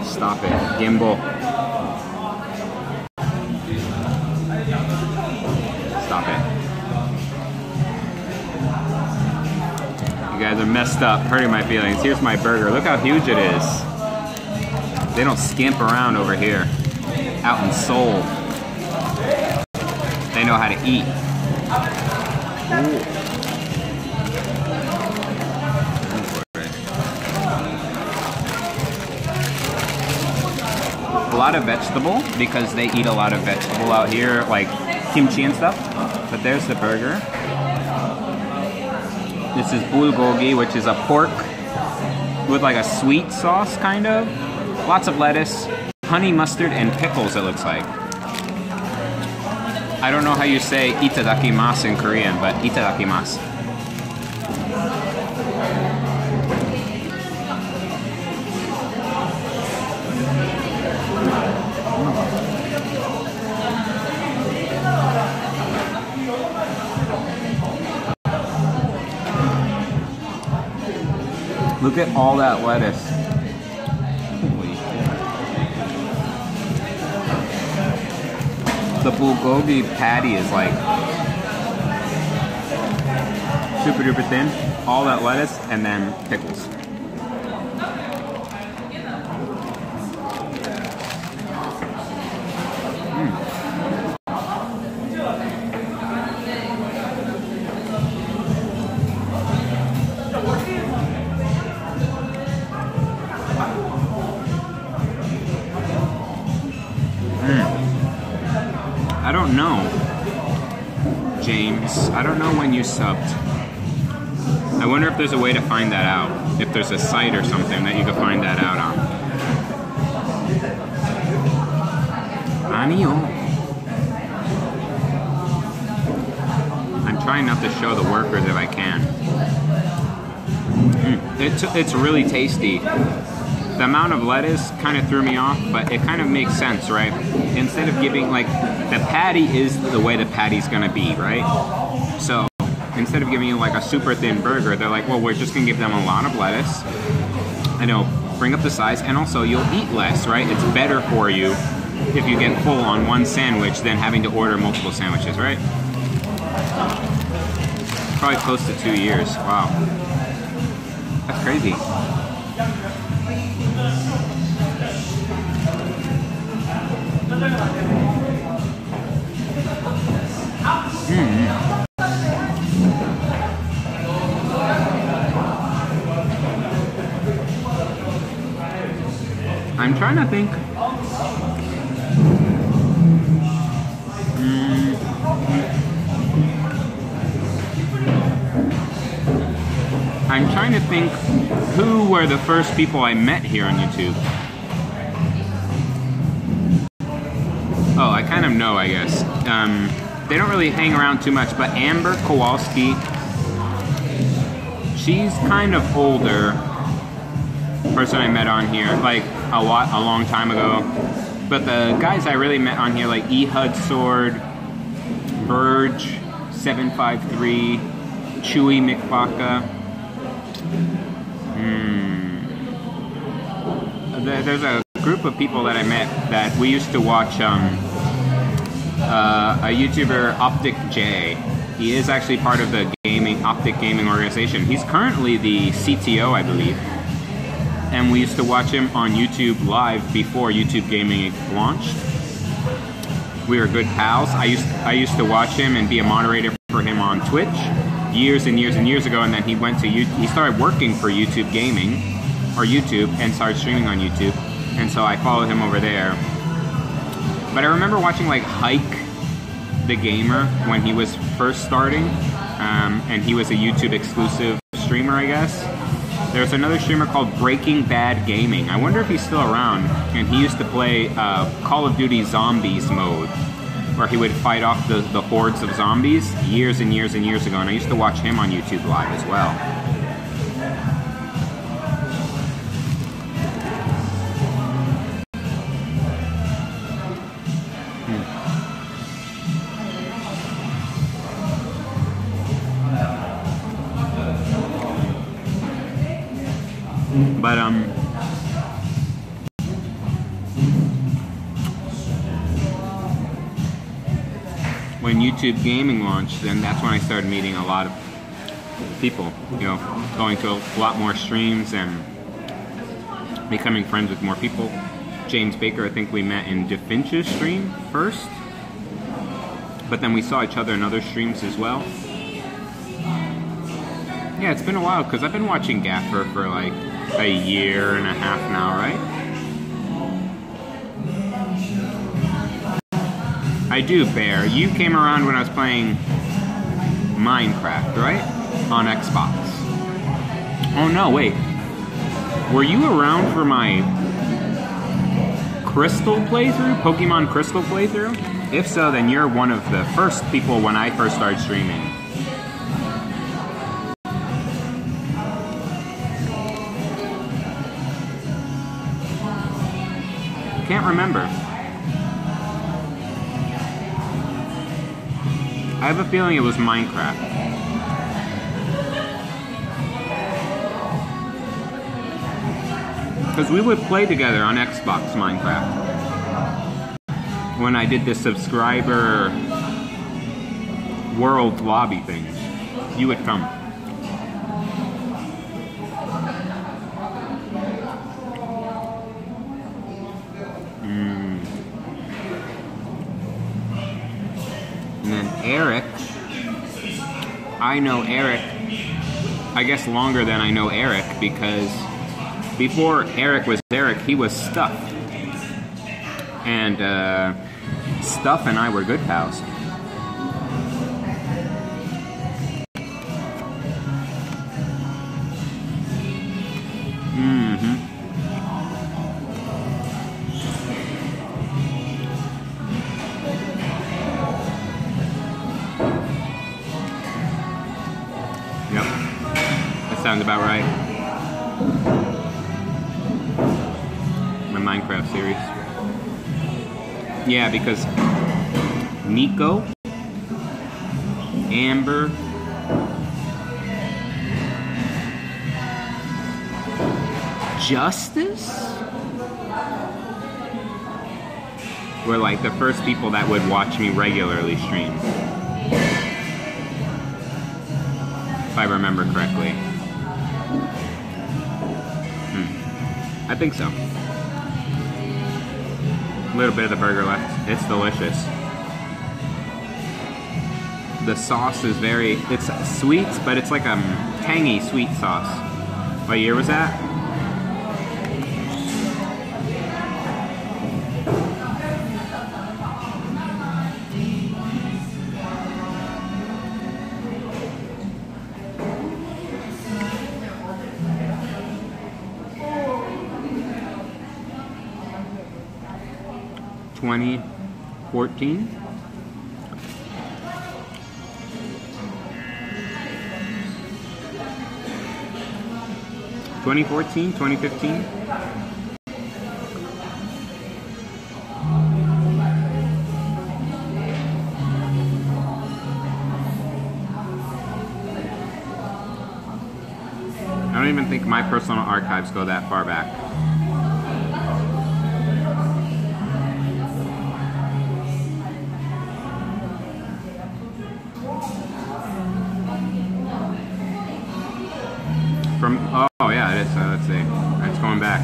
Stop it, gimbal. Stop it. You guys are messed up, hurting my feelings. Here's my burger. Look how huge it is. They don't skimp around over here. Out in Seoul. They know how to eat. Ooh. A lot of vegetable because they eat a lot of vegetable out here, like kimchi and stuff. But there's the burger. This is bulgogi, which is a pork with like a sweet sauce, kind of. Lots of lettuce, honey mustard, and pickles, it looks like. I don't know how you say itadakimasu in Korean, but itadakimasu. Look at all that lettuce. Holy shit. The bulgogi patty is like super duper thin. All that lettuce and then pickles. I don't know, James. I don't know when you subbed. I wonder if there's a way to find that out. If there's a site or something that you could find that out on. Anio. I'm trying not to show the workers if I can. It's really tasty. The amount of lettuce kind of threw me off, but it kind of makes sense, right? Instead of giving, like, the patty is the way the patty's gonna be, right? So, instead of giving you like a super thin burger, they're like, well, we're just gonna give them a lot of lettuce, and it'll bring up the size, and also you'll eat less, right? It's better for you if you get full on one sandwich than having to order multiple sandwiches, right? Probably close to 2 years. Wow. That's crazy. think. I'm trying to think who were the first people I met here on YouTube. Oh, I kind of know, I guess. They don't really hang around too much, but Amber Kowalski, she's kind of older. Person I met on here, like a long time ago. But the guys I really met on here, like Ehud Sword, Verge, 753, Chewy McBaka. There's a group of people that I met that we used to watch a YouTuber, Optic J. He is actually part of the Optic Gaming organization. He's currently the CTO, I believe. And we used to watch him on YouTube Live before YouTube Gaming launched. We were good pals. I used to watch him and be a moderator for him on Twitch years and years and years ago, and then he went to he started working for YouTube Gaming, or YouTube, and started streaming on YouTube, and so I followed him over there. But I remember watching like Hike the Gamer when he was first starting, and he was a YouTube exclusive streamer, I guess. There's another streamer called Breaking Bad Gaming. I wonder if he's still around, and he used to play Call of Duty Zombies mode, where he would fight off the hordes of zombies years and years and years ago, and I used to watch him on YouTube Live as well. But when YouTube Gaming launched, then that's when I started meeting a lot of people, you know, going to a lot more streams and becoming friends with more people. James Baker, I think we met in DaFinch's stream first, but then we saw each other in other streams as well. Yeah, it's been a while, because I've been watching Gaffer for like a year and a half now, right? I do, Bear. You came around when I was playing Minecraft, right? On Xbox. Oh no, wait. Were you around for my Crystal playthrough? Pokemon Crystal playthrough? If so, then you're one of the first people when I first started streaming. Can't remember. I have a feeling it was Minecraft. Because we would play together on Xbox Minecraft. When I did the subscriber world lobby thing, you would come. And then Eric, I know Eric, I guess longer than I know Eric, because before Eric was Eric, he was Stuff. And Stuff and I were good pals. Sounds about right. My Minecraft series. Yeah, because Nico, Amber, Justice were like the first people that would watch me regularly stream. If I remember correctly. I think so. A little bit of the burger left. It's delicious. The sauce is it's sweet, but it's like a tangy sweet sauce. What year was that? 2014. (2014, 2015). I don't even think my personal archives go that far back. From, oh yeah, it is. Let's see. It's going back.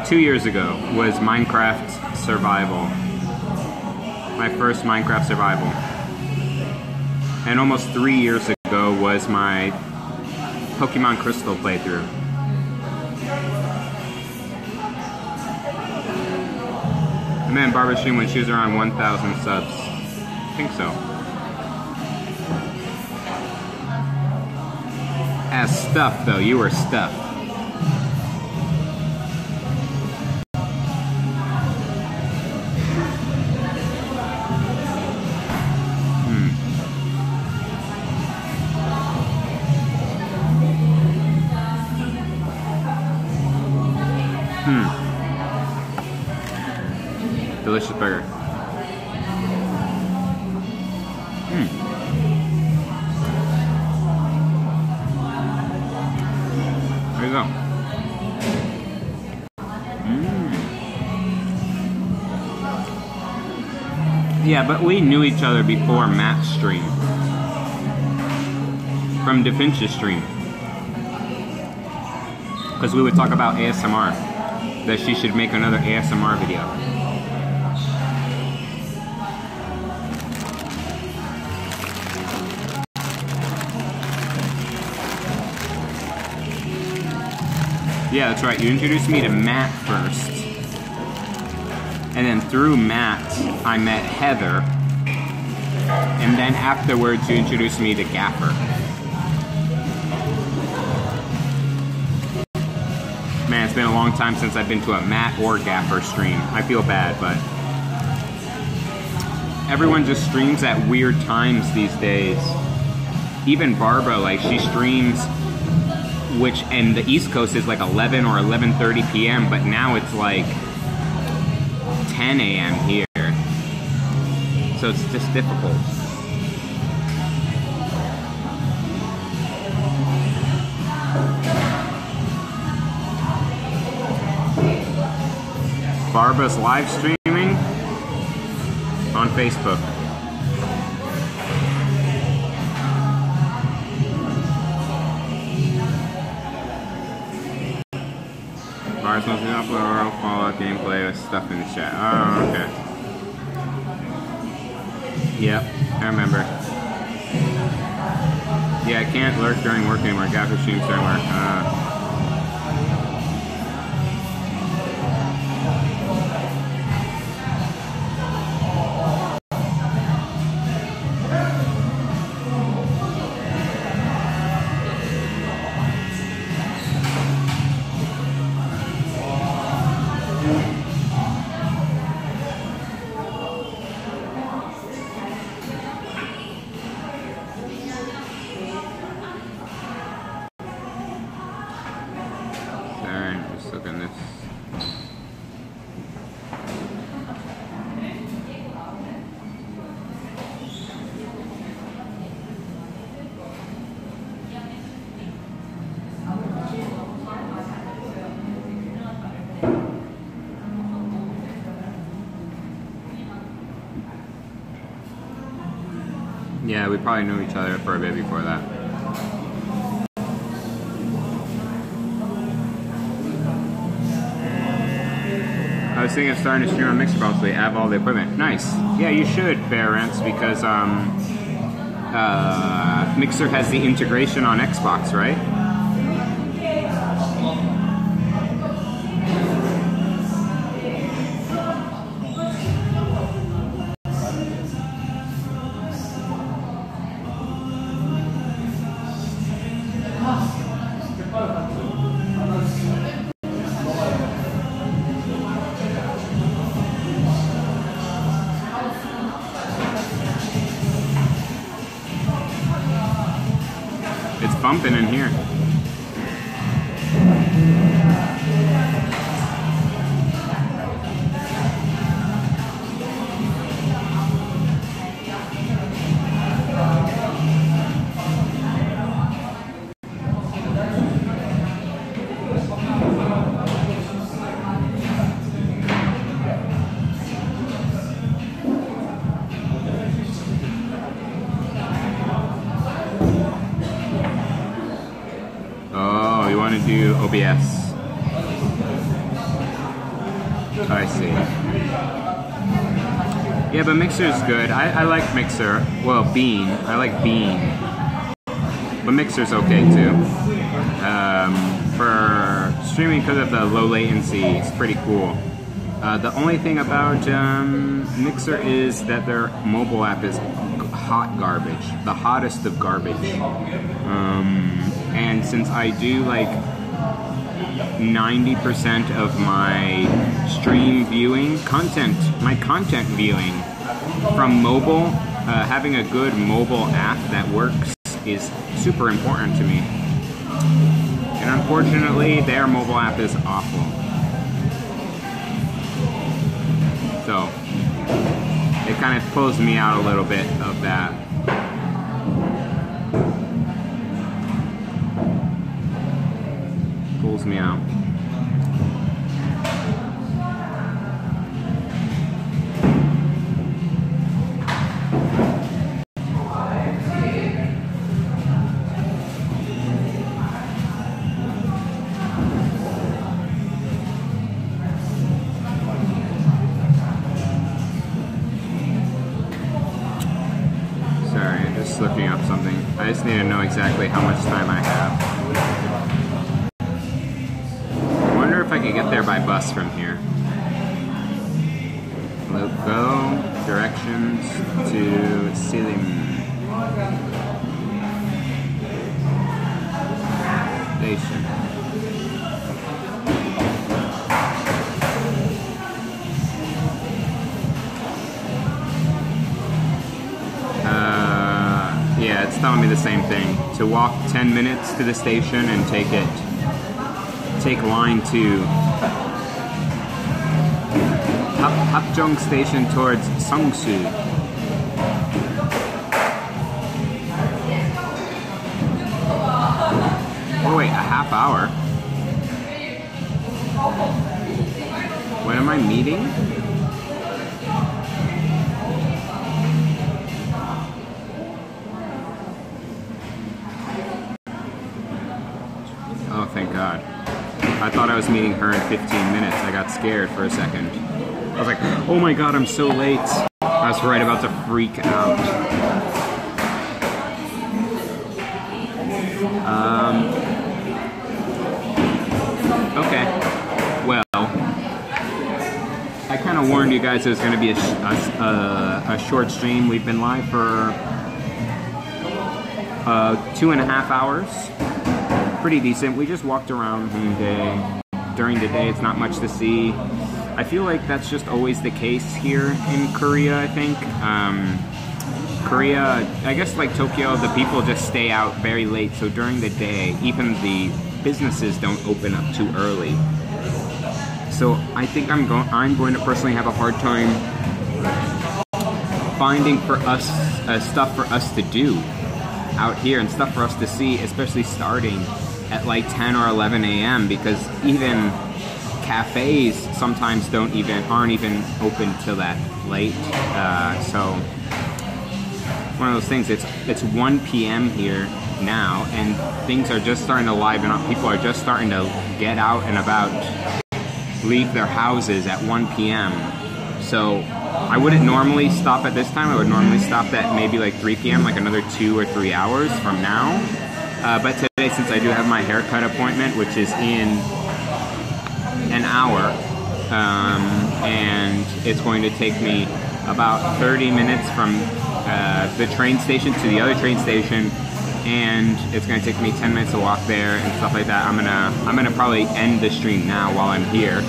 2 years ago was Minecraft Survival. My first Minecraft Survival. And almost 3 years ago was my Pokemon Crystal playthrough. I met Barbara stream when she was around 1,000 subs. I think so. As stuff though, you were stuff. Delicious burger. There you go. Yeah, but we knew each other before Matt's stream. From DaVinci's stream. Because we would talk about ASMR. That she should make another ASMR video. Yeah, that's right. You introduced me to Matt first. And then through Matt, I met Heather. And then afterwards, you introduced me to Gaffer. Man, it's been a long time since I've been to a Matt or Gaffer stream. I feel bad, but everyone just streams at weird times these days. Even Barbara, like, she streams, which in the East Coast is like 11 or 11:30 p.m., but now it's like 10 a.m. here. So it's just difficult. Barbara's live streaming on Facebook. Barbara's mostly upload Fallout gameplay with stuff in the chat. Oh, okay. Yep, I remember. Yeah, I can't lurk during work anymore. Gaffer streams during work. Yeah, we probably knew each other for a bit before that. I was thinking of starting to stream on Mixer possibly. I have all the equipment. Nice. Yeah, you should, Bear Rents, because Mixer has the integration on Xbox, right? bumping in here. Oh, you want to do OBS? I see. Yeah, but Mixer's good. I like Mixer. Well, Bean. I like Bean. But Mixer's okay too. For streaming, because of the low latency, it's pretty cool. The only thing about Mixer is that their mobile app is hot garbage. The hottest of garbage. And since I do like 90% of my stream viewing, my content viewing from mobile, having a good mobile app that works is super important to me. And unfortunately, their mobile app is awful. So, it kind of pulls me out a little bit of that. Pulls me out. Looking up something. I just need to know exactly how much time I have. I wonder if I could get there by bus from here. Go directions to Seoul Station. Yeah, it's telling me the same thing. To walk 10 minutes to the station and take line 2. Hapjeong Station towards Songsu. Oh wait, a half hour? When am I meeting? Oh, thank God. I thought I was meeting her in 15 minutes. I got scared for a second. I was like, oh my God, I'm so late. I was right about to freak out. Okay. Well, I kind of warned you guys it was going to be a short stream. We've been live for 2.5 hours. Pretty decent. We just walked around Hongdae. During the day, it's not much to see. I feel like that's just always the case here in Korea, I think. Korea, I guess like Tokyo, the people just stay out very late. So during the day, even the businesses don't open up too early. So I think I'm going to personally have a hard time finding for us stuff for us to do out here and stuff for us to see, especially starting at like 10 or 11 a.m. because even cafes sometimes aren't even open till that late. So one of those things. It's 1 p.m. here now, and things are just starting to liven up. People are just starting to get out and about, leave their houses at 1 p.m. So I wouldn't normally stop at this time. I would normally stop at maybe like 3 p.m., like another 2 or 3 hours from now. But today, since I do have my haircut appointment, which is in an hour, and it's going to take me about 30 minutes from the train station to the other train station, and it's going to take me 10 minutes to walk there and stuff like that. I'm gonna probably end the stream now while I'm here.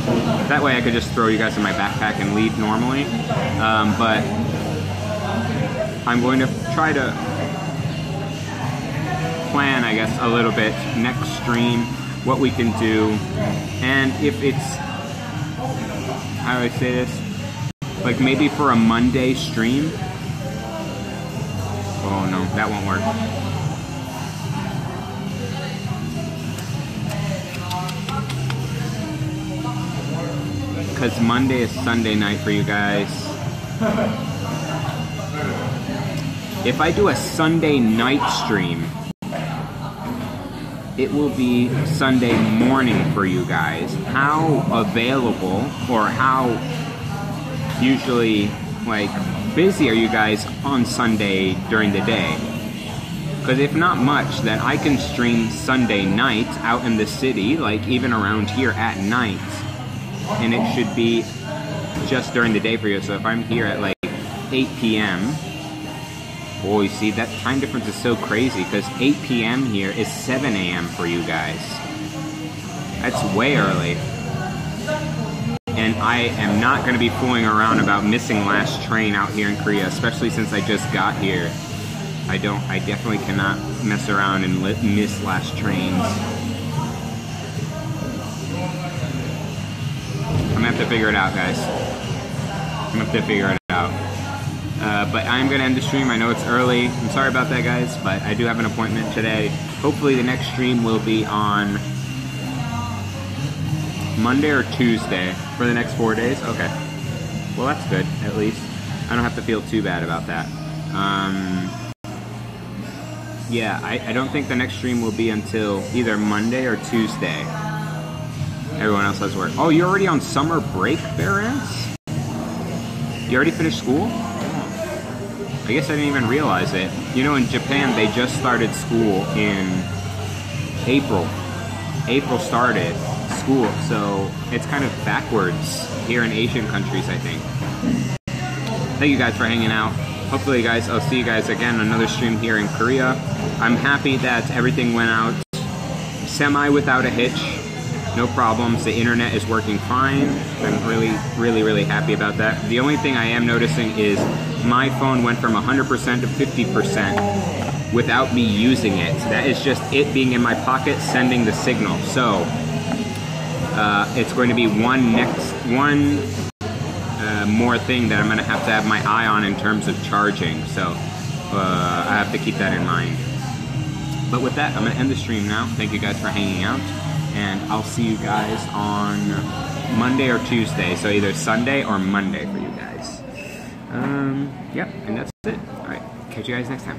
That way I could just throw you guys in my backpack and leave normally. But I'm going to try to plan, I guess, a little bit next stream, what we can do, and if it's, how do I say this? Like maybe for a Monday stream. Oh no, that won't work. Because Monday is Sunday night for you guys. If I do a Sunday night stream, it will be Sunday morning for you guys. How available or how usually like busy are you guys on Sunday during the day? Because if not much, then I can stream Sunday night out in the city, like even around here at night, and it should be just during the day for you. So if I'm here at like 8 p.m. Oh, you see, that time difference is so crazy because 8 p.m. here is 7 a.m. for you guys. That's way early. And I am not going to be fooling around about missing last train out here in Korea, especially since I just got here. I definitely cannot mess around and miss last trains. I'm going to have to figure it out, guys. I'm going to have to figure it out. But I'm going to end the stream. I know it's early. I'm sorry about that, guys, but I do have an appointment today. Hopefully the next stream will be on Monday or Tuesday for the next 4 days. Okay. Well, that's good, at least. I don't have to feel too bad about that. Yeah, I don't think the next stream will be until either Monday or Tuesday. Everyone else has work. Oh, you're already on summer break, Barents? You already finished school? I guess I didn't even realize it. You know, in Japan, they just started school in April. April started school, so it's kind of backwards here in Asian countries, I think. Thank you guys for hanging out. Hopefully, guys, I'll see you guys again on another stream here in Korea. I'm happy that everything went out semi without a hitch. No problems. The internet is working fine. I'm really happy about that. The only thing I am noticing is my phone went from 100% to 50% without me using it. That is just it being in my pocket sending the signal. So it's going to be one more thing that I'm going to have my eye on in terms of charging. So I have to keep that in mind. But with that, I'm going to end the stream now. Thank you guys for hanging out. And I'll see you guys on Monday or Tuesday. So either Sunday or Monday for you guys. Yeah, and that's it. All right, catch you guys next time.